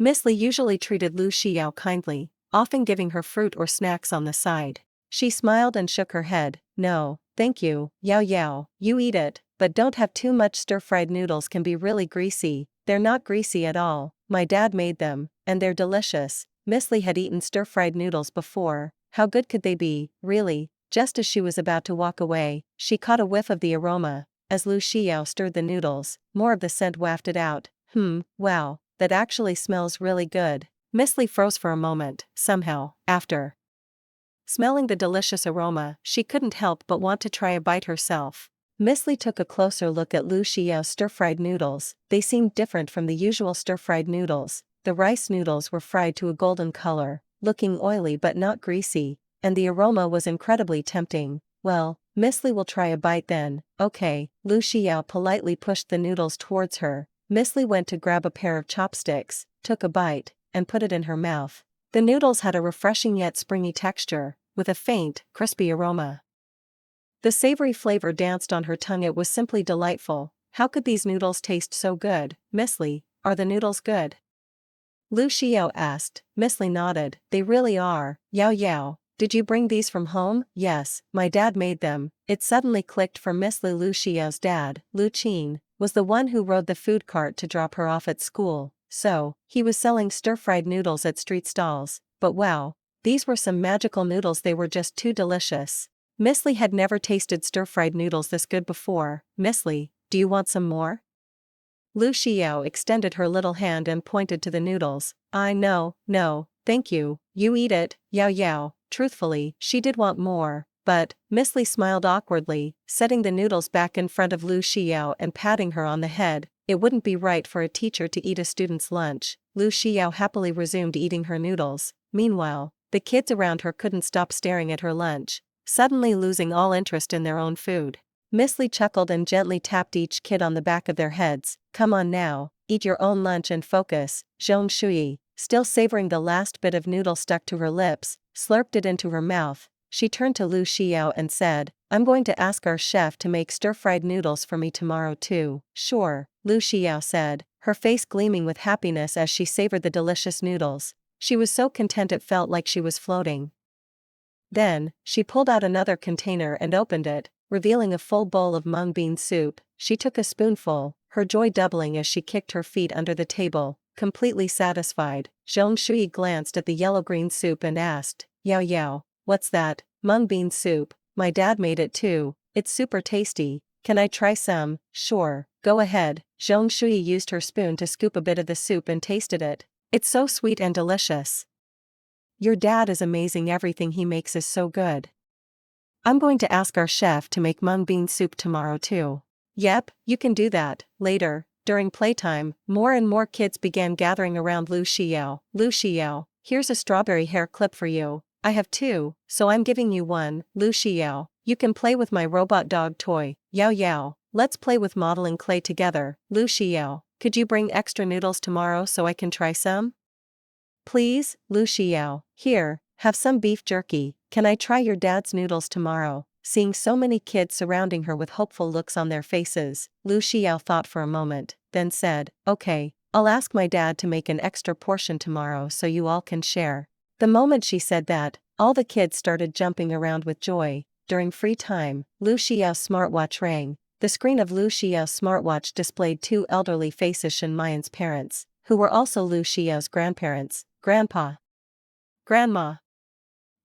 Miss Lee usually treated Lu Xiao kindly, often giving her fruit or snacks on the side. She smiled and shook her head. No, thank you, Yao Yao, you eat it, but don't have too much. Stir-fried noodles can be really greasy. They're not greasy at all. My dad made them, and they're delicious. Miss Lee had eaten stir-fried noodles before. How good could they be, really? Just as she was about to walk away, she caught a whiff of the aroma. As Lu Xiao stirred the noodles, more of the scent wafted out. Wow, that actually smells really good. Miss Lee froze for a moment. Somehow, after smelling the delicious aroma, she couldn't help but want to try a bite herself. Miss Lee took a closer look at Lu Xiao's stir-fried noodles. They seemed different from the usual stir-fried noodles. The rice noodles were fried to a golden color, looking oily but not greasy, and the aroma was incredibly tempting. Well, Miss Lee will try a bite then. Okay. Lu Xiao politely pushed the noodles towards her. Miss Lee went to grab a pair of chopsticks, took a bite, and put it in her mouth. The noodles had a refreshing yet springy texture, with a faint, crispy aroma. The savory flavor danced on her tongue. It was simply delightful. How could these noodles taste so good? Miss Lee, are the noodles good? Lu Xiao asked. Miss Lee nodded. They really are. Yao Yao, did you bring these from home? Yes, my dad made them. It suddenly clicked for Miss Lee. Lu Xiao's dad, Lu Qin, was the one who rode the food cart to drop her off at school. So, he was selling stir-fried noodles at street stalls. But wow, these were some magical noodles. They were just too delicious. Miss Lee had never tasted stir-fried noodles this good before. Miss Lee, do you want some more? Lu Xiao extended her little hand and pointed to the noodles. No, thank you, you eat it, Yao Yao. Truthfully, she did want more, but Miss Lee smiled awkwardly, setting the noodles back in front of Lu Xiao and patting her on the head. It wouldn't be right for a teacher to eat a student's lunch. Lu Xiao happily resumed eating her noodles. Meanwhile, the kids around her couldn't stop staring at her lunch, suddenly losing all interest in their own food. Miss Lee chuckled and gently tapped each kid on the back of their heads. Come on now, eat your own lunch and focus. Zhong Shui, still savoring the last bit of noodle stuck to her lips, slurped it into her mouth. She turned to Lu Xiao and said, I'm going to ask our chef to make stir-fried noodles for me tomorrow too. Sure, Lu Xiao said, her face gleaming with happiness as she savored the delicious noodles. She was so content it felt like she was floating. Then, she pulled out another container and opened it, revealing a full bowl of mung bean soup. She took a spoonful, her joy doubling as she kicked her feet under the table, completely satisfied. Zhong Shui glanced at the yellow-green soup and asked, Yao Yao, what's that? Mung bean soup. My dad made it too. It's super tasty. Can I try some? Sure, go ahead. Zhong Shui used her spoon to scoop a bit of the soup and tasted it. It's so sweet and delicious. Your dad is amazing. Everything he makes is so good. I'm going to ask our chef to make mung bean soup tomorrow too. Yep, you can do that. Later, during playtime, more and more kids began gathering around Lu Xiao. Lu Xiao, here's a strawberry hair clip for you. I have two, so I'm giving you one. Lu Xiao, you can play with my robot dog toy. Yao Yao, let's play with modeling clay together. Lu Xiao, could you bring extra noodles tomorrow so I can try some? Please, Lu Xiao, here, have some beef jerky. Can I try your dad's noodles tomorrow? Seeing so many kids surrounding her with hopeful looks on their faces, Lu Xiao thought for a moment, then said, okay, I'll ask my dad to make an extra portion tomorrow so you all can share." The moment she said that, all the kids started jumping around with joy. During free time, Lu Xiao's smartwatch rang. The screen of Lu Xiao's smartwatch displayed two elderly faces: Shen Mayan's parents, who were also Lu Xiao's grandparents, Grandpa, Grandma.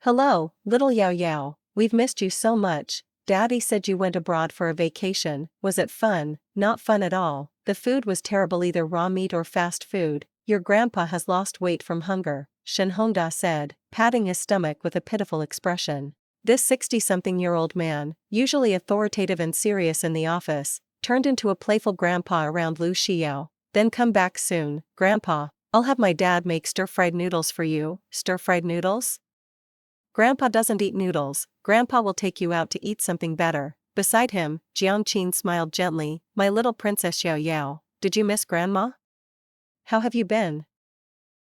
"Hello, little Yao Yao, we've missed you so much. Daddy said you went abroad for a vacation. Was it fun?" "Not fun at all. The food was terrible, either raw meat or fast food. Your grandpa has lost weight from hunger," Shen Hongda said, patting his stomach with a pitiful expression. This 60-something-year-old man, usually authoritative and serious in the office, turned into a playful grandpa around Lu Xiao. "Then come back soon, Grandpa. I'll have my dad make stir-fried noodles for you." "Stir-fried noodles? Grandpa doesn't eat noodles. Grandpa will take you out to eat something better." Beside him, Jiangqin smiled gently. "My little princess Yao Yao, did you miss Grandma? How have you been?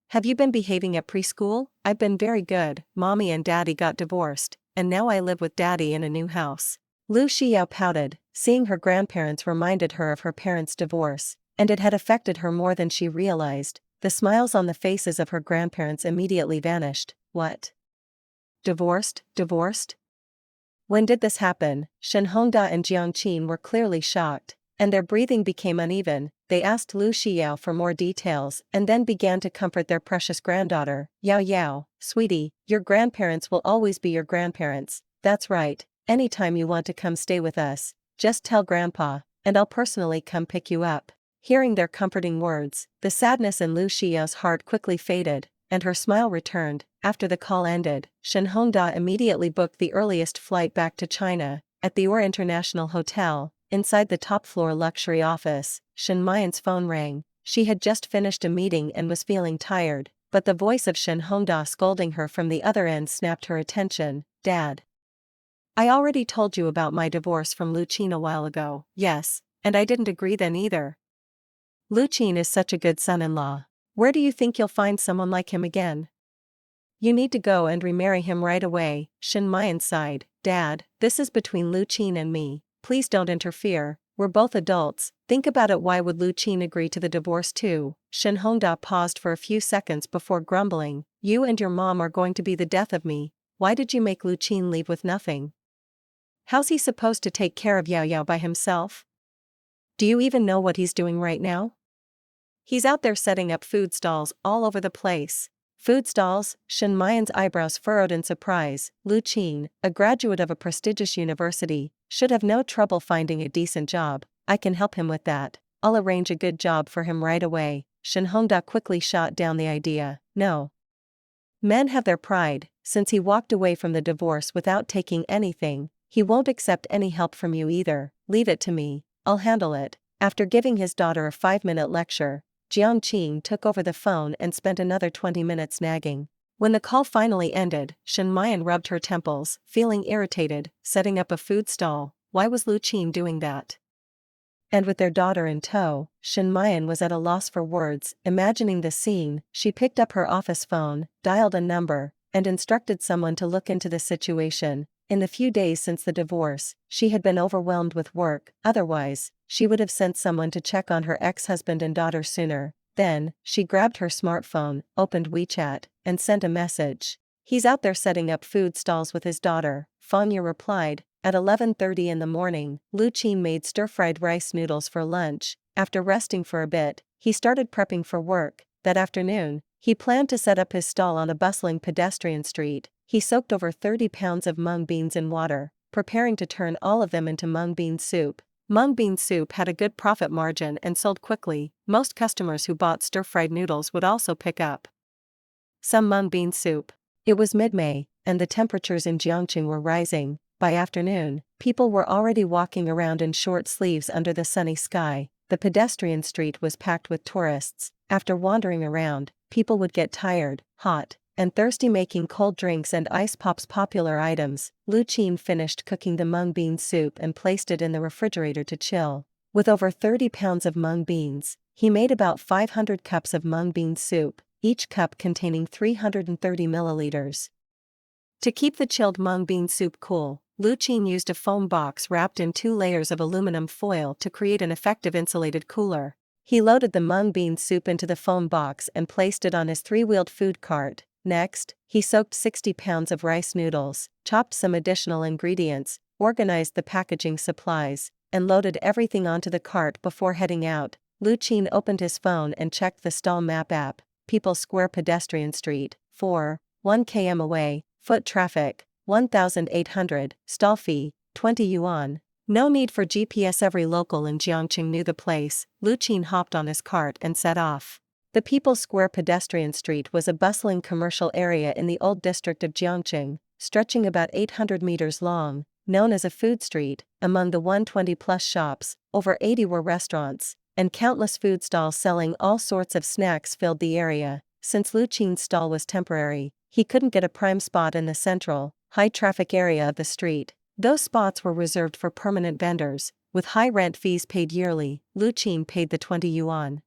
Have you been behaving at preschool?" "I've been very good. Mommy and Daddy got divorced, and now I live with Daddy in a new house." Lu Xiao pouted. Seeing her grandparents reminded her of her parents' divorce, and it had affected her more than she realized. The smiles on the faces of her grandparents immediately vanished. "What? Divorced? Divorced? When did this happen?" Shen Hongda and Jiangqin were clearly shocked, and their breathing became uneven. They asked Lu Xiao for more details and then began to comfort their precious granddaughter. "Yao Yao, sweetie, your grandparents will always be your grandparents. That's right. Anytime you want to come stay with us, just tell Grandpa, and I'll personally come pick you up." Hearing their comforting words, the sadness in Lu Xiao's heart quickly faded, and her smile returned. After the call ended, Shen Hongda immediately booked the earliest flight back to China. At the Ur International Hotel, inside the top-floor luxury office, Shen Mayan's phone rang. She had just finished a meeting and was feeling tired, but the voice of Shen Hongda scolding her from the other end snapped her attention. "Dad, I already told you about my divorce from Lu Qin a while ago." "Yes, and I didn't agree then either. Lu Qin is such a good son-in-law. Where do you think you'll find someone like him again? You need to go and remarry him right away." Shen Mayan sighed. "Dad, this is between Lu Qin and me. Please don't interfere. We're both adults. Think about it. Why would Lu Qin agree to the divorce too?" Shen Hongda paused for a few seconds before grumbling. "You and your mom are going to be the death of me. Why did you make Lu Qin leave with nothing? How's he supposed to take care of Yao Yao by himself? Do you even know what he's doing right now? He's out there setting up food stalls all over the place." "Food stalls?" Shen Mayan's eyebrows furrowed in surprise. Lu Qin, a graduate of a prestigious university, should have no trouble finding a decent job. "I can help him with that. I'll arrange a good job for him right away." Shen Hongda quickly shot down the idea. "No. Men have their pride. Since he walked away from the divorce without taking anything, he won't accept any help from you either. Leave it to me. I'll handle it." After giving his daughter a 5-minute lecture, Jiangqin took over the phone and spent another 20 minutes nagging. When the call finally ended, Shen Mayan rubbed her temples, feeling irritated. Setting up a food stall, why was Lu Qin doing that? And with their daughter in tow, Shen Mayan was at a loss for words. Imagining the scene, she picked up her office phone, dialed a number, and instructed someone to look into the situation. In the few days since the divorce, she had been overwhelmed with work. Otherwise, she would have sent someone to check on her ex-husband and daughter sooner. Then, she grabbed her smartphone, opened WeChat, and sent a message. "He's out there setting up food stalls with his daughter," Fanya replied. At 11:30 in the morning, Lu Qin made stir-fried rice noodles for lunch. After resting for a bit, he started prepping for work. That afternoon, he planned to set up his stall on a bustling pedestrian street. He soaked over 30 pounds of mung beans in water, preparing to turn all of them into mung bean soup. Mung bean soup had a good profit margin and sold quickly. Most customers who bought stir-fried noodles would also pick up some mung bean soup. It was mid-May, and the temperatures in Jiangqing were rising. By afternoon, people were already walking around in short sleeves under the sunny sky. The pedestrian street was packed with tourists. After wandering around, people would get tired, hot, and thirsty, making cold drinks and ice pops popular items. Lu Qin finished cooking the mung bean soup and placed it in the refrigerator to chill. With over 30 pounds of mung beans, he made about 500 cups of mung bean soup, each cup containing 330 milliliters. To keep the chilled mung bean soup cool, Lu Qin used a foam box wrapped in 2 layers of aluminum foil to create an effective insulated cooler. He loaded the mung bean soup into the foam box and placed it on his three-wheeled food cart. Next, he soaked 60 pounds of rice noodles, chopped some additional ingredients, organized the packaging supplies, and loaded everything onto the cart before heading out. Lu Qin opened his phone and checked the stall map app. People's Square pedestrian street, 1 km away, foot traffic, 1,800, stall fee, 20 yuan. No need for GPS. Every local in Jiangqing knew the place. Lu Qin hopped on his cart and set off. The People's Square pedestrian street was a bustling commercial area in the old district of Jiangqing, stretching about 800 meters long, known as a food street. Among the 120-plus shops, over 80 were restaurants, and countless food stalls selling all sorts of snacks filled the area. Since Lu Qin's stall was temporary, he couldn't get a prime spot in the central, high-traffic area of the street. Those spots were reserved for permanent vendors, with high rent fees paid yearly. Lu Qin paid the 20 yuan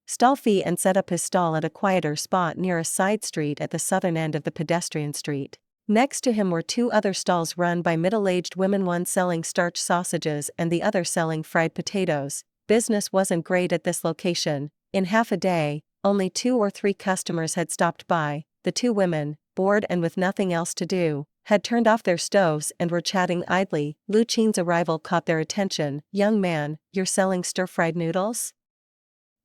stall fee and set up his stall at a quieter spot near a side street at the southern end of the pedestrian street. Next to him were two other stalls run by middle-aged women, one selling starch sausages and the other selling fried potatoes. Business wasn't great at this location. In half a day, only 2 or 3 customers had stopped by. The two women, bored and with nothing else to do, had turned off their stoves and were chatting idly. Lu Qin's arrival caught their attention. "Young man, you're selling stir-fried noodles?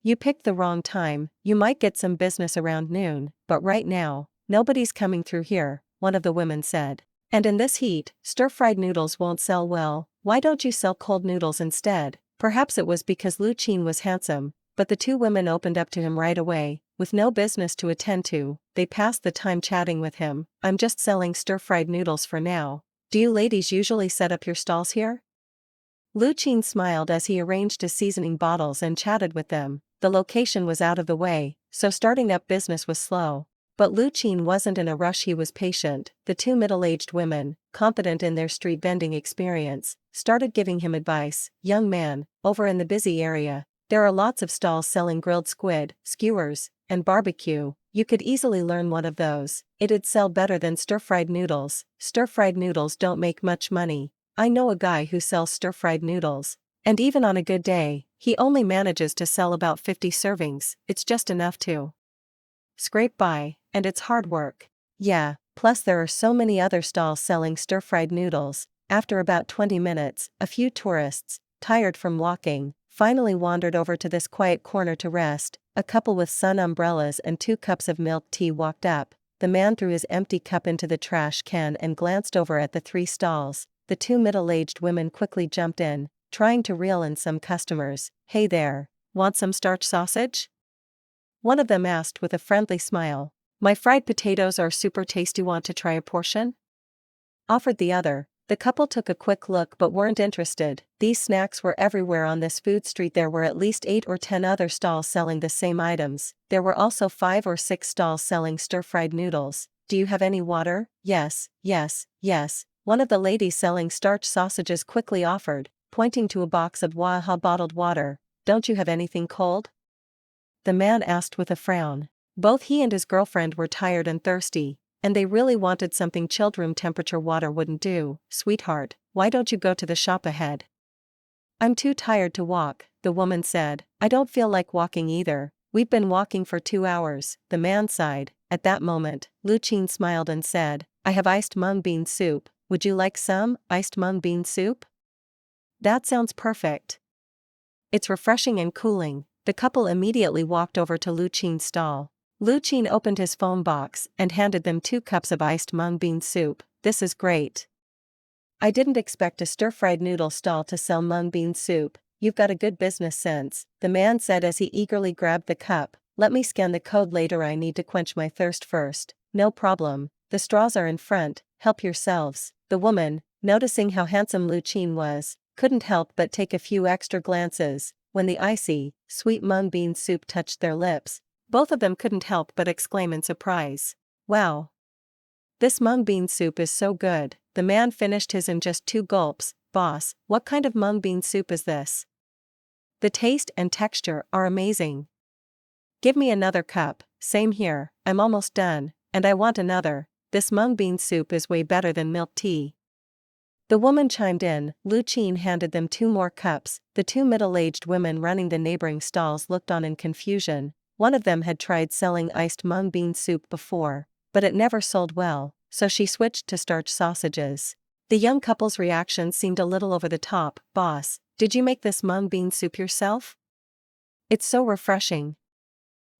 You picked the wrong time. You might get some business around noon, but right now, nobody's coming through here," one of the women said. "And in this heat, stir-fried noodles won't sell well. Why don't you sell cold noodles instead?" Perhaps it was because Lu Qin was handsome, but the two women opened up to him right away. With no business to attend to, they passed the time chatting with him. "I'm just selling stir-fried noodles for now. Do you ladies usually set up your stalls here?" Lu Qin smiled as he arranged his seasoning bottles and chatted with them. The location was out of the way, so starting up business was slow. But Lu Qin wasn't in a rush. He was patient. The two middle-aged women, confident in their street vending experience, started giving him advice. "Young man, over in the busy area, there are lots of stalls selling grilled squid, skewers, and barbecue. You could easily learn one of those. It'd sell better than stir-fried noodles. Stir-fried noodles don't make much money. I know a guy who sells stir-fried noodles, and even on a good day, he only manages to sell about 50 servings. It's just enough to scrape by, and it's hard work." "Yeah, plus there are so many other stalls selling stir-fried noodles." After about 20 minutes, a few tourists, tired from walking, finally wandered over to this quiet corner to rest. A couple with sun umbrellas and 2 cups of milk tea walked up. The man threw his empty cup into the trash can and glanced over at the 3 stalls. The 2 middle-aged women quickly jumped in, trying to reel in some customers. "Hey there, want some starch sausage?" one of them asked with a friendly smile. "My fried potatoes are super tasty. Want to try a portion?" offered the other. The couple took a quick look but weren't interested. These snacks were everywhere on this food street. There were at least 8 or 10 other stalls selling the same items. There were also 5 or 6 stalls selling stir-fried noodles. "Do you have any water?" "Yes, yes, yes," one of the ladies selling starch sausages quickly offered, pointing to a box of Waha bottled water. "Don't you have anything cold?" the man asked with a frown. Both he and his girlfriend were tired and thirsty, and they really wanted something chilled. Room temperature water wouldn't do. "Sweetheart, why don't you go to the shop ahead?" "I'm too tired to walk," the woman said. "I don't feel like walking either. We've been walking for 2 hours, the man sighed. At that moment, Lu Qin smiled and said, "I have iced mung bean soup. Would you like some iced mung bean soup?" "That sounds perfect. It's refreshing and cooling." The couple immediately walked over to Lu Qin's stall. Lu Qin opened his phone box and handed them 2 cups of iced mung bean soup. "This is great. I didn't expect a stir-fried noodle stall to sell mung bean soup. You've got a good business sense," the man said as he eagerly grabbed the cup. "Let me scan the code later. I need to quench my thirst first." "No problem. The straws are in front. Help yourselves." The woman, noticing how handsome Lu Qin was, couldn't help but take a few extra glances. When the icy, sweet mung bean soup touched their lips, both of them couldn't help but exclaim in surprise. "Wow! This mung bean soup is so good." The man finished his in just 2 gulps. "Boss, what kind of mung bean soup is this? The taste and texture are amazing. Give me another cup." "Same here, I'm almost done, and I want another. This mung bean soup is way better than milk tea." The woman chimed in. Lu Qin handed them 2 more cups. The 2 middle-aged women running the neighboring stalls looked on in confusion. One of them had tried selling iced mung bean soup before, but it never sold well, so she switched to starch sausages. The young couple's reaction seemed a little over the top. Boss, did you make this mung bean soup yourself? It's so refreshing.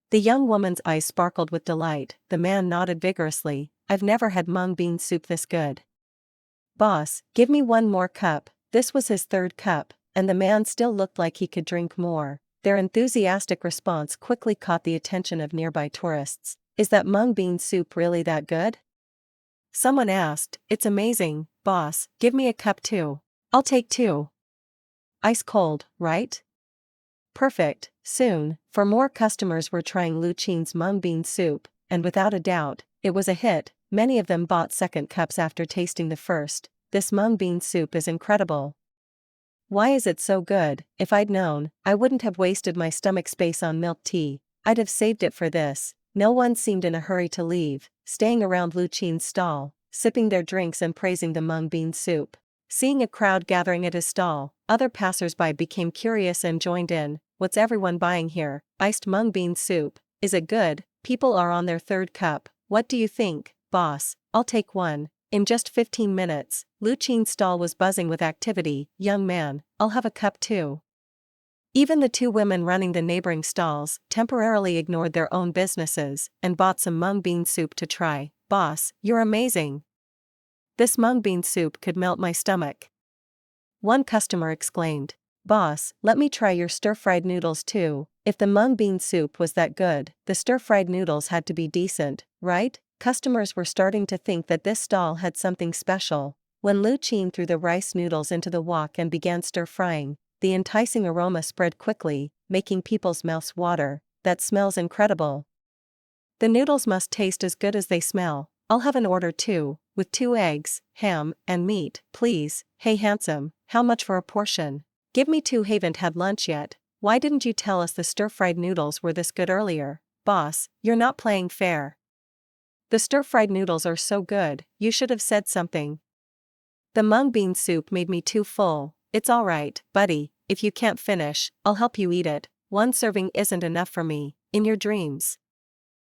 The young woman's eyes sparkled with delight. The man nodded vigorously. I've never had mung bean soup this good. Boss, give me 1 more cup. This was his 3rd cup, and the man still looked like he could drink more. Their enthusiastic response quickly caught the attention of nearby tourists. Is that mung bean soup really that good? Someone asked. It's amazing, boss, give me a cup too. I'll take 2. Ice cold, right? Perfect. Soon, for more customers were trying Lu Qin's mung bean soup, and without a doubt, it was a hit. Many of them bought second cups after tasting the first. This mung bean soup is incredible. Why is it so good? If I'd known, I wouldn't have wasted my stomach space on milk tea. I'd have saved it for this. No one seemed in a hurry to leave, staying around Lu Qin's stall, sipping their drinks and praising the mung bean soup. Seeing a crowd gathering at his stall, other passers-by became curious and joined in. What's everyone buying here? Iced mung bean soup. Is it good? People are on their 3rd cup. What do you think, boss? I'll take 1. In just 15 minutes, Lu Qin's stall was buzzing with activity. Young man, I'll have a cup too. Even the 2 women running the neighboring stalls temporarily ignored their own businesses and bought some mung bean soup to try. Boss, you're amazing. This mung bean soup could melt my stomach. One customer exclaimed. Boss, let me try your stir-fried noodles too. If the mung bean soup was that good, the stir-fried noodles had to be decent, right? Customers were starting to think that this stall had something special. When Lu Qin threw the rice noodles into the wok and began stir-frying, the enticing aroma spread quickly, making people's mouths water. That smells incredible. The noodles must taste as good as they smell. I'll have an order too, with 2 eggs, ham, and meat, please. Hey handsome, how much for a portion? Give me 2. Haven't had lunch yet. Why didn't you tell us the stir-fried noodles were this good earlier? Boss, you're not playing fair. The stir-fried noodles are so good, you should have said something. The mung bean soup made me too full. It's alright, buddy, if you can't finish, I'll help you eat it. 1 serving isn't enough for me. In your dreams.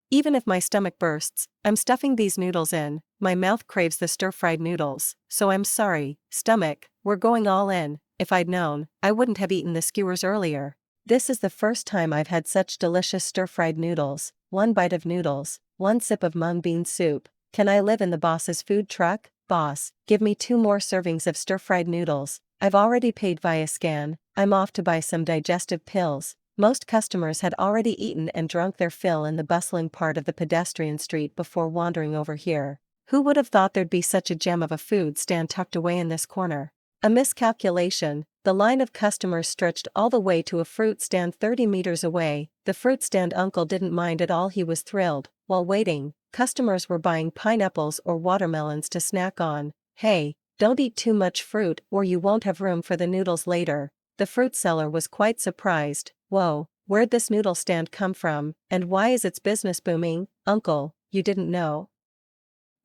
Even if my stomach bursts, I'm stuffing these noodles in. My mouth craves the stir-fried noodles, so I'm sorry, stomach, we're going all in. If I'd known, I wouldn't have eaten the skewers earlier. This is the first time I've had such delicious stir-fried noodles. 1 bite of noodles, 1 sip of mung bean soup. Can I live in the boss's food truck? Boss, give me 2 more servings of stir-fried noodles. I've already paid via scan. I'm off to buy some digestive pills. Most customers had already eaten and drunk their fill in the bustling part of the pedestrian street before wandering over here. Who would have thought there'd be such a gem of a food stand tucked away in this corner? A miscalculation. The line of customers stretched all the way to a fruit stand 30 meters away. The fruit stand uncle didn't mind at all. He was thrilled. While waiting, customers were buying pineapples or watermelons to snack on. Hey, don't eat too much fruit or you won't have room for the noodles later. The fruit seller was quite surprised. Whoa, where'd this noodle stand come from, and why is its business booming? Uncle, you didn't know?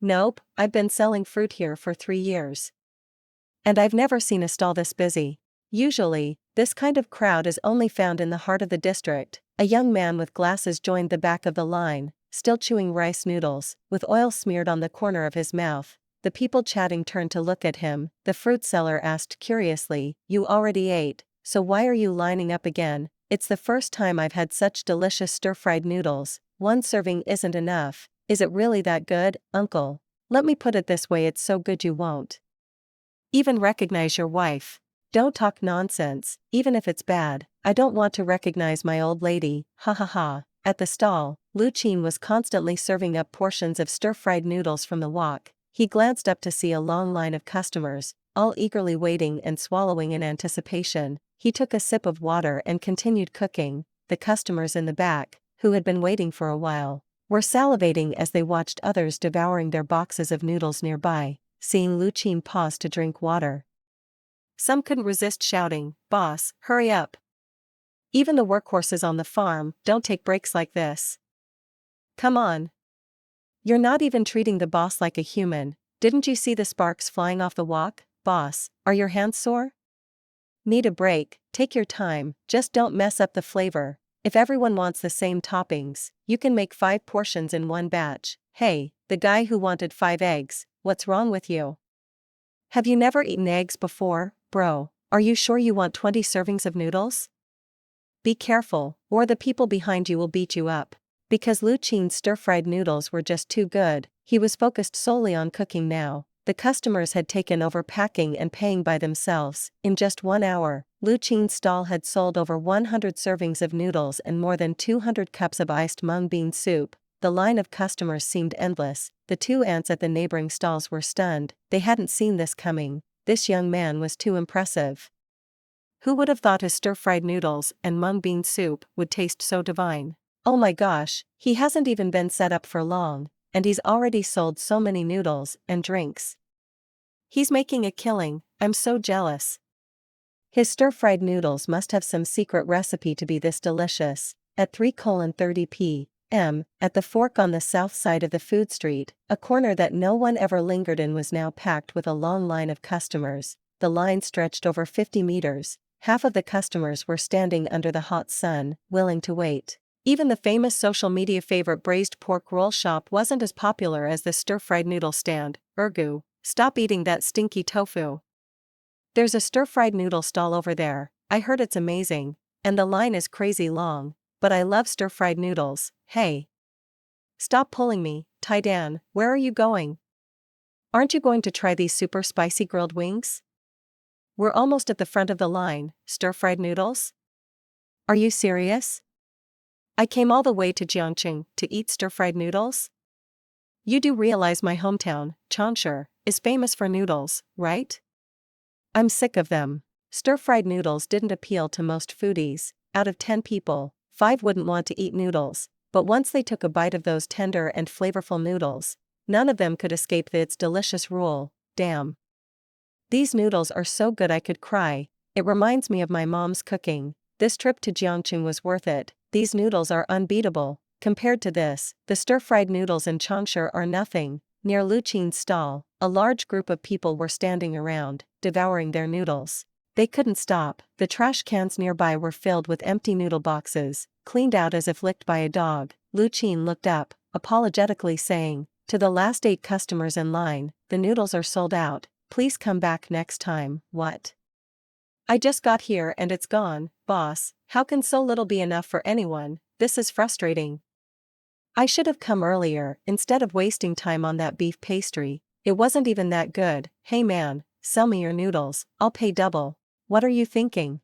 Nope, I've been selling fruit here for 3 years. And I've never seen a stall this busy. Usually, this kind of crowd is only found in the heart of the district. A young man with glasses joined the back of the line, still chewing rice noodles, with oil smeared on the corner of his mouth. The people chatting turned to look at him. The fruit seller asked curiously, "You already ate, so why are you lining up again?" "It's the first time I've had such delicious stir-fried noodles. 1 serving isn't enough." "Is it really that good, uncle?" "Let me put it this way, it's so good you won't even recognize your wife." "Don't talk nonsense, even if it's bad. I don't want to recognize my old lady, ha ha ha." At the stall, Lu Qin was constantly serving up portions of stir-fried noodles from the wok. He glanced up to see a long line of customers, all eagerly waiting and swallowing in anticipation. He took a sip of water and continued cooking. The customers in the back, who had been waiting for a while, were salivating as they watched others devouring their boxes of noodles nearby. Seeing Lu Qin pause to drink water, some couldn't resist shouting, "Boss, hurry up. Even the workhorses on the farm don't take breaks like this. Come on. You're not even treating the boss like a human. Didn't you see the sparks flying off the wok?" Boss, are your hands sore? Need a break? Take your time, just don't mess up the flavor. If everyone wants the same toppings, you can make 5 portions in one batch. Hey, the guy who wanted 5 eggs, what's wrong with you? Have you never eaten eggs before, bro? Are you sure you want 20 servings of noodles? Be careful, or the people behind you will beat you up. Because Lu Qin's stir-fried noodles were just too good, he was focused solely on cooking now. The customers had taken over packing and paying by themselves. In just 1 hour, Lu Qin's stall had sold over 100 servings of noodles and more than 200 cups of iced mung bean soup. The line of customers seemed endless. The 2 aunts at the neighboring stalls were stunned. They hadn't seen this coming. This young man was too impressive. Who would have thought his stir-fried noodles and mung bean soup would taste so divine? Oh my gosh, he hasn't even been set up for long, and he's already sold so many noodles and drinks. He's making a killing. I'm so jealous. His stir-fried noodles must have some secret recipe to be this delicious. At 3:30 p.m., at the fork on the south side of the food street, a corner that no one ever lingered in was now packed with a long line of customers. The line stretched over 50 meters. Half of the customers were standing under the hot sun, willing to wait. Even the famous social media favorite braised pork roll shop wasn't as popular as the stir-fried noodle stand. Ergu, stop eating that stinky tofu. There's a stir-fried noodle stall over there. I heard it's amazing, and the line is crazy long, but I love stir-fried noodles. Hey. Stop pulling me, Taidan, where are you going? Aren't you going to try these super spicy grilled wings? We're almost at the front of the line. Stir-fried noodles? Are you serious? I came all the way to Jiangqing to eat stir-fried noodles? You do realize my hometown, Changsha, is famous for noodles, right? I'm sick of them. Stir-fried noodles didn't appeal to most foodies. Out of 10 people, 5 wouldn't want to eat noodles, but once they took a bite of those tender and flavorful noodles, none of them could escape its delicious rule. Damn. These noodles are so good I could cry. It reminds me of my mom's cooking. This trip to Jiangqing was worth it. These noodles are unbeatable. Compared to this, the stir-fried noodles in Changsha are nothing. Near Lu Qin's stall, a large group of people were standing around, devouring their noodles. They couldn't stop. The trash cans nearby were filled with empty noodle boxes, cleaned out as if licked by a dog. Lu Qin looked up, apologetically saying, "To the last 8 customers in line, the noodles are sold out. Please come back next time." What? I just got here and it's gone, boss. How can so little be enough for anyone? This is frustrating. I should have come earlier instead of wasting time on that beef pastry. It wasn't even that good. Hey man, sell me your noodles, I'll pay double. What are you thinking?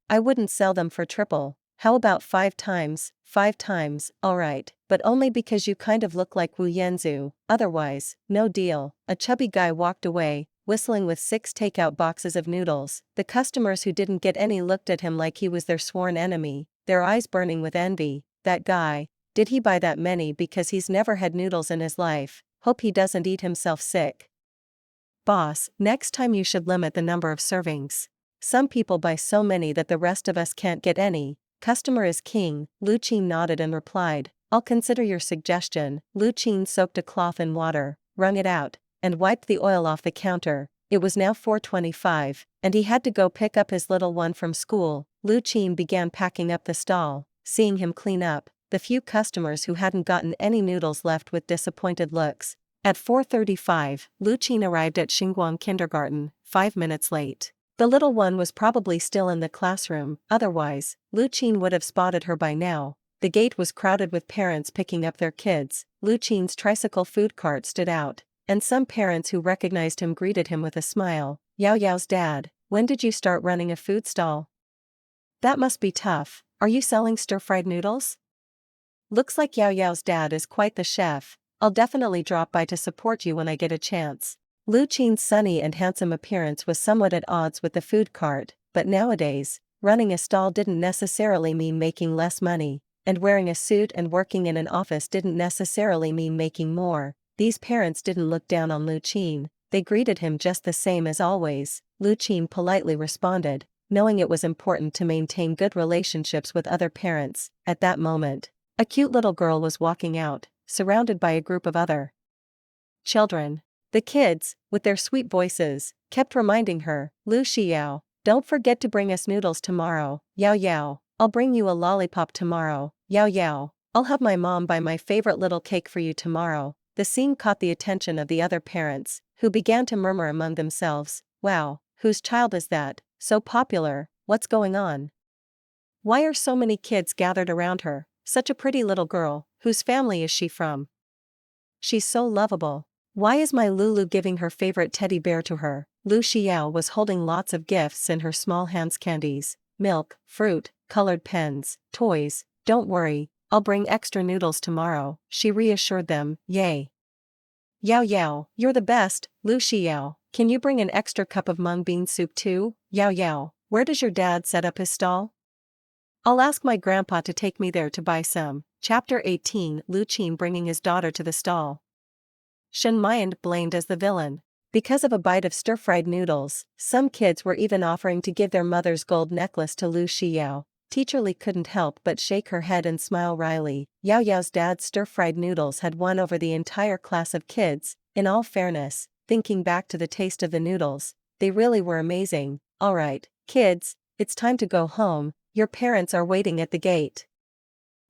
I wouldn't sell them for triple. How about 5 times? 5 times, alright, but only because you kind of look like Wu Yanzu, otherwise, no deal. A chubby guy walked away, whistling with 6 takeout boxes of noodles. The customers who didn't get any looked at him like he was their sworn enemy, their eyes burning with envy. That guy, did he buy that many because he's never had noodles in his life? Hope he doesn't eat himself sick. Boss, next time you should limit the number of servings. Some people buy so many that the rest of us can't get any. Customer is king. Lu Qin nodded and replied, "I'll consider your suggestion." Lu Qin soaked a cloth in water, wrung it out, and wiped the oil off the counter. It was now 4:25, and he had to go pick up his little one from school. Lu Qin began packing up the stall. Seeing him clean up, the few customers who hadn't gotten any noodles left with disappointed looks. At 4:35, Lu Qin arrived at Xinguang Kindergarten, 5 minutes late. The little one was probably still in the classroom, otherwise, Lu Qin would have spotted her by now. The gate was crowded with parents picking up their kids. Lu Qin's tricycle food cart stood out, and some parents who recognized him greeted him with a smile. "Yao Yao's dad, when did you start running a food stall? That must be tough. Are you selling stir-fried noodles? Looks like Yao Yao's dad is quite the chef. I'll definitely drop by to support you when I get a chance." Lu Qin's sunny and handsome appearance was somewhat at odds with the food cart, but nowadays, running a stall didn't necessarily mean making less money, and wearing a suit and working in an office didn't necessarily mean making more. These parents didn't look down on Lu Qin, they greeted him just the same as always. Lu Qin politely responded, knowing it was important to maintain good relationships with other parents. At that moment, a cute little girl was walking out, surrounded by a group of other children. The kids, with their sweet voices, kept reminding her, Lu Xiao, don't forget to bring us noodles tomorrow, Yao Yao, I'll bring you a lollipop tomorrow, Yao Yao, I'll have my mom buy my favorite little cake for you tomorrow. The scene caught the attention of the other parents, who began to murmur among themselves, wow, whose child is that, so popular, what's going on? Why are so many kids gathered around her? Such a pretty little girl, whose family is she from? She's so lovable. Why is my Lulu giving her favorite teddy bear to her? Lu Xiao was holding lots of gifts in her small hands, candies, milk, fruit, colored pens, toys. Don't worry, I'll bring extra noodles tomorrow, she reassured them. Yay! Yao Yao, you're the best, Lu Xiao, can you bring an extra cup of mung bean soup too? Yao Yao, where does your dad set up his stall? I'll ask my grandpa to take me there to buy some. Chapter 18, Lu Qin bringing his daughter to the stall. Shen Mian blamed as the villain. Because of a bite of stir-fried noodles, some kids were even offering to give their mother's gold necklace to Lu Xiao. Teacher Li couldn't help but shake her head and smile wryly. Yao Yao's dad's stir-fried noodles had won over the entire class of kids. In all fairness, thinking back to the taste of the noodles, they really were amazing. Alright, kids, it's time to go home, your parents are waiting at the gate.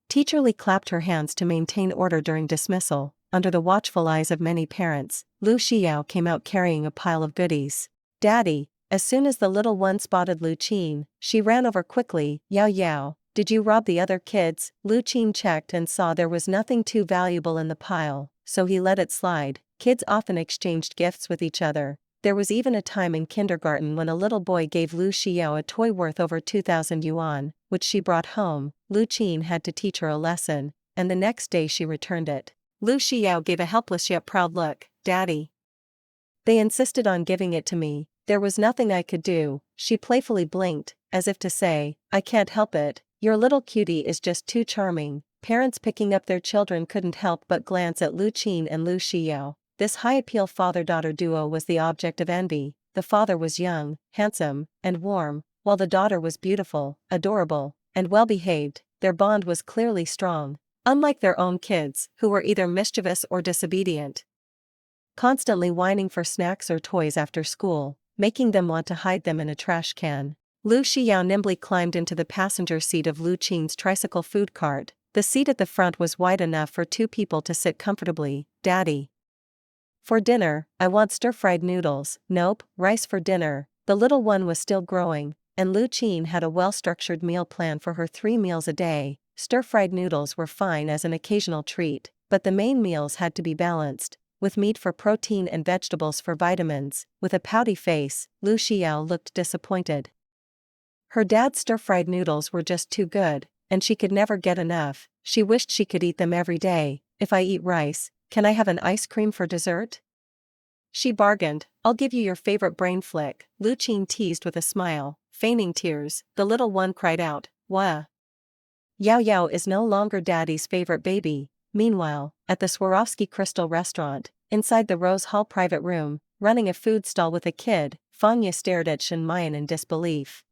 Teacher Li clapped her hands to maintain order during dismissal. Under the watchful eyes of many parents, Lu Xiao came out carrying a pile of goodies. Daddy, as soon as the little one spotted Lu Qin, she ran over quickly. Yao Yao, did you rob the other kids? Lu Qin checked and saw there was nothing too valuable in the pile, so he let it slide. Kids often exchanged gifts with each other. There was even a time in kindergarten when a little boy gave Lu Xiao a toy worth over 2,000 yuan, which she brought home. Lu Qin had to teach her a lesson, and the next day she returned it. Lu Xiao gave a helpless yet proud look. Daddy. They insisted on giving it to me, there was nothing I could do, she playfully blinked, as if to say, I can't help it, your little cutie is just too charming. Parents picking up their children couldn't help but glance at Lu Qin and Lu Xiao. This high-appeal father-daughter duo was the object of envy. The father was young, handsome, and warm, while the daughter was beautiful, adorable, and well-behaved. Their bond was clearly strong. Unlike their own kids, who were either mischievous or disobedient, constantly whining for snacks or toys after school, making them want to hide them in a trash can. Lu Xiao nimbly climbed into the passenger seat of Lu Qin's tricycle food cart. The seat at the front was wide enough for two people to sit comfortably. Daddy. For dinner, I want stir-fried noodles. Nope, rice for dinner. The little one was still growing, and Lu Qin had a well-structured meal plan for her 3 meals a day. Stir-fried noodles were fine as an occasional treat, but the main meals had to be balanced, with meat for protein and vegetables for vitamins. With a pouty face, Lu Xiao looked disappointed. Her dad's stir-fried noodles were just too good, and she could never get enough. She wished she could eat them every day. If I eat rice, can I have an ice cream for dessert? She bargained, I'll give you your favorite brain flick. Lu Qin teased with a smile, feigning tears. The little one cried out, Wah! Yao Yao is no longer daddy's favorite baby. Meanwhile, at the Swarovski Crystal restaurant, inside the Rose Hall private room, running a food stall with a kid, Fanya stared at Shen Mian in disbelief.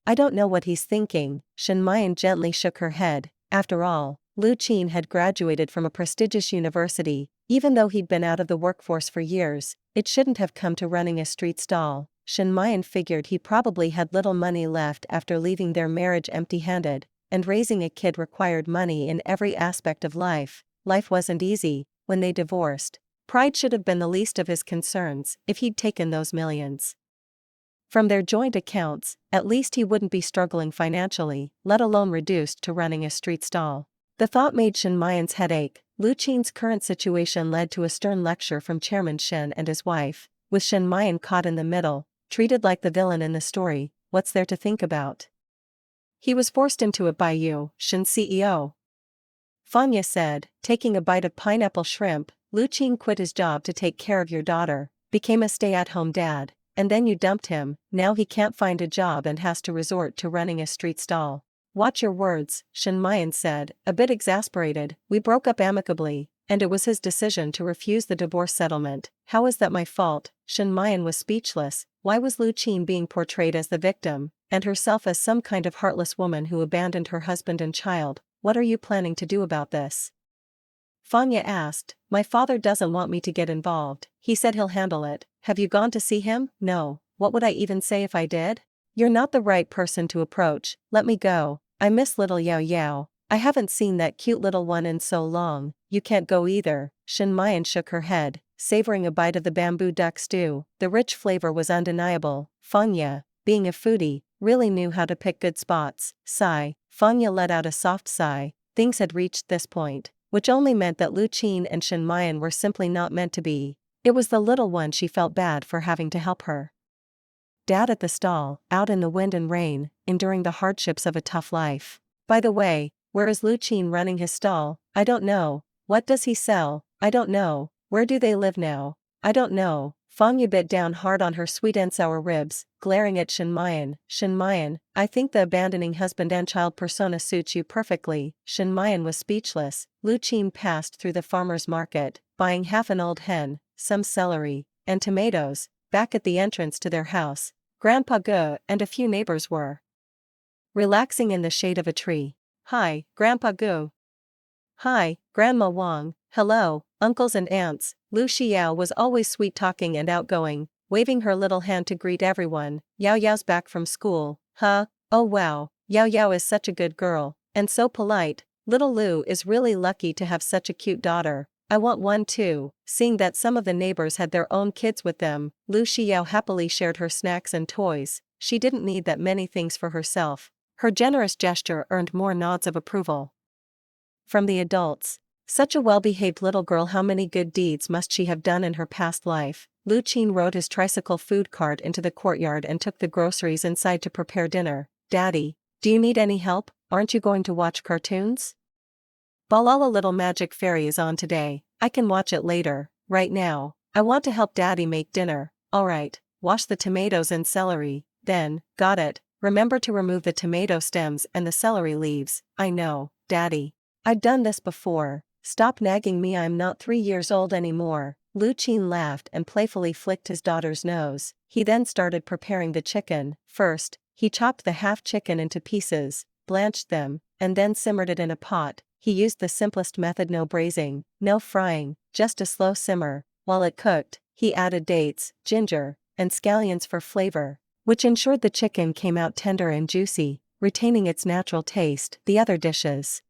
I don't know what he's thinking. Shen Mian gently shook her head. After all, Lu Qin had graduated from a prestigious university. Even though he'd been out of the workforce for years, it shouldn't have come to running a street stall. Shen Mian figured he probably had little money left after leaving their marriage empty-handed. And raising a kid required money in every aspect of life. Life wasn't easy. When they divorced, pride should have been the least of his concerns. If he'd taken those millions from their joint accounts, at least he wouldn't be struggling financially, let alone reduced to running a street stall. The thought made Shen Mian's head ache. Lu Qin's current situation led to a stern lecture from Chairman Shen and his wife, with Shen Mian caught in the middle, treated like the villain in the story. What's there to think about? He was forced into it by you, Shen CEO. Fanya said, taking a bite of pineapple shrimp. Lu Qin quit his job to take care of your daughter, became a stay-at-home dad, and then you dumped him. Now he can't find a job and has to resort to running a street stall. Watch your words, Shen Mian said, a bit exasperated. We broke up amicably, and it was his decision to refuse the divorce settlement. How is that my fault? Shen Mian was speechless. Why was Lu Qin being portrayed as the victim, and herself as some kind of heartless woman who abandoned her husband and child? What are you planning to do about this? Fanya asked. My father doesn't want me to get involved. He said he'll handle it. Have you gone to see him? No. What would I even say if I did? You're not the right person to approach. Let me go. I miss little Yao Yao. I haven't seen that cute little one in so long. You can't go either. Shinmayan shook her head, savoring a bite of the bamboo duck stew. The rich flavor was undeniable. Fanya, being a foodie, really knew how to pick good spots. Sigh. Fanya let out a soft sigh. Things had reached this point, which only meant that Lu Qin and Shinmayan were simply not meant to be. It was the little one she felt bad for having to help her. Dad at the stall, out in the wind and rain, enduring the hardships of a tough life. By the way, where is Lu Qin running his stall? I don't know. What does he sell? I don't know. Where do they live now? I don't know. Fanya bit down hard on her sweet and sour ribs, glaring at Shinmayan. Shinmayan, I think the abandoning husband and child persona suits you perfectly. Shinmayan was speechless. Lu Qin passed through the farmer's market, buying half an old hen, some celery, and tomatoes. Back at the entrance to their house, Grandpa Ge and a few neighbors were relaxing in the shade of a tree. Hi, Grandpa Ge. Hi, Grandma Wang. Hello, uncles and aunts. Lu Xiao was always sweet-talking and outgoing, waving her little hand to greet everyone. Yao Yao's back from school. Huh? Oh wow, Yao Yao is such a good girl, and so polite. Little Lu is really lucky to have such a cute daughter. I want one too. Seeing that some of the neighbors had their own kids with them, Lu Xiao happily shared her snacks and toys. She didn't need that many things for herself. Her generous gesture earned more nods of approval from the adults. Such a well-behaved little girl, how many good deeds must she have done in her past life? Lu Qin rode his tricycle food cart into the courtyard and took the groceries inside to prepare dinner. Daddy, do you need any help? Aren't you going to watch cartoons? Balala Little Magic Fairy is on today. I can watch it later. Right now, I want to help Daddy make dinner. Alright, wash the tomatoes and celery. Then, got it. Remember to remove the tomato stems and the celery leaves. I know, Daddy. I've done this before. Stop nagging me, I'm not 3 years old anymore. Lu Qin laughed and playfully flicked his daughter's nose. He then started preparing the chicken. First, he chopped the half chicken into pieces, blanched them, and then simmered it in a pot. He used the simplest method, no braising, no frying, just a slow simmer. While it cooked, he added dates, ginger, and scallions for flavor, which ensured the chicken came out tender and juicy, retaining its natural taste. The other dishes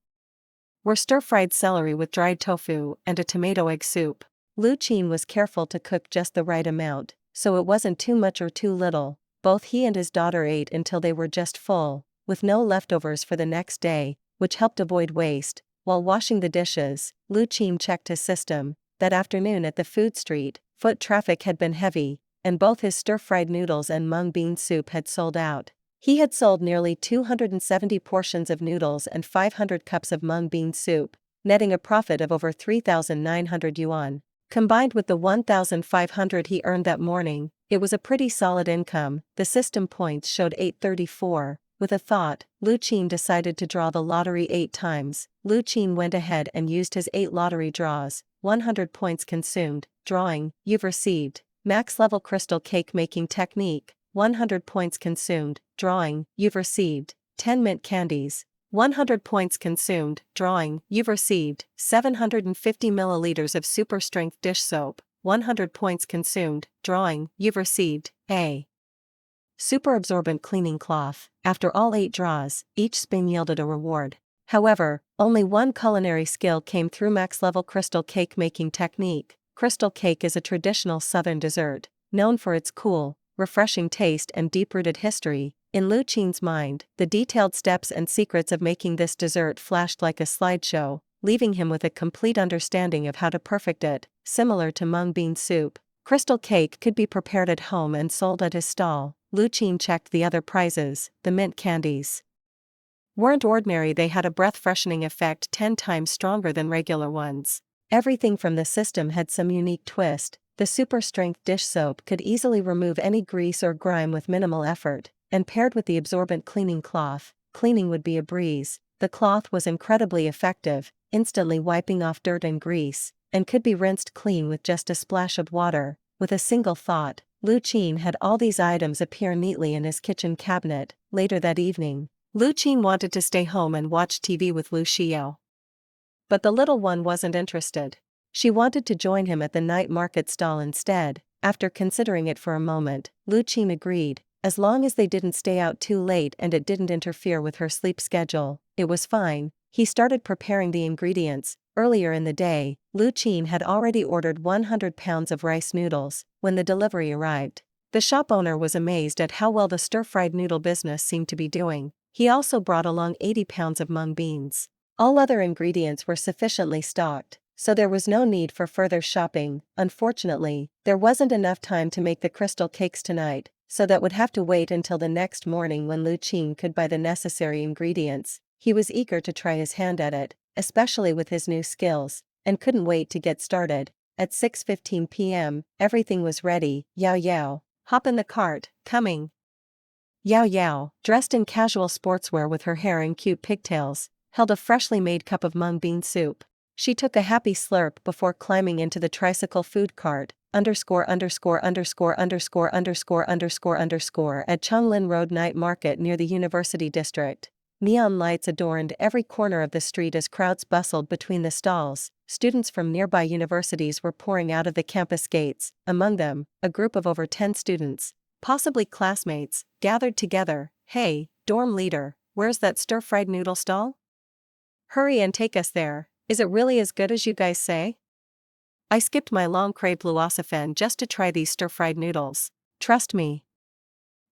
were stir-fried celery with dried tofu and a tomato egg soup. Lu Qin was careful to cook just the right amount, so it wasn't too much or too little. Both he and his daughter ate until they were just full, with no leftovers for the next day, which helped avoid waste. While washing the dishes, Lu Qin checked his system. That afternoon at the food street, foot traffic had been heavy, and both his stir-fried noodles and mung bean soup had sold out. He had sold nearly 270 portions of noodles and 500 cups of mung bean soup, netting a profit of over 3,900 yuan. Combined with the 1,500 he earned that morning, it was a pretty solid income. The system points showed 834. With a thought, Lu Qin decided to draw the lottery 8 times. Lu Qin went ahead and used his 8 lottery draws. 100 points consumed. Drawing, you've received. Max level crystal cake making technique. 100 points consumed. Drawing, you've received. 10 mint candies. 100 points consumed. Drawing, you've received. 750 milliliters of super strength dish soap. 100 points consumed. Drawing, you've received. A super absorbent cleaning cloth. After all 8 draws, each spin yielded a reward. However, only one culinary skill came through max level crystal cake making technique. Crystal cake is a traditional southern dessert, known for its cool, refreshing taste and deep-rooted history. In Lu Qin's mind, the detailed steps and secrets of making this dessert flashed like a slideshow, leaving him with a complete understanding of how to perfect it. Similar to mung bean soup, crystal cake could be prepared at home and sold at his stall. Lu Qin checked the other prizes. The mint candies weren't ordinary, they had a breath-freshening effect 10 times stronger than regular ones. Everything from the system had some unique twist. The super-strength dish soap could easily remove any grease or grime with minimal effort, and paired with the absorbent cleaning cloth, cleaning would be a breeze. The cloth was incredibly effective, instantly wiping off dirt and grease, and could be rinsed clean with just a splash of water. With a single thought, Lu Qin had all these items appear neatly in his kitchen cabinet. Later that evening, Lu Qin wanted to stay home and watch TV with Lu Xiao. But the little one wasn't interested. She wanted to join him at the night market stall instead. After considering it for a moment, Lu Qin agreed. As long as they didn't stay out too late and it didn't interfere with her sleep schedule, it was fine. He started preparing the ingredients. Earlier in the day, Lu Qin had already ordered 100 pounds of rice noodles. When the delivery arrived, the shop owner was amazed at how well the stir-fried noodle business seemed to be doing. He also brought along 80 pounds of mung beans. All other ingredients were sufficiently stocked, so there was no need for further shopping. Unfortunately, there wasn't enough time to make the crystal cakes tonight, so that would have to wait until the next morning when Lu Qin could buy the necessary ingredients. He was eager to try his hand at it, especially with his new skills, and couldn't wait to get started. At 6:15 p.m., everything was ready. Yao Yao, hop in the cart, coming. Yao Yao, dressed in casual sportswear with her hair in cute pigtails, held a freshly made cup of mung bean soup. She took a happy slurp before climbing into the tricycle food cart, ________________ at Chonglin Road Night Market near the University District. Neon lights adorned every corner of the street as crowds bustled between the stalls. Students from nearby universities were pouring out of the campus gates. Among them, a group of over 10 students, possibly classmates, gathered together. Hey, dorm leader, where's that stir-fried noodle stall? Hurry and take us there. Is it really as good as you guys say? I skipped my long-craved luocefen just to try these stir-fried noodles. Trust me,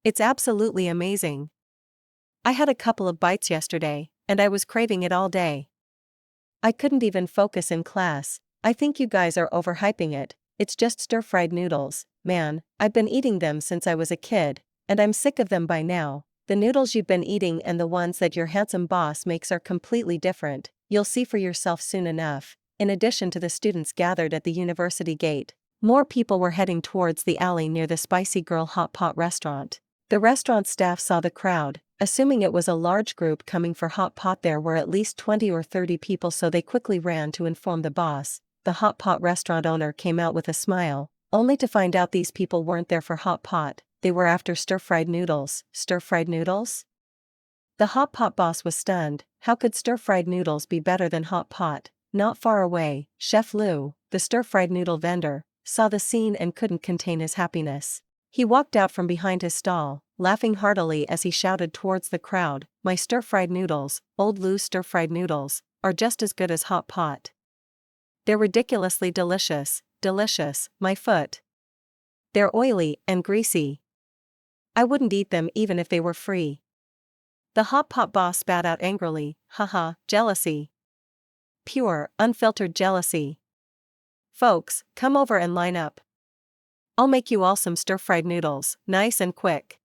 it's absolutely amazing. I had a couple of bites yesterday, and I was craving it all day. I couldn't even focus in class. I think you guys are overhyping it. It's just stir-fried noodles. Man, I've been eating them since I was a kid, and I'm sick of them by now. The noodles you've been eating and the ones that your handsome boss makes are completely different. You'll see for yourself soon enough. In addition to the students gathered at the university gate, more people were heading towards the alley near the Spicy Girl Hot Pot restaurant. The restaurant staff saw the crowd, assuming it was a large group coming for hot pot. There were at least 20 or 30 people, so they quickly ran to inform the boss. The hot pot restaurant owner came out with a smile, only to find out these people weren't there for hot pot, they were after stir-fried noodles. Stir-fried noodles? The hot pot boss was stunned. How could stir-fried noodles be better than hot pot? Not far away, Chef Lu, the stir-fried noodle vendor, saw the scene and couldn't contain his happiness. He walked out from behind his stall, laughing heartily as he shouted towards the crowd, "My stir-fried noodles, old Lu's stir-fried noodles, are just as good as hot pot. They're ridiculously delicious, my foot. They're oily and greasy. I wouldn't eat them even if they were free." The hot pot boss spat out angrily, "Haha, jealousy. Pure, unfiltered jealousy. Folks, come over and line up. I'll make you all some stir-fried noodles, nice and quick."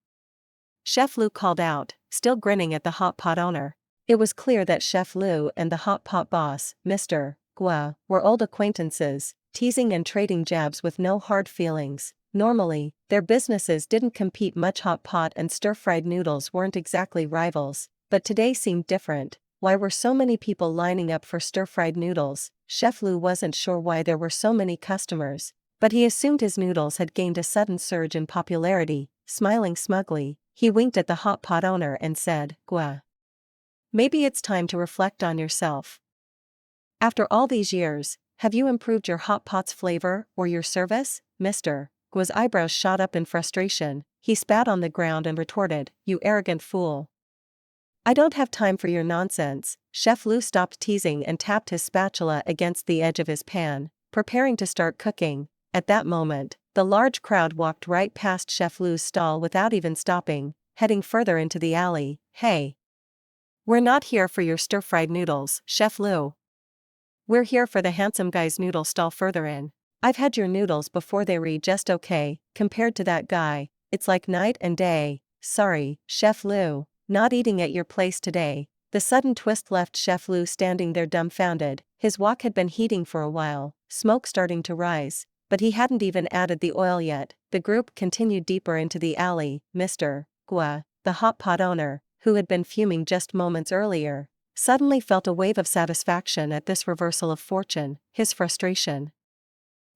Chef Lu called out, still grinning at the hot pot owner. It was clear that Chef Lu and the hot pot boss, Mr. Gua, were old acquaintances, teasing and trading jabs with no hard feelings. Normally, their businesses didn't compete much. Hot pot and stir-fried noodles weren't exactly rivals, but today seemed different. Why were so many people lining up for stir-fried noodles? Chef Lu wasn't sure why there were so many customers, but he assumed his noodles had gained a sudden surge in popularity. Smiling smugly, he winked at the hot pot owner and said, "Gua, maybe it's time to reflect on yourself. After all these years, have you improved your hot pot's flavor or your service?" Mr. Gua's eyebrows shot up in frustration. He spat on the ground and retorted, "You arrogant fool. I don't have time for your nonsense." Chef Lu stopped teasing and tapped his spatula against the edge of his pan, preparing to start cooking. At that moment, the large crowd walked right past Chef Lu's stall without even stopping, heading further into the alley. "Hey! We're not here for your stir-fried noodles, Chef Lu. We're here for the handsome guy's noodle stall further in. I've had your noodles before, they were just okay. Compared to that guy, it's like night and day. Sorry, Chef Lu, not eating at your place today." The sudden twist left Chef Lu standing there dumbfounded. His wok had been heating for a while, smoke starting to rise, but he hadn't even added the oil yet. The group continued deeper into the alley. Mr. Gua, the hot pot owner, who had been fuming just moments earlier, suddenly felt a wave of satisfaction at this reversal of fortune. His frustration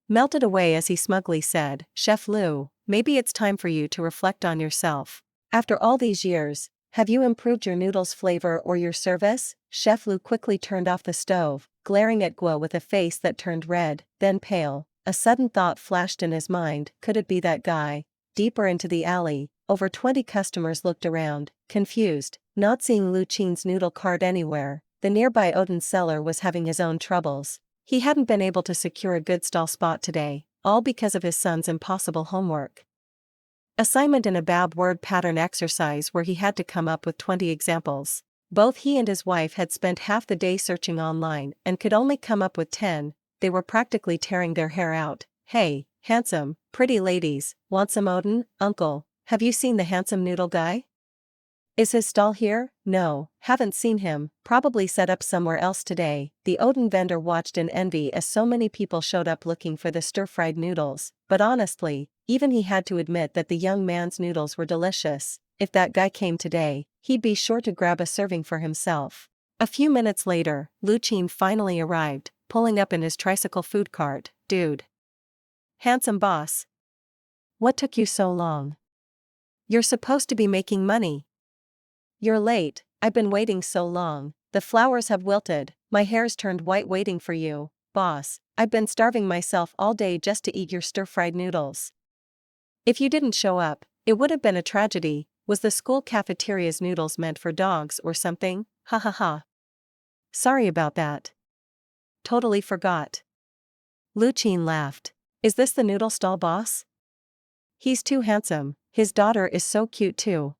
melted away as he smugly said, "Chef Lu, maybe it's time for you to reflect on yourself. After all these years, Have you improved your noodles' flavor or your service? Chef Lu quickly turned off the stove, glaring at Guo with a face that turned red, then pale. A sudden thought flashed in his mind, could it be that guy? Deeper into the alley, over 20 customers looked around, confused, not seeing Lu Qin's noodle cart anywhere. The nearby Odin seller was having his own troubles. He hadn't been able to secure a good stall spot today, all because of his son's impossible homework assignment in a bab word pattern exercise where he had to come up with 20 examples. Both he and his wife had spent half the day searching online and could only come up with 10. They were practically tearing their hair out. Hey, handsome, pretty ladies, want some Odin? Uncle, have you seen the handsome noodle guy? Is his stall here? No, haven't seen him, probably set up somewhere else today. The Odin vendor watched in envy as so many people showed up looking for the stir-fried noodles, but honestly, even he had to admit that the young man's noodles were delicious. If that guy came today, he'd be sure to grab a serving for himself. A few minutes later, Lu Qin finally arrived, pulling up in his tricycle food cart. Dude. Handsome boss. What took you so long? You're supposed to be making money. You're late, I've been waiting so long, the flowers have wilted, my hair's turned white waiting for you, boss, I've been starving myself all day just to eat your stir-fried noodles. If you didn't show up, it would have been a tragedy. Was the school cafeteria's noodles meant for dogs or something? Ha ha ha. Sorry about that. Totally forgot. Lu Qin laughed. Is this the noodle stall boss? He's too handsome, his daughter is so cute too.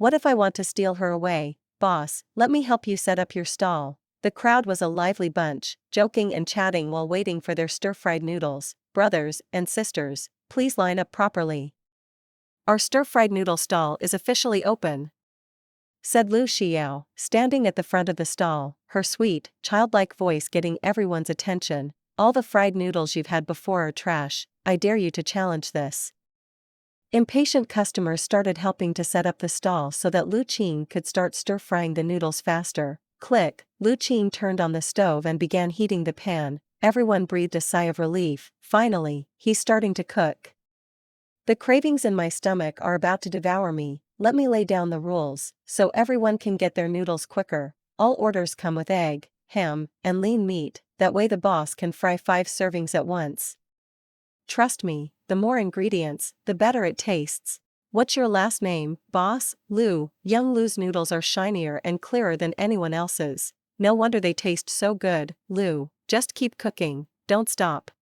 What if I want to steal her away? Boss, let me help you set up your stall. The crowd was a lively bunch, joking and chatting while waiting for their stir-fried noodles. Brothers and sisters, please line up properly. Our stir-fried noodle stall is officially open, said Lu Xiao, standing at the front of the stall, her sweet, childlike voice getting everyone's attention. All the fried noodles you've had before are trash, I dare you to challenge this. Impatient customers started helping to set up the stall so that Lu Qin could start stir-frying the noodles faster. Click, Lu Qin turned on the stove and began heating the pan. Everyone breathed a sigh of relief. Finally, he's starting to cook. The cravings in my stomach are about to devour me. Let me lay down the rules, so everyone can get their noodles quicker. All orders come with egg, ham, and lean meat, that way the boss can fry 5 servings at once. Trust me, the more ingredients, the better it tastes. What's your last name, boss? Lu. Young Lu's noodles are shinier and clearer than anyone else's. No wonder they taste so good. Lu, just keep cooking, don't stop.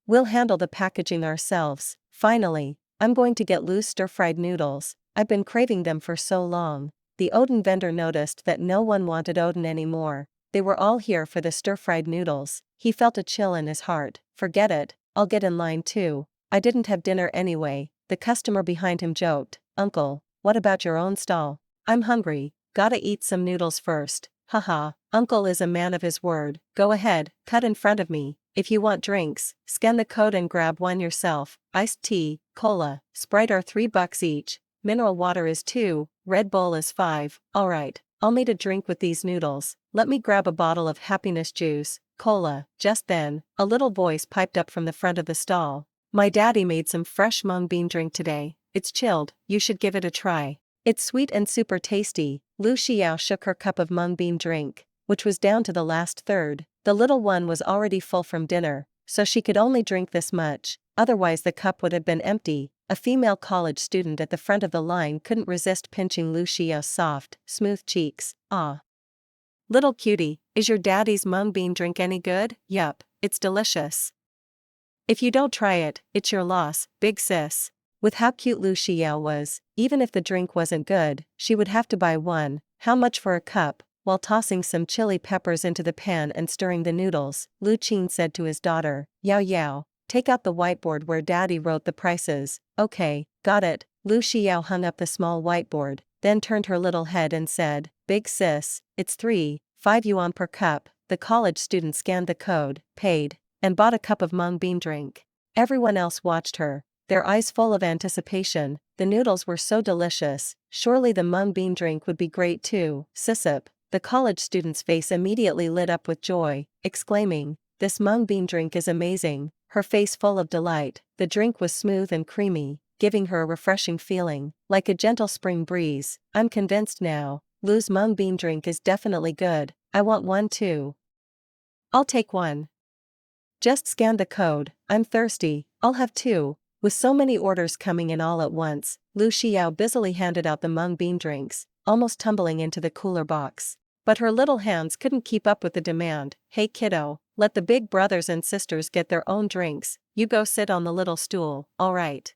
We'll handle the packaging ourselves. Finally, I'm going to get Lu's stir-fried noodles. I've been craving them for so long. The Odin vendor noticed that no one wanted Odin anymore. They were all here for the stir-fried noodles. He felt a chill in his heart. Forget it, I'll get in line too. I didn't have dinner anyway, the customer behind him joked. Uncle, what about your own stall? I'm hungry, gotta eat some noodles first. Haha, Uncle is a man of his word. Go ahead, cut in front of me. If you want drinks, scan the code and grab one yourself. Iced tea, cola, Sprite are $3 each, mineral water is 2, Red Bull is 5. Alright, I'll need a drink with these noodles. Let me grab a bottle of happiness juice, cola. Just then, a little voice piped up from the front of the stall. My daddy made some fresh mung bean drink today. It's chilled, you should give it a try. It's sweet and super tasty. Lu Xiao shook her cup of mung bean drink, which was down to the last third. The little one was already full from dinner, so she could only drink this much, otherwise the cup would have been empty. A female college student at the front of the line couldn't resist pinching Lu Xiao's soft, smooth cheeks. Ah. Little cutie, is your daddy's mung bean drink any good? Yup, it's delicious. If you don't try it, it's your loss, big sis. With how cute Lu Xiao was, even if the drink wasn't good, she would have to buy one. How much for a cup? While tossing some chili peppers into the pan and stirring the noodles, Lu Qin said to his daughter, Yao Yao, take out the whiteboard where daddy wrote the prices. Okay, got it. Lu Xiao hung up the small whiteboard, then turned her little head and said, Big sis, it's 3.5 yuan per cup. The college student scanned the code, paid, and bought a cup of mung bean drink. Everyone else watched her, their eyes full of anticipation. The noodles were so delicious, surely the mung bean drink would be great too. Sisip. The college student's face immediately lit up with joy, exclaiming, This mung bean drink is amazing. Her face full of delight. The drink was smooth and creamy, giving her a refreshing feeling, like a gentle spring breeze. I'm convinced now, Lu's mung bean drink is definitely good. I want one too. I'll take one. Just scan the code, I'm thirsty, I'll have two. With so many orders coming in all at once, Lu Xiao busily handed out the mung bean drinks, almost tumbling into the cooler box. But her little hands couldn't keep up with the demand. Hey kiddo, let the big brothers and sisters get their own drinks, you go sit on the little stool, alright.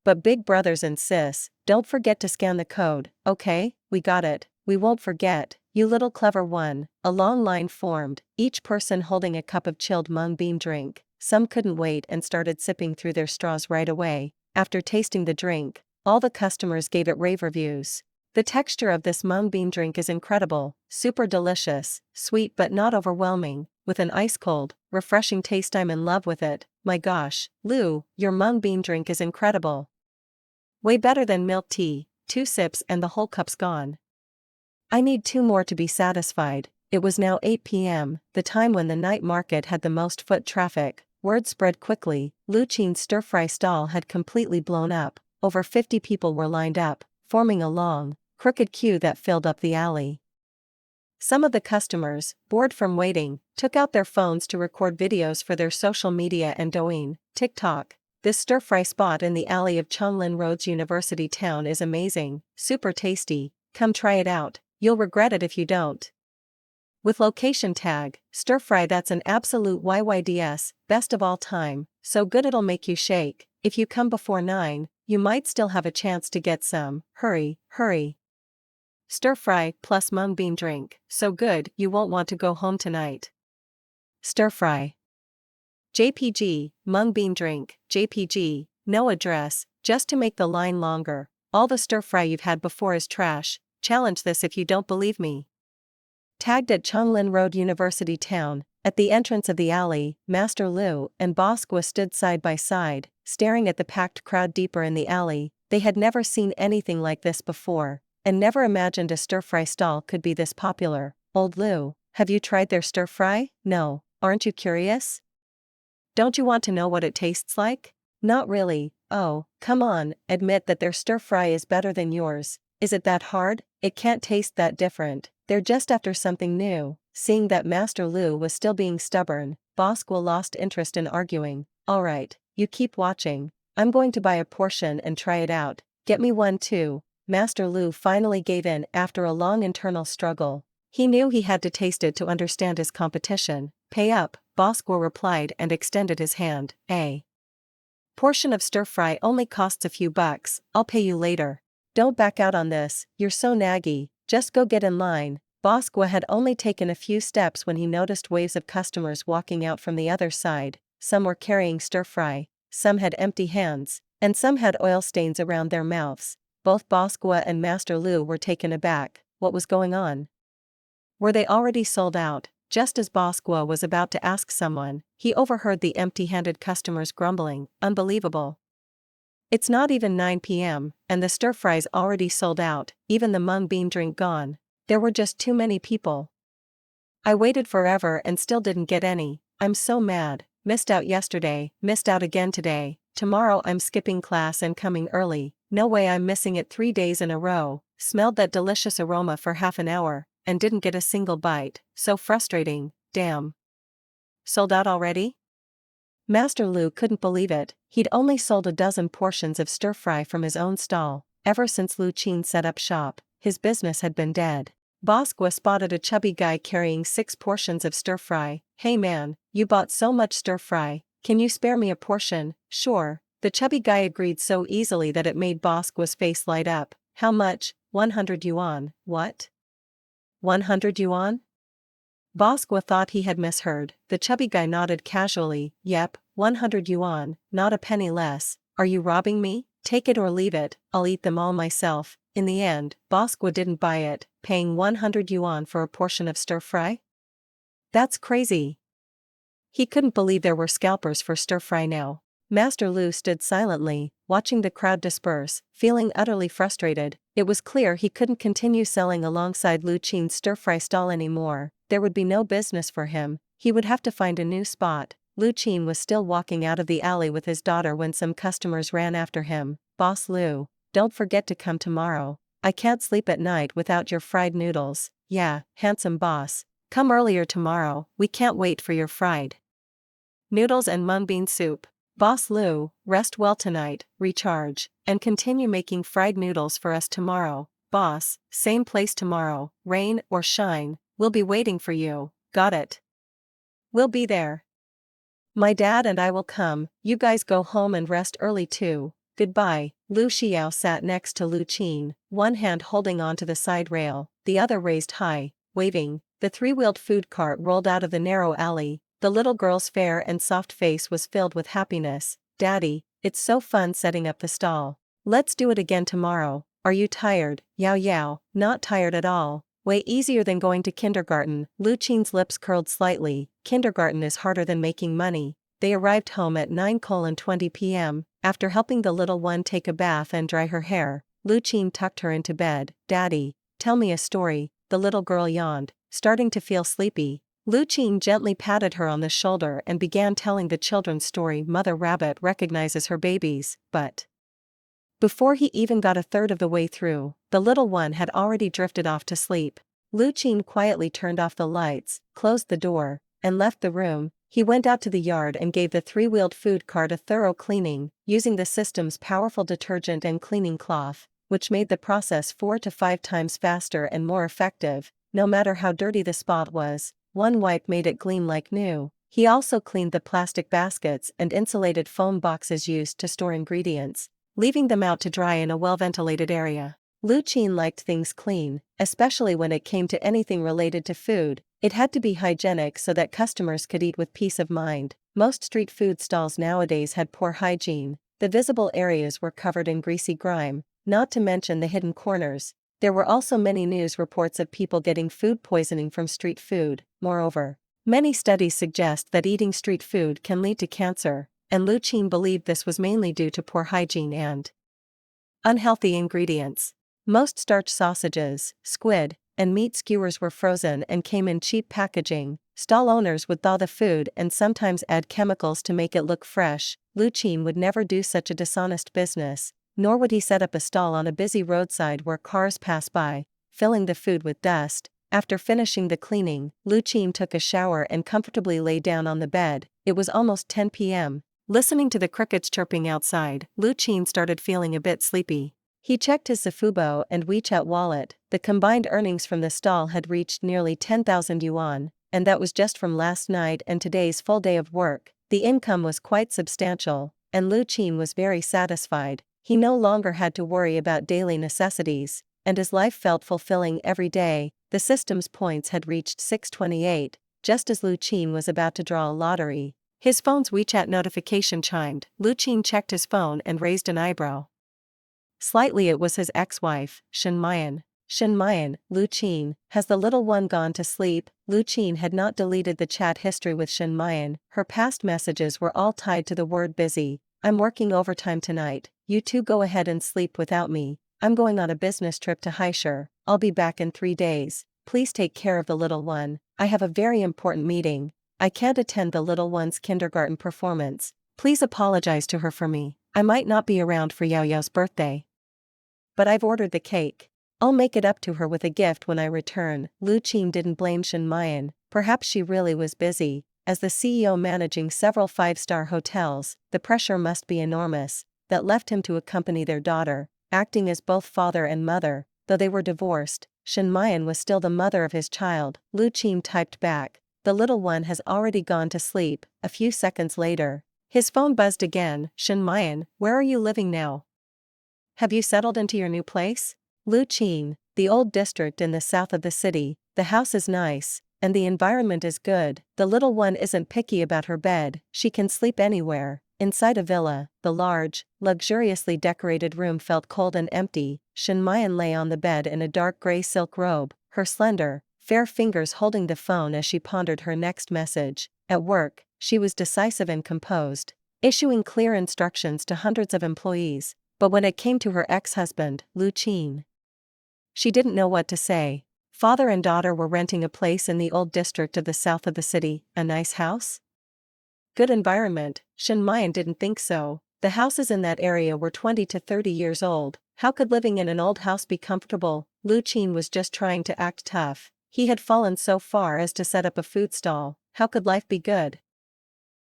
But big brothers and sis, don't forget to scan the code, okay? We got it, we won't forget, you little clever one. A long line formed, each person holding a cup of chilled mung bean drink. Some couldn't wait and started sipping through their straws right away. After tasting the drink, all the customers gave it rave reviews. The texture of this mung bean drink is incredible, super delicious, sweet but not overwhelming, with an ice-cold, refreshing taste. I'm in love with it. My gosh, Lu, your mung bean drink is incredible. Way better than milk tea, 2 sips and the whole cup's gone. I need 2 more to be satisfied. It was now 8 p.m., the time when the night market had the most foot traffic. Word spread quickly, Lu Qin's stir-fry stall had completely blown up. Over 50 people were lined up, forming a long, crooked queue that filled up the alley. Some of the customers, bored from waiting, took out their phones to record videos for their social media and Douyin, TikTok. This stir-fry spot in the alley of Chonglin Road's University Town is amazing, super tasty, come try it out, you'll regret it if you don't. With location tag, stir-fry, that's an absolute YYDS, best of all time, so good it'll make you shake. If you come before 9, you might still have a chance to get some. Hurry, hurry. Stir-fry plus mung bean drink, so good you won't want to go home tonight. Stir-fry. JPG, mung bean drink, JPG, no address, just to make the line longer. All the stir-fry you've had before is trash, challenge this if you don't believe me. Tagged at Chonglin Road University Town, at the entrance of the alley, Master Lu and Bosqua stood side by side, staring at the packed crowd deeper in the alley. They had never seen anything like this before, and never imagined a stir-fry stall could be this popular. Old Lu, have you tried their stir-fry? No, aren't you curious? Don't you want to know what it tastes like? Not really. Oh, come on, admit that their stir-fry is better than yours. Is it that hard? It can't taste that different. They're just after something new. Seeing that Master Lu was still being stubborn, Bosqua lost interest in arguing. Alright, you keep watching. I'm going to buy a portion and try it out. Get me one too. Master Lu finally gave in after a long internal struggle. He knew he had to taste it to understand his competition. Pay up, Bosqua replied and extended his hand. A portion of stir-fry only costs a few bucks, I'll pay you later. Don't back out on this, you're so naggy, just go get in line. Bosqua had only taken a few steps when he noticed waves of customers walking out from the other side. Some were carrying stir-fry, some had empty hands, and some had oil stains around their mouths. Both Bosqua and Master Lu were taken aback. What was going on? Were they already sold out? Just as Bosqua was about to ask someone, he overheard the empty-handed customers grumbling, unbelievable. It's not even 9 p.m., and the stir-fry's already sold out, even the mung bean drink gone. There were just too many people. I waited forever and still didn't get any. I'm so mad. Missed out yesterday, missed out again today. Tomorrow I'm skipping class and coming early. No way, I'm missing it 3 days in a row. Smelled that delicious aroma for half an hour, and didn't get a single bite. So frustrating, damn. Sold out already? Master Lu couldn't believe it. He'd only sold a dozen portions of stir-fry from his own stall. Ever since Lu Qin set up shop, his business had been dead. Bosqua spotted a chubby guy carrying 6 portions of stir-fry. Hey man, you bought so much stir-fry, can you spare me a portion? Sure. The chubby guy agreed so easily that it made Bosqua's face light up. How much? 100 yuan. What? 100 yuan? Bosqua thought he had misheard. The chubby guy nodded casually. Yep, 100 yuan, not a penny less. Are you robbing me? Take it or leave it, I'll eat them all myself. In the end, Bosqua didn't buy it, paying 100 yuan for a portion of stir-fry? That's crazy. He couldn't believe there were scalpers for stir-fry now. Master Lu stood silently, watching the crowd disperse, feeling utterly frustrated. It was clear he couldn't continue selling alongside Lu Qin's stir-fry stall anymore. There would be no business for him. He would have to find a new spot. Lu Qin was still walking out of the alley with his daughter when some customers ran after him. "Boss Lu, don't forget to come tomorrow. I can't sleep at night without your fried noodles." "Yeah, handsome boss. Come earlier tomorrow, we can't wait for your fried noodles and mung bean soup." "Boss Lu, rest well tonight, recharge, and continue making fried noodles for us tomorrow." "Boss, same place tomorrow, rain or shine, we'll be waiting for you." "Got it. We'll be there. My dad and I will come, you guys go home and rest early too. Goodbye." Lu Xiao sat next to Lu Qin, one hand holding onto the side rail, the other raised high, waving. The three-wheeled food cart rolled out of the narrow alley. The little girl's fair and soft face was filled with happiness. "Daddy, it's so fun setting up the stall. Let's do it again tomorrow." "Are you tired?" "Yao Yao, not tired at all. Way easier than going to kindergarten." Lu Qin's lips curled slightly. "Kindergarten is harder than making money." They arrived home at 9:20 p.m. After helping the little one take a bath and dry her hair, Lu Qin tucked her into bed. "Daddy, tell me a story." The little girl yawned, starting to feel sleepy. Lu Qin gently patted her on the shoulder and began telling the children's story. Mother Rabbit recognizes her babies, but before he even got a third of the way through, the little one had already drifted off to sleep. Lu Qin quietly turned off the lights, closed the door, and left the room. He went out to the yard and gave the three-wheeled food cart a thorough cleaning, using the system's powerful detergent and cleaning cloth, which made the process 4 to 5 times faster and more effective. No matter how dirty the spot was, one wipe made it gleam like new. He also cleaned the plastic baskets and insulated foam boxes used to store ingredients, leaving them out to dry in a well-ventilated area. Lu Qin liked things clean, especially when it came to anything related to food. It had to be hygienic so that customers could eat with peace of mind. Most street food stalls nowadays had poor hygiene. The visible areas were covered in greasy grime, not to mention the hidden corners. There were also many news reports of people getting food poisoning from street food. Moreover, many studies suggest that eating street food can lead to cancer, and Lu Qin believed this was mainly due to poor hygiene and unhealthy ingredients. Most starch sausages, squid, and meat skewers were frozen and came in cheap packaging. Stall owners would thaw the food and sometimes add chemicals to make it look fresh. Lu Qin would never do such a dishonest business, nor would he set up a stall on a busy roadside where cars pass by, filling the food with dust. After finishing the cleaning, Lu Qin took a shower and comfortably lay down on the bed. It was almost 10 p.m. Listening to the crickets chirping outside, Lu Qin started feeling a bit sleepy. He checked his Zhifubo and WeChat wallet. The combined earnings from the stall had reached nearly 10,000 yuan, and that was just from last night and today's full day of work. The income was quite substantial, and Lu Qin was very satisfied. He no longer had to worry about daily necessities, and his life felt fulfilling every day. The system's points had reached 628, just as Lu Qin was about to draw a lottery. His phone's WeChat notification chimed. Lu Qin checked his phone and raised an eyebrow. Slightly, it was his ex-wife, Shen Mayan. "Shen Mayan, Lu Qin, has the little one gone to sleep?" Lu Qin had not deleted the chat history with Shen Mayan. Her past messages were all tied to the word busy. "I'm working overtime tonight. You two go ahead and sleep without me. I'm going on a business trip to Haishur. I'll be back in 3 days. Please take care of the little one. I have a very important meeting. I can't attend the little one's kindergarten performance. Please apologize to her for me. I might not be around for Yao Yao's birthday, but I've ordered the cake. I'll make it up to her with a gift when I return." Lu Qin didn't blame Shen Mayan. Perhaps she really was busy. As the CEO managing several 5-star hotels, the pressure must be enormous. That left him to accompany their daughter, acting as both father and mother. Though they were divorced, Shen Mayan was still the mother of his child. Lu Qin typed back, "The little one has already gone to sleep." A few seconds later, his phone buzzed again. "Shen Mayan, where are you living now? Have you settled into your new place?" "Lu Qin, the old district in the south of the city. The house is nice, and the environment is good. The little one isn't picky about her bed, she can sleep anywhere." Inside a villa, the large, luxuriously decorated room felt cold and empty. Shen Mayan lay on the bed in a dark gray silk robe, her slender, fair fingers holding the phone as she pondered her next message. At work, she was decisive and composed, issuing clear instructions to hundreds of employees. But when it came to her ex-husband, Lu Qin, she didn't know what to say. Father and daughter were renting a place in the old district of the south of the city. A nice house? Good environment, Shen Mayan didn't think so. The houses in that area were 20 to 30 years old. How could living in an old house be comfortable? Lu Qin was just trying to act tough. He had fallen so far as to set up a food stall. How could life be good?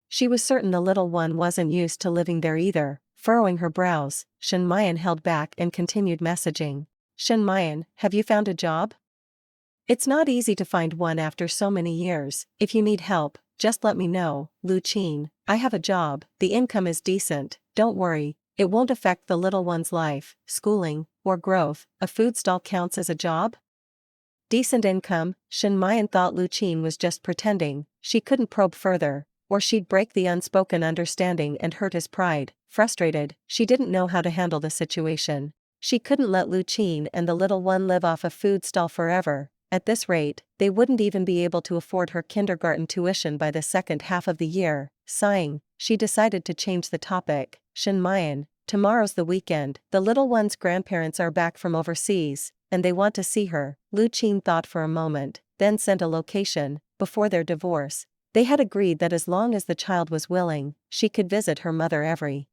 She was certain the little one wasn't used to living there either. Furrowing her brows, Shen Mayan held back and continued messaging. Shen Mayan, have you found a job? It's not easy to find one after so many years. If you need help, just let me know. Lu Qin, I have a job, the income is decent, don't worry, it won't affect the little one's life, schooling, or growth. A food stall counts as a job? Decent income, Shen Mayan thought Lu Qin was just pretending. She couldn't probe further, or she'd break the unspoken understanding and hurt his pride. Frustrated, she didn't know how to handle the situation. She couldn't let Lu Qin and the little one live off a food stall forever. At this rate, they wouldn't even be able to afford her kindergarten tuition by the second half of the year. Sighing, she decided to change the topic. Shen Mayan, tomorrow's the weekend. The little one's grandparents are back from overseas, and they want to see her. Lu Qin thought for a moment, then sent a location. Before their divorce, they had agreed that as long as the child was willing, she could visit her mother every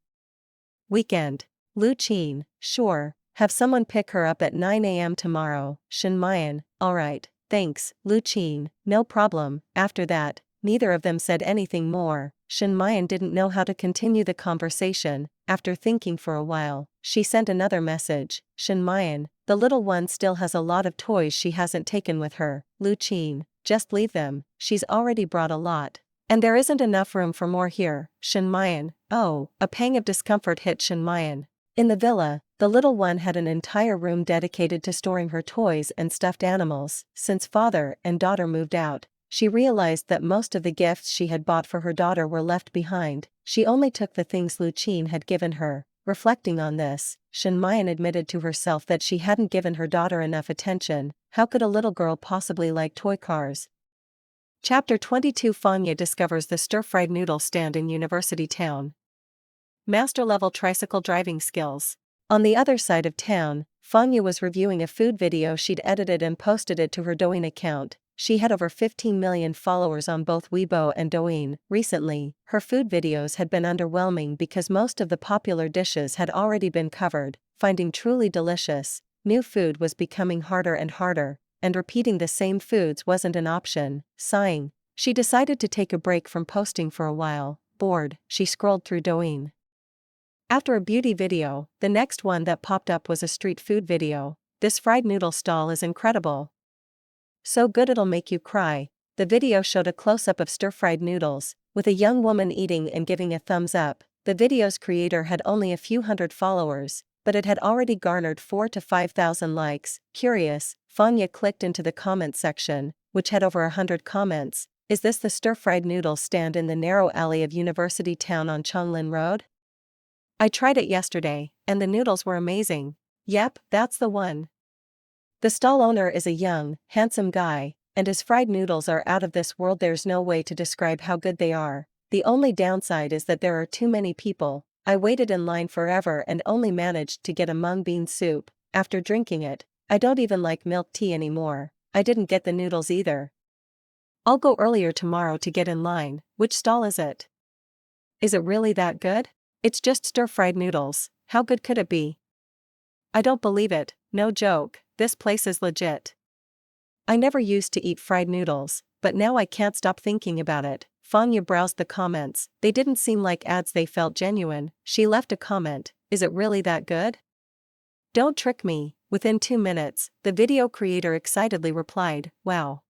weekend. Lu Qin, sure. Have someone pick her up at 9 a.m. tomorrow. Shen Mayan, alright, thanks. Lu Qin, no problem. After that, neither of them said anything more. Shen Mayan didn't know how to continue the conversation. After thinking for a while, she sent another message. Shen Mayan, the little one still has a lot of toys she hasn't taken with her. Lu Qin, just leave them, she's already brought a lot. And there isn't enough room for more here. Shen Mayan, oh, a pang of discomfort hit Shen Mayan. In the villa, the little one had an entire room dedicated to storing her toys and stuffed animals. Since father and daughter moved out, she realized that most of the gifts she had bought for her daughter were left behind. She only took the things Lu Qin had given her. Reflecting on this, Shen Mayan admitted to herself that she hadn't given her daughter enough attention. How could a little girl possibly like toy cars? Chapter 22. Fanya discovers the stir-fried noodle stand in University Town. Master-level tricycle driving skills. On the other side of town, Fanya was reviewing a food video she'd edited and posted it to her Douyin account. She had over 15 million followers on both Weibo and Douyin. Recently, her food videos had been underwhelming because most of the popular dishes had already been covered. Finding truly delicious, new food was becoming harder and harder, and repeating the same foods wasn't an option. Sighing, she decided to take a break from posting for a while. Bored, she scrolled through Douyin. After a beauty video, the next one that popped up was a street food video. This fried noodle stall is incredible. So good it'll make you cry. The video showed a close-up of stir-fried noodles, with a young woman eating and giving a thumbs up. The video's creator had only a few hundred followers, but it had already garnered 4,000 to 5,000 likes. Curious, Fanya clicked into the comment section, which had over 100 comments. Is this the stir-fried noodle stand in the narrow alley of University Town on Chonglin Road? I tried it yesterday, and the noodles were amazing. Yep, that's the one. The stall owner is a young, handsome guy, and his fried noodles are out of this world. There's no way to describe how good they are. The only downside is that there are too many people. I waited in line forever and only managed to get a mung bean soup. After drinking it, I don't even like milk tea anymore. I didn't get the noodles either. I'll go earlier tomorrow to get in line. Which stall is it? Is it really that good? It's just stir-fried noodles. How good could it be? I don't believe it, no joke, this place is legit. I never used to eat fried noodles, but now I can't stop thinking about it. Fanya browsed the comments. They didn't seem like ads, they felt genuine. She left a comment, is it really that good? Don't trick me. Within 2 minutes, the video creator excitedly replied, wow.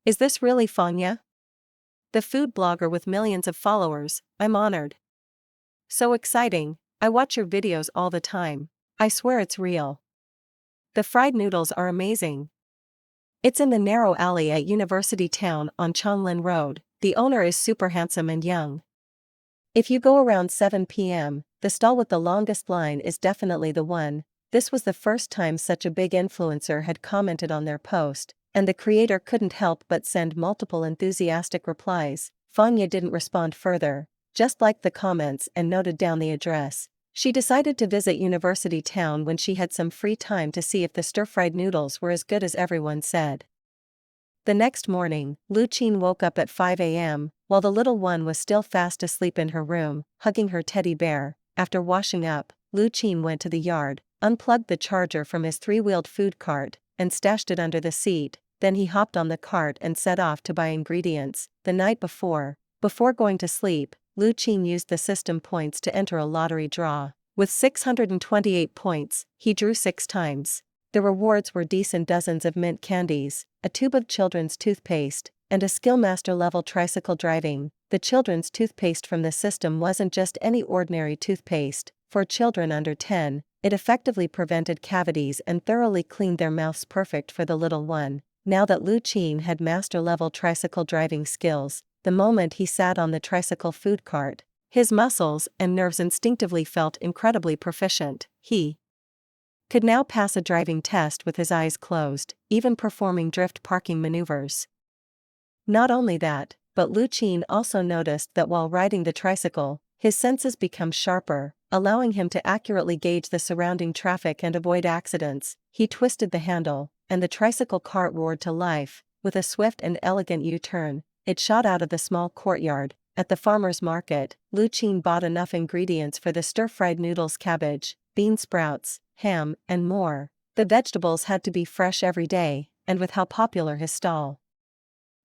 Is this really Fanya? The food blogger with millions of followers, I'm honored. So exciting, I watch your videos all the time. I swear it's real. The fried noodles are amazing. It's in the narrow alley at University Town on Chonglin Road. The owner is super handsome and young. If you go around 7 p.m., the stall with the longest line is definitely the one. This was the first time such a big influencer had commented on their post, and the creator couldn't help but send multiple enthusiastic replies. Fanya didn't respond further, just liked the comments and noted down the address. She decided to visit University Town when she had some free time to see if the stir-fried noodles were as good as everyone said. The next morning, Lu Qin woke up at 5 a.m., while the little one was still fast asleep in her room, hugging her teddy bear. After washing up, Lu Qin went to the yard, unplugged the charger from his three-wheeled food cart, and stashed it under the seat. Then he hopped on the cart and set off to buy ingredients. The night before going to sleep, Lu Qin used the system points to enter a lottery draw. With 628 points, he drew 6 times. The rewards were decent dozens of mint candies, a tube of children's toothpaste, and a Skillmaster-level tricycle driving. The children's toothpaste from the system wasn't just any ordinary toothpaste. For children under 10, it effectively prevented cavities and thoroughly cleaned their mouths, perfect for the little one. Now that Lu Qin had master-level tricycle driving skills, the moment he sat on the tricycle food cart, his muscles and nerves instinctively felt incredibly proficient. He could now pass a driving test with his eyes closed, even performing drift parking maneuvers. Not only that, but Lu Qin also noticed that while riding the tricycle, his senses become sharper, allowing him to accurately gauge the surrounding traffic and avoid accidents. He twisted the handle, and the tricycle cart roared to life. With a swift and elegant U-turn, it shot out of the small courtyard. At the farmer's market, Lu Qin bought enough ingredients for the stir-fried noodles, cabbage, bean sprouts, ham, and more. The vegetables had to be fresh every day, and with how popular his stall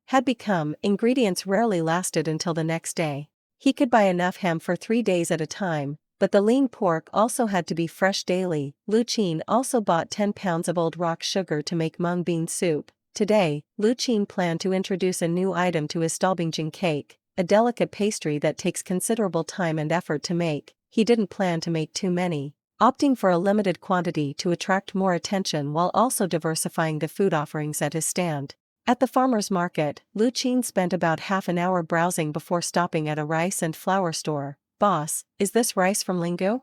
had become, ingredients rarely lasted until the next day. He could buy enough ham for 3 days at a time, but the lean pork also had to be fresh daily. Lu Qin also bought 10 pounds of old rock sugar to make mung bean soup. Today, Lu Qin planned to introduce a new item to his stall, bingjing cake, a delicate pastry that takes considerable time and effort to make. He didn't plan to make too many, opting for a limited quantity to attract more attention while also diversifying the food offerings at his stand. At the farmer's market, Lu Qin spent about half an hour browsing before stopping at a rice and flour store. "Boss, is this rice from Lingu?"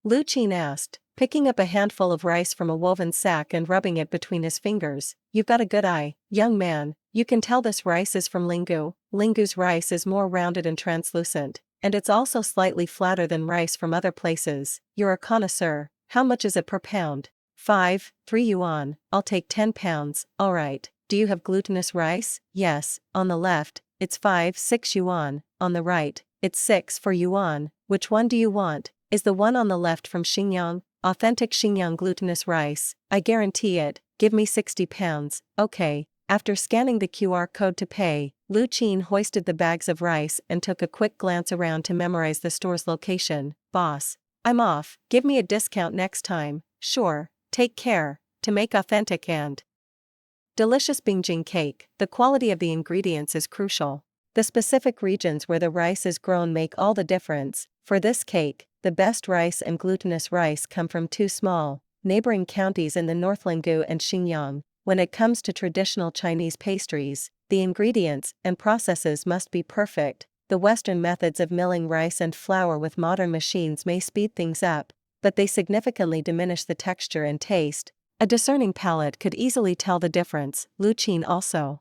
Lu Qin asked, picking up a handful of rice from a woven sack and rubbing it between his fingers. "You've got a good eye, young man. You can tell this rice is from Lingu. Lingu's rice is more rounded and translucent, and it's also slightly flatter than rice from other places. You're a connoisseur. How much is it per pound?" 3 yuan. I'll take 10 pounds. Alright. Do you have glutinous rice? Yes. On the left, it's 6 yuan. On the right, it's 4 yuan. Which one do you want? Is the one on the left from Xinjiang? Authentic Xinjiang glutinous rice. I guarantee it. Give me 60 pounds. Okay. After scanning the QR code to pay, Lu Qin hoisted the bags of rice and took a quick glance around to memorize the store's location. "Boss, I'm off. Give me a discount next time." "Sure. Take care." To make authentic and delicious bingjing cake, the quality of the ingredients is crucial. The specific regions where the rice is grown make all the difference. For this cake, the best rice and glutinous rice come from 2 small, neighboring counties in the North, Lingu and Xinjiang. When it comes to traditional Chinese pastries, the ingredients and processes must be perfect. The Western methods of milling rice and flour with modern machines may speed things up, but they significantly diminish the texture and taste. A discerning palate could easily tell the difference. Lu Qin also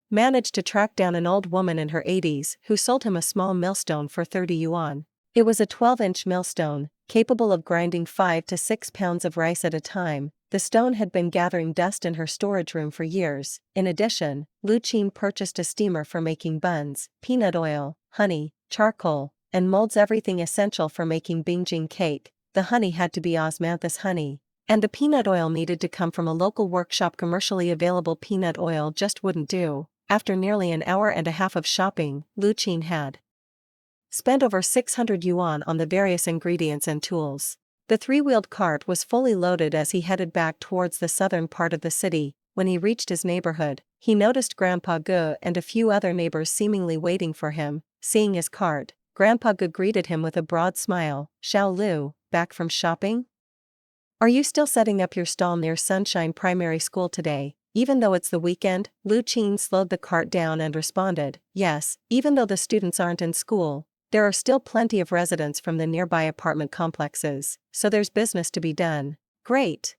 managed to track down an old woman in her 80s who sold him a small millstone for 30 yuan. It was a 12-inch millstone, capable of grinding 5 to 6 pounds of rice at a time. The stone had been gathering dust in her storage room for years. In addition, Lu Qin purchased a steamer for making buns, peanut oil, honey, charcoal, and molds, everything essential for making bingjing cake. The honey had to be osmanthus honey, and the peanut oil needed to come from a local workshop. Commercially available peanut oil just wouldn't do. After nearly an hour and a half of shopping, Lu Qin had spent over 600 yuan on the various ingredients and tools. The three-wheeled cart was fully loaded as he headed back towards the southern part of the city. When he reached his neighborhood, he noticed Grandpa Gu and a few other neighbors seemingly waiting for him. Seeing his cart, Grandpa Gu greeted him with a broad smile. "Xiao Lu, back from shopping? Are you still setting up your stall near Sunshine Primary School today?" Even though it's the weekend, Lu Qin slowed the cart down and responded, "Yes, even though the students aren't in school, there are still plenty of residents from the nearby apartment complexes, so there's business to be done." "Great.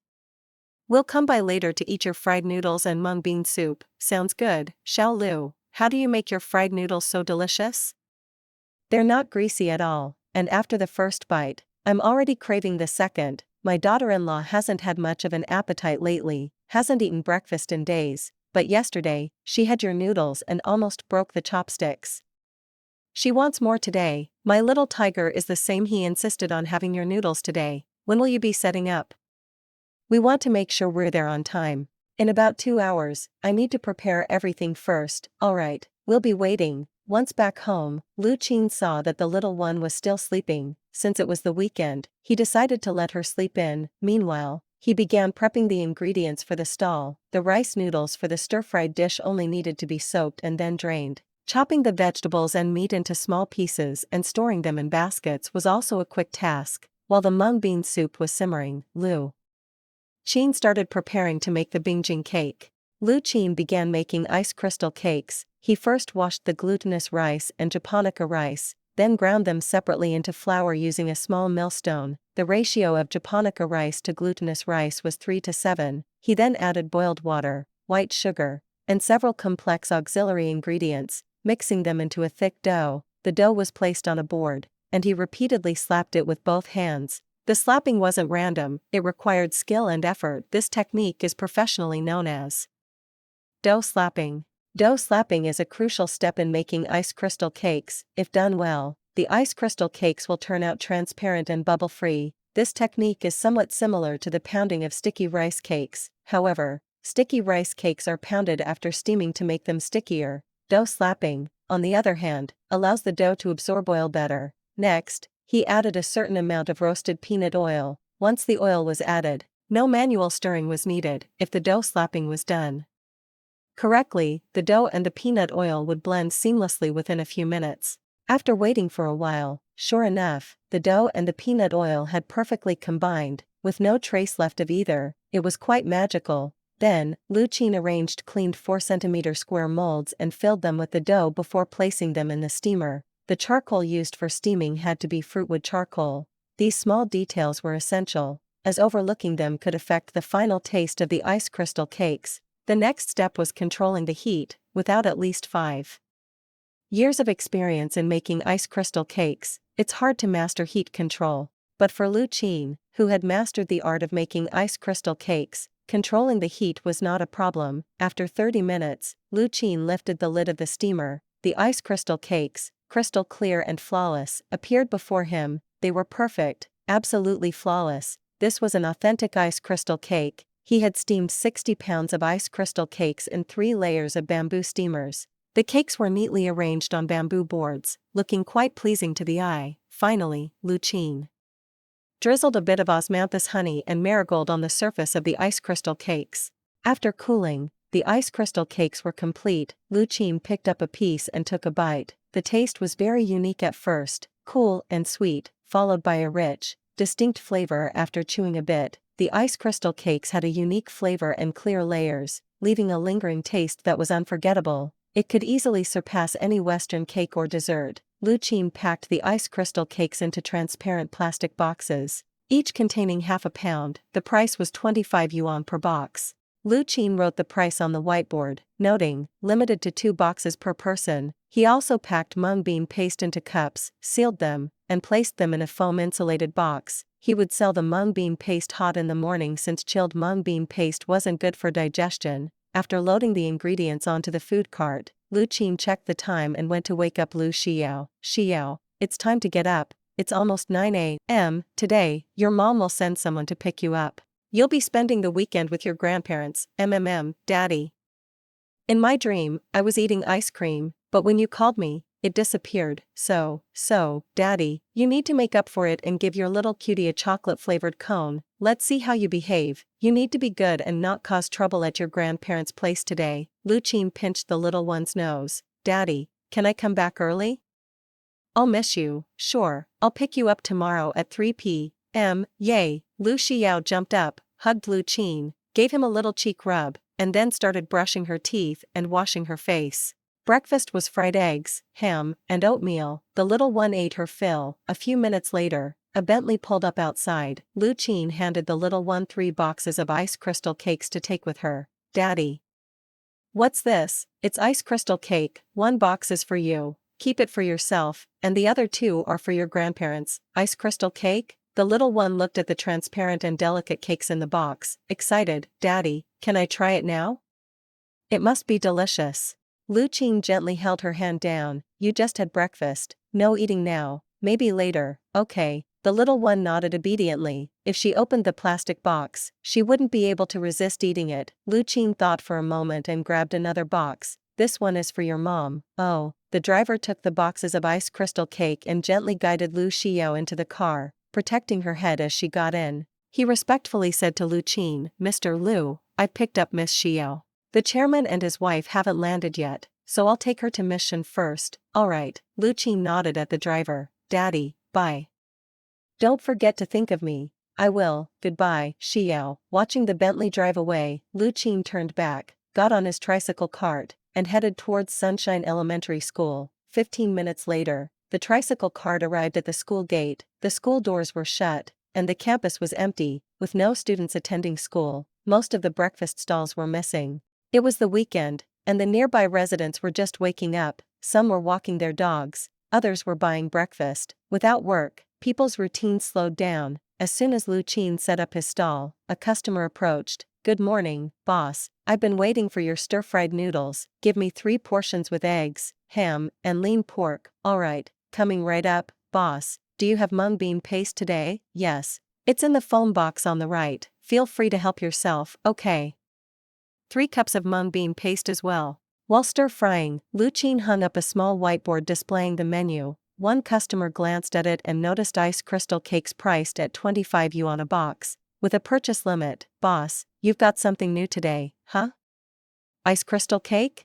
We'll come by later to eat your fried noodles and mung bean soup." "Sounds good." "Xiao Lu, how do you make your fried noodles so delicious?" "They're not greasy at all, and after the first bite, I'm already craving the second. My daughter-in-law hasn't had much of an appetite lately, hasn't eaten breakfast in days. but yesterday, she had your noodles and almost broke the chopsticks. She wants more today. My little tiger is the same. He insisted on having your noodles today. When will you be setting up? We want to make sure we're there on time. In about 2 hours, I need to prepare everything first. Alright, we'll be waiting. Once back home, Lu Qin saw that the little one was still sleeping. Since it was the weekend, he decided to let her sleep in. Meanwhile, he began prepping the ingredients for the stall. The rice noodles for the stir-fried dish only needed to be soaked and then drained. Chopping the vegetables and meat into small pieces and storing them in baskets was also a quick task. While the mung bean soup was simmering, Lu Qin started preparing to make the bingjing cake. Lu Qin began making ice crystal cakes. He first washed the glutinous rice and japonica rice, then ground them separately into flour using a small millstone. The ratio of japonica rice to glutinous rice was 3:7. He then added boiled water, white sugar, and several complex auxiliary ingredients, mixing them into a thick dough. The dough was placed on a board, and he repeatedly slapped it with both hands. The slapping wasn't random, it required skill and effort. This technique is professionally known as dough slapping. Dough slapping is a crucial step in making ice crystal cakes. If done well, the ice crystal cakes will turn out transparent and bubble-free. This technique is somewhat similar to the pounding of sticky rice cakes. However, sticky rice cakes are pounded after steaming to make them stickier. Dough slapping, on the other hand, allows the dough to absorb oil better. Next, he added a certain amount of roasted peanut oil. Once the oil was added, no manual stirring was needed. If the dough slapping was done correctly, the dough and the peanut oil would blend seamlessly within a few minutes. After waiting for a while, sure enough, the dough and the peanut oil had perfectly combined, with no trace left of either. It was quite magical. Then, Lu Qin arranged cleaned 4 cm square molds and filled them with the dough before placing them in the steamer. The charcoal used for steaming had to be fruitwood charcoal. These small details were essential, as overlooking them could affect the final taste of the ice crystal cakes. The next step was controlling the heat. Without at least 5 years of experience in making ice crystal cakes, it's hard to master heat control. But for Lu Qin, who had mastered the art of making ice crystal cakes, controlling the heat was not a problem. After 30 minutes, Lu Qin lifted the lid of the steamer. The ice crystal cakes, crystal clear and flawless, appeared before him. They were perfect, absolutely flawless. This was an authentic ice crystal cake. He had steamed 60 pounds of ice crystal cakes in 3 layers of bamboo steamers. The cakes were neatly arranged on bamboo boards, looking quite pleasing to the eye. Finally, Lu Qin drizzled a bit of osmanthus honey and marigold on the surface of the ice crystal cakes. After cooling, the ice crystal cakes were complete. Lu Qin picked up a piece and took a bite. The taste was very unique at first, cool and sweet, followed by a rich, distinct flavor after chewing a bit. The ice crystal cakes had a unique flavor and clear layers, leaving a lingering taste that was unforgettable. It could easily surpass any Western cake or dessert. Lu Qin packed the ice crystal cakes into transparent plastic boxes, each containing half a pound. The price was 25 yuan per box. Lu Qin wrote the price on the whiteboard, noting, limited to 2 boxes per person. He also packed mung bean paste into cups, sealed them, and placed them in a foam-insulated box. He would sell the mung bean paste hot in the morning since chilled mung bean paste wasn't good for digestion. After loading the ingredients onto the food cart, Lu Qin checked the time and went to wake up Lu Xiao. Xiao, it's time to get up. It's almost 9 a.m. Today, your mom will send someone to pick you up. You'll be spending the weekend with your grandparents, Daddy. In my dream, I was eating ice cream, but when you called me, it disappeared. So, Daddy, you need to make up for it and give your little cutie a chocolate-flavored cone. Let's see how you behave. You need to be good and not cause trouble at your grandparents' place today. Lu Qin pinched the little one's nose. Daddy, can I come back early? I'll miss you. Sure, I'll pick you up tomorrow at 3 p.m. Yay! Lu Xiao jumped up, hugged Lu Qin, gave him a little cheek rub, and then started brushing her teeth and washing her face. Breakfast was fried eggs, ham, and oatmeal. The little one ate her fill. A few minutes later, a Bentley pulled up outside. Lu Qin handed the little one 3 boxes of ice crystal cakes to take with her. Daddy. What's this? It's ice crystal cake. 1 box is for you. Keep it for yourself, and the other 2 are for your grandparents. Ice crystal cake? The little one looked at the transparent and delicate cakes in the box, excited. Daddy, can I try it now? It must be delicious. Lu Qin gently held her hand down. You just had breakfast. No eating now, maybe later, okay. The little one nodded obediently. If she opened the plastic box, she wouldn't be able to resist eating it. Lu Qin thought for a moment and grabbed another box. This one is for your mom. Oh. The driver took the boxes of ice crystal cake and gently guided Lu Xiao into the car, protecting her head as she got in. He respectfully said to Lu Qin, Mr. Lu, I've picked up Miss Xiao. The chairman and his wife haven't landed yet, so I'll take her to Miss Shen first. Alright. Lu Qin nodded at the driver. Daddy, bye. Don't forget to think of me. I will. Goodbye, Xiao. Watching the Bentley drive away, Lu Qin turned back, got on his tricycle cart, and headed towards Sunshine Elementary School. 15 minutes later, the tricycle cart arrived at the school gate. The school doors were shut, and the campus was empty, with no students attending school. Most of the breakfast stalls were missing. It was the weekend, and the nearby residents were just waking up. Some were walking their dogs, others were buying breakfast. Without work, people's routine slowed down. As soon as Lu Qin set up his stall, a customer approached. Good morning, boss. I've been waiting for your stir-fried noodles. Give me 3 portions with eggs, ham, and lean pork. Alright, coming right up, boss. Do you have mung bean paste today? Yes. It's in the foam box on the right. Feel free to help yourself. Okay. 3 cups of mung bean paste as well. While stir-frying, Lu Qin hung up a small whiteboard displaying the menu. One customer glanced at it and noticed ice crystal cakes priced at 25 yuan a box. With a purchase limit. Boss, you've got something new today, huh? Ice crystal cake?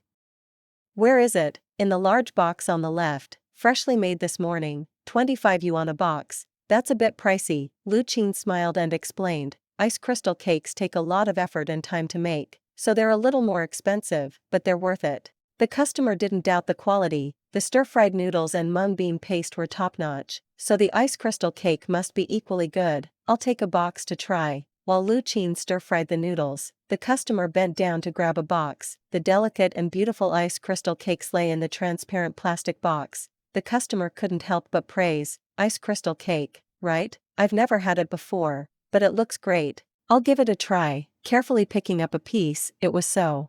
Where is it? In the large box on the left. Freshly made this morning. 25 yuan a box. That's a bit pricey. Lu Qin smiled and explained. Ice crystal cakes take a lot of effort and time to make, so they're a little more expensive, but they're worth it. The customer didn't doubt the quality. The stir-fried noodles and mung bean paste were top-notch, so the ice crystal cake must be equally good. I'll take a box to try. While Lu Qin stir-fried the noodles, the customer bent down to grab a box. The delicate and beautiful ice crystal cakes lay in the transparent plastic box. The customer couldn't help but praise. Ice crystal cake, right? I've never had it before, but it looks great. I'll give it a try. Carefully picking up a piece, it was so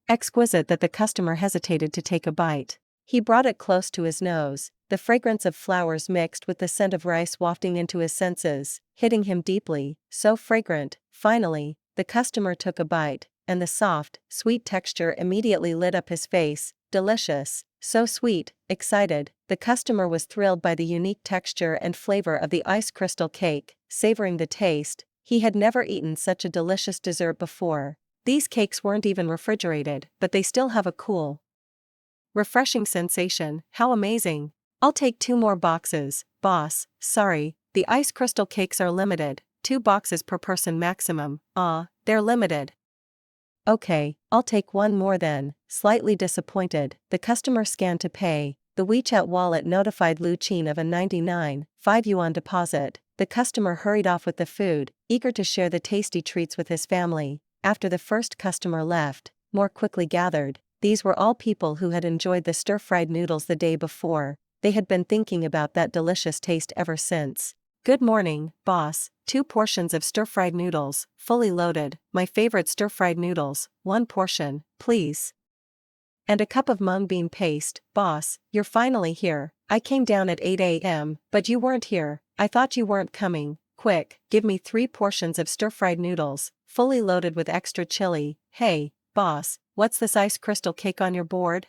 exquisite that the customer hesitated to take a bite. He brought it close to his nose, the fragrance of flowers mixed with the scent of rice wafting into his senses, hitting him deeply. So fragrant. Finally, the customer took a bite, and the soft, sweet texture immediately lit up his face. Delicious. So sweet. Excited, the customer was thrilled by the unique texture and flavor of the ice crystal cake. Savoring the taste, he had never eaten such a delicious dessert before. These cakes weren't even refrigerated, but they still have a cool, refreshing sensation. How amazing. I'll take 2 more boxes, boss. Sorry, the ice crystal cakes are limited. 2 boxes per person maximum. They're limited. Okay, I'll take 1 more then. Slightly disappointed, the customer scanned to pay. The WeChat wallet notified Lu Qin of a 99.5 yuan deposit. The customer hurried off with the food, eager to share the tasty treats with his family. After the first customer left, more quickly gathered. These were all people who had enjoyed the stir-fried noodles the day before. They had been thinking about that delicious taste ever since. Good morning, boss. 2 portions of stir-fried noodles, fully loaded. My favorite stir-fried noodles. 1 portion, please. And a cup of mung bean paste. Boss, you're finally here. I came down at 8 a.m., but you weren't here. I thought you weren't coming. Quick, give me 3 portions of stir-fried noodles, fully loaded with extra chili. Hey, boss, what's this ice crystal cake on your board?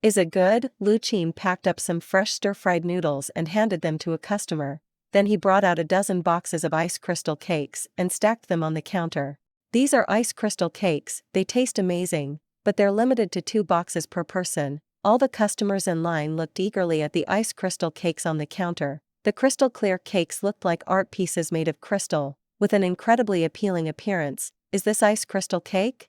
Is it good? Lu Qin packed up some fresh stir-fried noodles and handed them to a customer. Then he brought out a dozen boxes of ice crystal cakes and stacked them on the counter. These are ice crystal cakes. They taste amazing, but they're limited to 2 boxes per person. All the customers in line looked eagerly at the ice crystal cakes on the counter. The crystal clear cakes looked like art pieces made of crystal, with an incredibly appealing appearance. Is this ice crystal cake?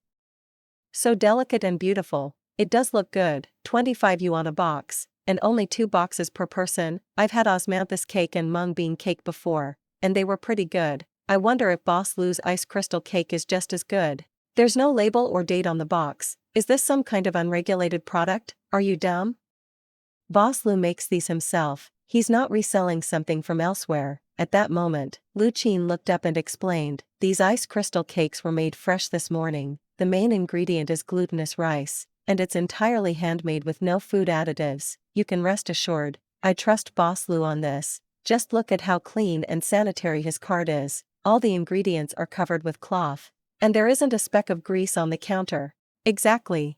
So delicate and beautiful. It does look good. 25 yuan a box, and only 2 boxes per person. I've had osmanthus cake and mung bean cake before, and they were pretty good. I wonder if Boss Lu's ice crystal cake is just as good. There's no label or date on the box. Is this some kind of unregulated product? Are you dumb? Boss Lu makes these himself. He's not reselling something from elsewhere. At that moment, Lu Qin looked up and explained, these ice crystal cakes were made fresh this morning. the main ingredient is glutinous rice, and it's entirely handmade with no food additives. You can rest assured, I trust Boss Lou on this. Just look at how clean and sanitary his cart is. All the ingredients are covered with cloth. And there isn't a speck of grease on the counter. Exactly.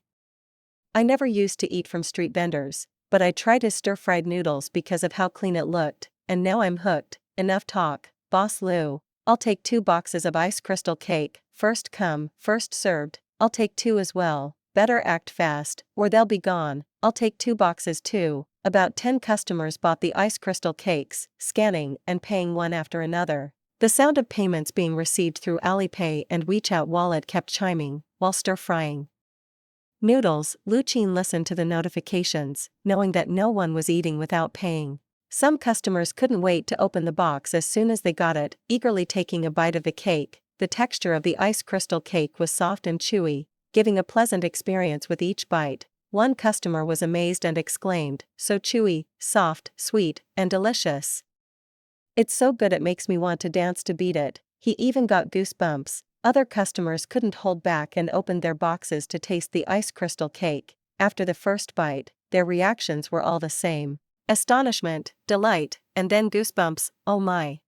I never used to eat from street vendors, but I tried his stir-fried noodles because of how clean it looked, and now I'm hooked. Enough talk, Boss Lou. I'll take 2 boxes of ice crystal cake, first come, first served. I'll take 2 as well. Better act fast, or they'll be gone. I'll take 2 boxes too. About 10 customers bought the ice crystal cakes, scanning and paying one after another. The sound of payments being received through Alipay and WeChat wallet kept chiming, while stir-frying noodles. Lu Qin listened to the notifications, knowing that no one was eating without paying. Some customers couldn't wait to open the box as soon as they got it, eagerly taking a bite of the cake. The texture of the ice crystal cake was soft and chewy, giving a pleasant experience with each bite. One customer was amazed and exclaimed, "So chewy, soft, sweet, and delicious. It's so good it makes me want to dance to beat it." He even got goosebumps. Other customers couldn't hold back and opened their boxes to taste the ice crystal cake. After the first bite, their reactions were all the same. Astonishment, delight, and then goosebumps. Oh my.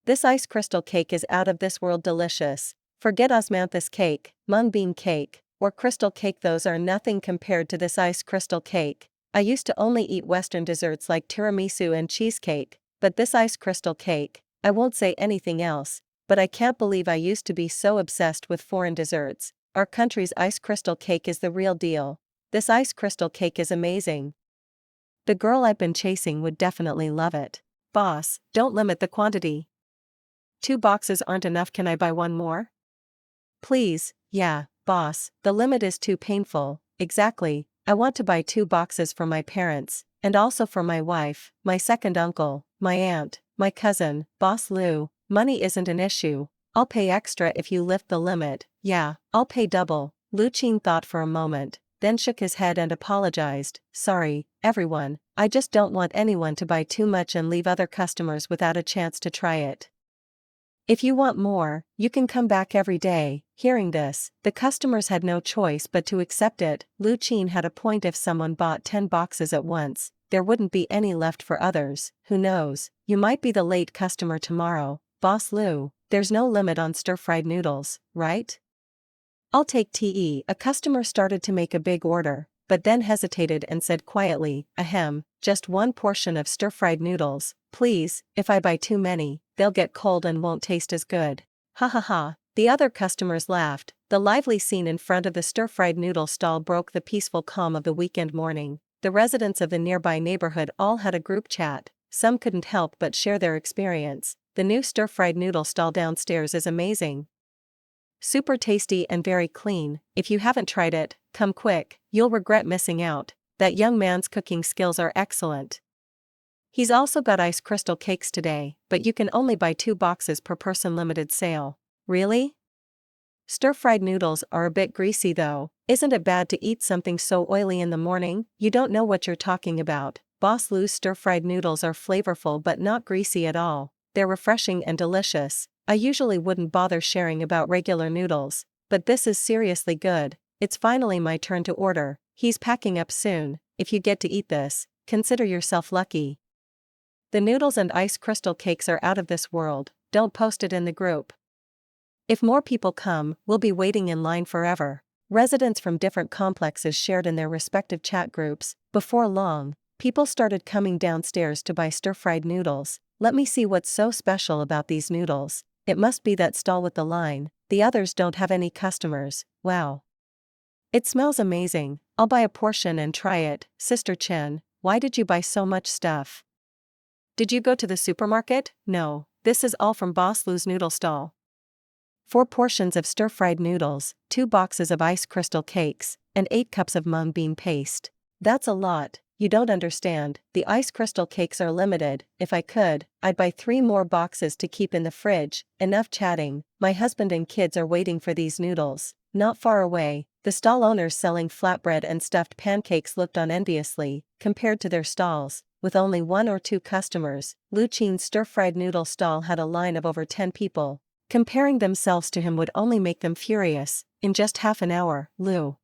This ice crystal cake is out of this world delicious. Forget osmanthus cake, mung bean cake, or crystal cake, those are nothing compared to this ice crystal cake. I used to only eat Western desserts like tiramisu and cheesecake, but this ice crystal cake, I won't say anything else, but I can't believe I used to be so obsessed with foreign desserts. Our country's ice crystal cake is the real deal. This ice crystal cake is amazing. The girl I've been chasing would definitely love it. Boss, don't limit the quantity. 2 boxes aren't enough, can I buy one more? Please, yeah, boss, the limit is too painful. Exactly, I want to buy 2 boxes for my parents, and also for my wife, my second uncle, my aunt, my cousin. Boss Lou, money isn't an issue. I'll pay extra if you lift the limit. Yeah, I'll pay double. Lu Qin thought for a moment, then shook his head and apologized. Sorry, everyone, I just don't want anyone to buy too much and leave other customers without a chance to try it. If you want more, you can come back every day. Hearing this, the customers had no choice but to accept it. Lu Qin had a point. If someone bought 10 boxes at once, there wouldn't be any left for others. Who knows, you might be the late customer tomorrow. Boss Lou, there's no limit on stir-fried noodles, right? I'll take TE. A customer started to make a big order, but then hesitated and said quietly, ahem, just 1 portion of stir-fried noodles, please. If I buy too many, they'll get cold and won't taste as good. Ha ha ha. The other customers laughed. The lively scene in front of the stir-fried noodle stall broke the peaceful calm of the weekend morning. The residents of the nearby neighborhood all had a group chat. Some couldn't help but share their experience. The new stir-fried noodle stall downstairs is amazing. Super tasty and very clean. If you haven't tried it, come quick, you'll regret missing out. That young man's cooking skills are excellent. He's also got ice crystal cakes today, but you can only buy 2 boxes per person, limited sale. Really? Stir-fried noodles are a bit greasy though. Isn't it bad to eat something so oily in the morning? You don't know what you're talking about. Boss Lou's stir-fried noodles are flavorful but not greasy at all. They're refreshing and delicious. I usually wouldn't bother sharing about regular noodles, but this is seriously good. It's finally my turn to order. He's packing up soon. If you get to eat this, consider yourself lucky. The noodles and ice crystal cakes are out of this world. Don't post it in the group. If more people come, we'll be waiting in line forever. Residents from different complexes shared in their respective chat groups. Before long, people started coming downstairs to buy stir-fried noodles. Let me see what's so special about these noodles. It must be that stall with the line. The others don't have any customers. Wow. It smells amazing. I'll buy a portion and try it. Sister Chen, why did you buy so much stuff? Did you go to the supermarket? No, this is all from Boss Lou's noodle stall. 4 portions of stir-fried noodles, 2 boxes of ice crystal cakes, and 8 cups of mung bean paste. That's a lot. You don't understand, the ice crystal cakes are limited. If I could, I'd buy 3 more boxes to keep in the fridge. Enough chatting, my husband and kids are waiting for these noodles. Not far away, the stall owners selling flatbread and stuffed pancakes looked on enviously, compared to their stalls. With only 1 or 2 customers, Lu Qin's stir-fried noodle stall had a line of over 10 people. Comparing themselves to him would only make them furious. In just half an hour, Lu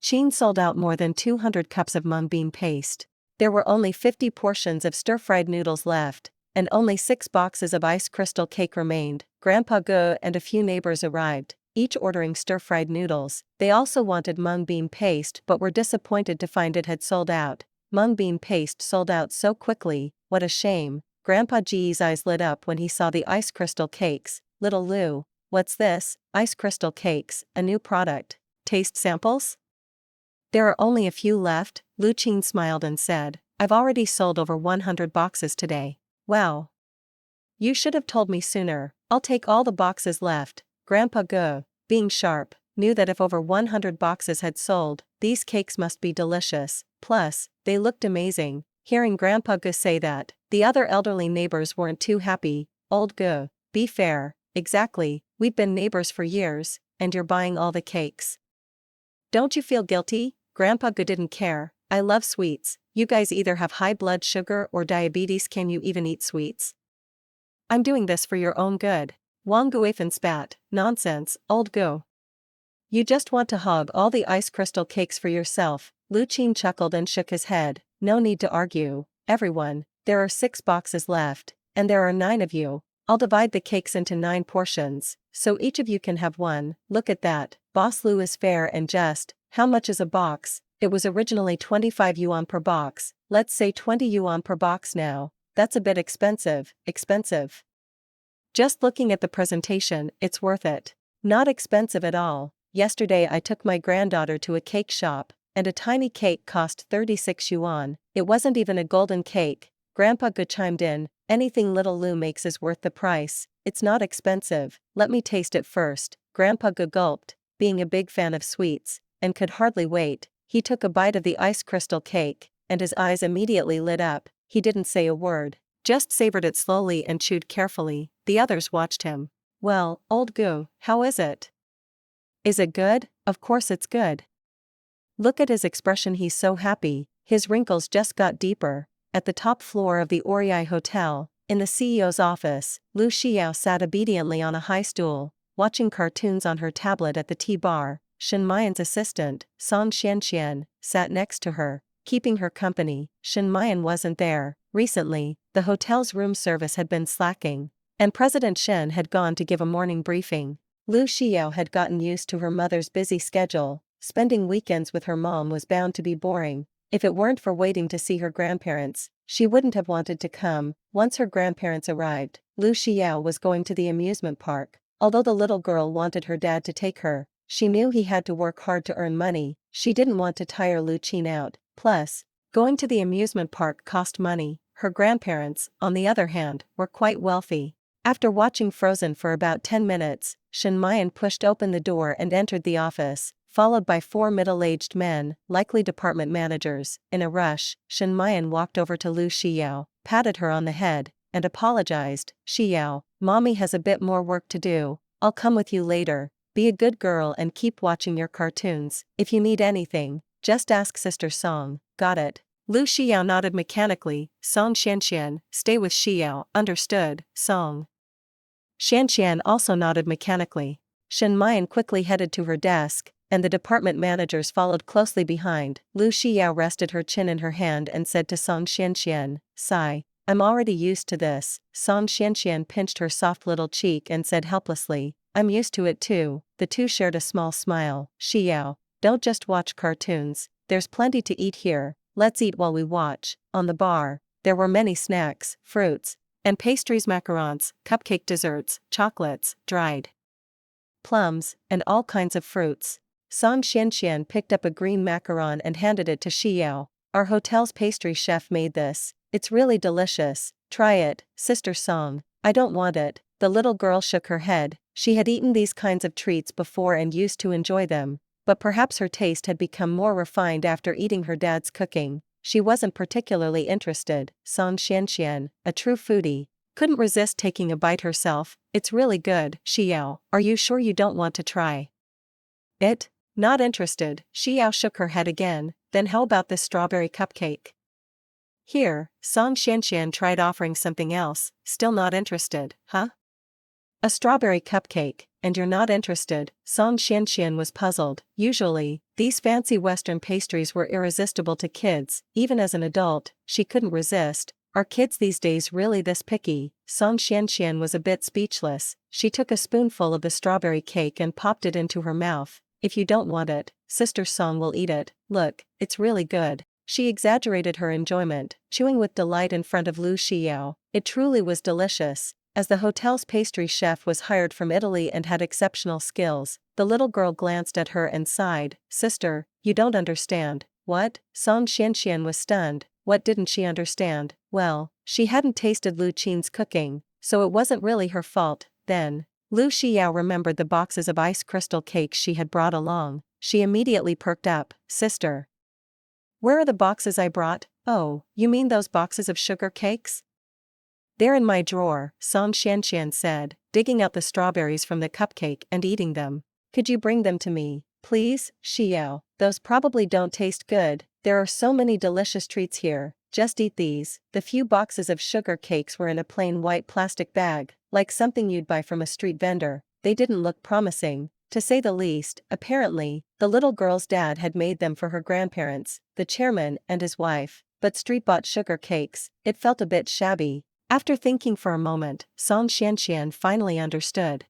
Qin sold out more than 200 cups of mung bean paste. There were only 50 portions of stir-fried noodles left, and only 6 boxes of ice crystal cake remained. Grandpa Ge and a few neighbors arrived, each ordering stir-fried noodles. They also wanted mung bean paste but were disappointed to find it had sold out. Mung bean paste sold out so quickly, what a shame. Grandpa Ge's eyes lit up when he saw the ice crystal cakes. Little Lu, what's this? Ice crystal cakes, a new product. Taste samples? There are only a few left. Lu Qin smiled and said, I've already sold over 100 boxes today. Wow. You should have told me sooner. I'll take all the boxes left. Grandpa Ge, being sharp, knew that if over 100 boxes had sold, these cakes must be delicious. Plus, they looked amazing. Hearing Grandpa Ge say that, the other elderly neighbors weren't too happy. Old Ge, be fair. Exactly, we've been neighbors for years, and you're buying all the cakes. Don't you feel guilty? Grandpa Ge didn't care. I love sweets. You guys either have high blood sugar or diabetes. Can you even eat sweets? I'm doing this for your own good. Wang Guifan spat. Nonsense, old Ge. You just want to hog all the ice crystal cakes for yourself. Lu Qin chuckled and shook his head. No need to argue. Everyone, there are 6 boxes left, and there are 9 of you. I'll divide the cakes into 9 portions, so each of you can have one. Look at that. Boss Lu is fair and just. How much is a box? It was originally 25 yuan per box. Let's say 20 yuan per box now. That's a bit expensive. Expensive. Just looking at the presentation, it's worth it. Not expensive at all. Yesterday I took my granddaughter to a cake shop, and a tiny cake cost 36 yuan. It wasn't even a golden cake. Grandpa Ge chimed in, anything little Lu makes is worth the price. It's not expensive. Let me taste it first. Grandpa Ge gulped, being a big fan of sweets, and could hardly wait. He took a bite of the ice crystal cake, and his eyes immediately lit up. He didn't say a word, just savored it slowly and chewed carefully. The others watched him. Well, old Ge, how is it? Is it good? Of course it's good. Look at his expression, he's so happy. His wrinkles just got deeper. At the top floor of the Orei Hotel, in the CEO's office, Lu Xiao sat obediently on a high stool, watching cartoons on her tablet at the tea bar. Shen Mayan's assistant, Song Xianxian, sat next to her, keeping her company. Shen Mayan wasn't there. Recently, the hotel's room service had been slacking, and President Shen had gone to give a morning briefing. Lu Xiao had gotten used to her mother's busy schedule. Spending weekends with her mom was bound to be boring. If it weren't for waiting to see her grandparents, she wouldn't have wanted to come. Once her grandparents arrived, Lu Xiao was going to the amusement park. Although the little girl wanted her dad to take her, she knew he had to work hard to earn money. She didn't want to tire Lu Qin out. Plus, going to the amusement park cost money. Her grandparents, on the other hand, were quite wealthy. After watching Frozen for about 10 minutes, Shen Mayan pushed open the door and entered the office, followed by 4 middle-aged men, likely department managers. In a rush, Shen Mayan walked over to Lu Xiao, patted her on the head, and apologized. Xiao, mommy has a bit more work to do. I'll come with you later. Be a good girl and keep watching your cartoons. If you need anything, just ask Sister Song. Got it? Lu Xiao nodded mechanically. Song Xianxian, stay with Xiao. Understood, Song. Xianxian also nodded mechanically. Shen Mayan quickly headed to her desk, and the department managers followed closely behind. Lu Xiao rested her chin in her hand and said to Song Xianxian, sigh. I'm already used to this. Song Xianxian pinched her soft little cheek and said helplessly, I'm used to it too. The two shared a small smile. Xiao, don't just watch cartoons. There's plenty to eat here. Let's eat while we watch. On the bar, there were many snacks, fruits, and pastries, macarons, cupcake desserts, chocolates, dried plums, and all kinds of fruits. Song Xianxian picked up a green macaron and handed it to Xiao. Our hotel's pastry chef made this. It's really delicious. Try it, Sister Song. I don't want it. The little girl shook her head. She had eaten these kinds of treats before and used to enjoy them, but perhaps her taste had become more refined after eating her dad's cooking. She wasn't particularly interested. Song Xianxian, a true foodie, couldn't resist taking a bite herself. It's really good. Xiao, are you sure you don't want to try it? Not interested. Xiao shook her head again. Then how about this strawberry cupcake? Here, Song Xianxian tried offering something else. Still not interested, huh? A strawberry cupcake, and you're not interested? Song Xianxian was puzzled. Usually, these fancy Western pastries were irresistible to kids. Even as an adult, she couldn't resist. Are kids these days really this picky? Song Xianxian was a bit speechless. She took a spoonful of the strawberry cake and popped it into her mouth. If you don't want it, Sister Song will eat it. Look, it's really good. She exaggerated her enjoyment, chewing with delight in front of Lu Xiao. It truly was delicious. As the hotel's pastry chef was hired from Italy and had exceptional skills, the little girl glanced at her and sighed. Sister, you don't understand. What? Song Xianxian was stunned. What didn't she understand? Well, she hadn't tasted Lu Qin's cooking, so it wasn't really her fault. Then, Lu Xiao remembered the boxes of ice crystal cakes she had brought along. She immediately perked up. Sister, where are the boxes I brought? Oh, you mean those boxes of sugar cakes? They're in my drawer, Song Xianxian said, digging out the strawberries from the cupcake and eating them. Could you bring them to me, please? Xiao, those probably don't taste good. There are so many delicious treats here. Just eat these. The few boxes of sugar cakes were in a plain white plastic bag, like something you'd buy from a street vendor. They didn't look promising, to say the least. Apparently, the little girl's dad had made them for her grandparents, the chairman and his wife, but street-bought sugar cakes, it felt a bit shabby. After thinking for a moment, Song Xianxian finally understood.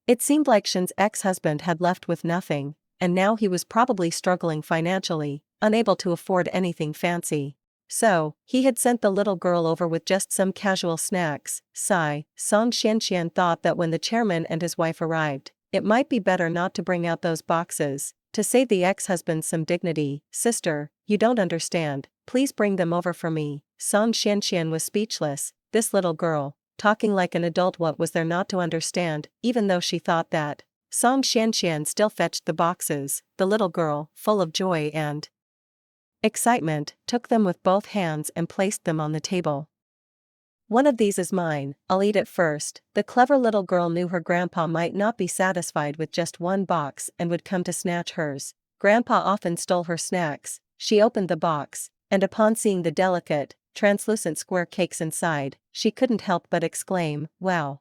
It seemed like Shen's ex-husband had left with nothing, and now he was probably struggling financially, unable to afford anything fancy. So, he had sent the little girl over with just some casual snacks. Sigh, Song Xianxian thought that when the chairman and his wife arrived, it might be better not to bring out those boxes, to save the ex-husband some dignity. Sister, you don't understand, please bring them over for me. Song Xianxian was speechless. This little girl, talking like an adult, what was there not to understand? Even though she thought that, Song Xianxian still fetched the boxes. The little girl, full of joy and excitement, took them with both hands and placed them on the table. One of these is mine, I'll eat it first. The clever little girl knew her grandpa might not be satisfied with just one box and would come to snatch hers. Grandpa often stole her snacks. She opened the box, and upon seeing the delicate, translucent square cakes inside, she couldn't help but exclaim, wow!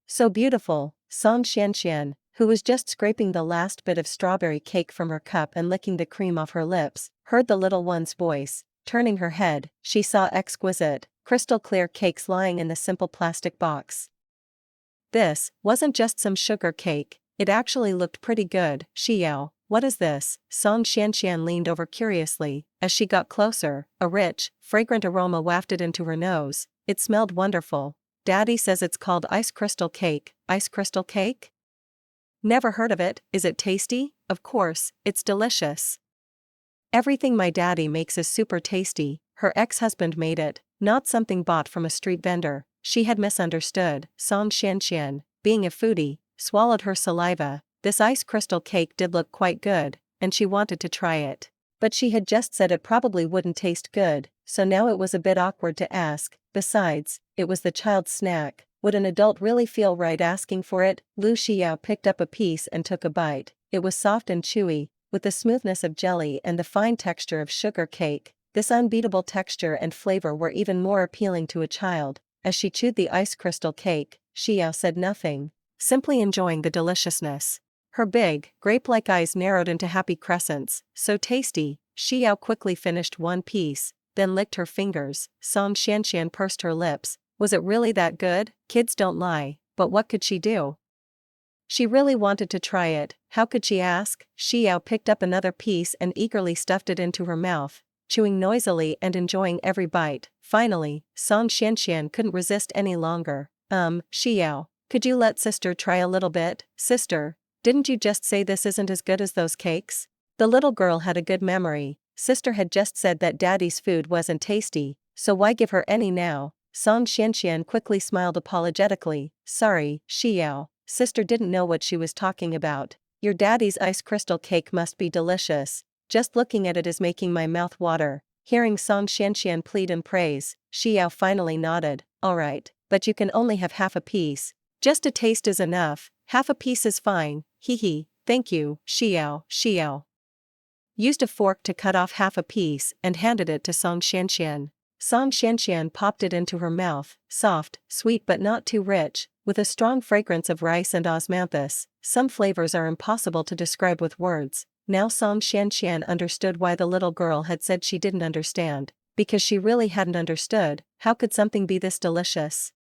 So beautiful. Song Xianxian, who was just scraping the last bit of strawberry cake from her cup and licking the cream off her lips, heard the little one's voice. Turning her head, she saw exquisite, crystal clear cakes lying in the simple plastic box. This wasn't just some sugar cake, it actually looked pretty good. Xiao, what is this? Song Xianxian leaned over curiously. As she got closer, a rich, fragrant aroma wafted into her nose. It smelled wonderful. Daddy says it's called ice crystal cake. Ice crystal cake? Never heard of it. Is it tasty? Of course, it's delicious. Everything my daddy makes is super tasty. Her ex-husband made it, not something bought from a street vendor. She had misunderstood. Song Xianxian, being a foodie, swallowed her saliva. This ice crystal cake did look quite good, and she wanted to try it. But she had just said it probably wouldn't taste good, so now it was a bit awkward to ask. Besides, it was the child's snack. Would an adult really feel right asking for it? Lu Xiao picked up a piece and took a bite. It was soft and chewy, with the smoothness of jelly and the fine texture of sugar cake. This unbeatable texture and flavor were even more appealing to a child. As she chewed the ice crystal cake, Xiao said nothing, simply enjoying the deliciousness. Her big, grape-like eyes narrowed into happy crescents. So tasty. Xiao quickly finished one piece, then licked her fingers. Song Xianxian pursed her lips. Was it really that good? Kids don't lie, but what could she do? She really wanted to try it. How could she ask? Xiao picked up another piece and eagerly stuffed it into her mouth, chewing noisily and enjoying every bite. Finally, Song Xianxian couldn't resist any longer. Xiao, could you let sister try a little bit? Sister, didn't you just say this isn't as good as those cakes? The little girl had a good memory. Sister had just said that daddy's food wasn't tasty, so why give her any now? Song Xianxian quickly smiled apologetically. Sorry, Xiao, sister didn't know what she was talking about. Your daddy's ice crystal cake must be delicious. Just looking at it is making my mouth water. Hearing Song Xianxian plead and praise, Xiao finally nodded. Alright, but you can only have half a piece. Just a taste is enough. Half a piece is fine. Hee. Thank you, Xiao. Xiao used a fork to cut off half a piece and handed it to Song Xianxian. Song Xianxian popped it into her mouth. Soft, sweet but not too rich. with a strong fragrance of rice and osmanthus. Some flavors are impossible to describe with words. Now Song Xianxian understood why the little girl had said she didn't understand, because she really hadn't understood. How could something be this delicious?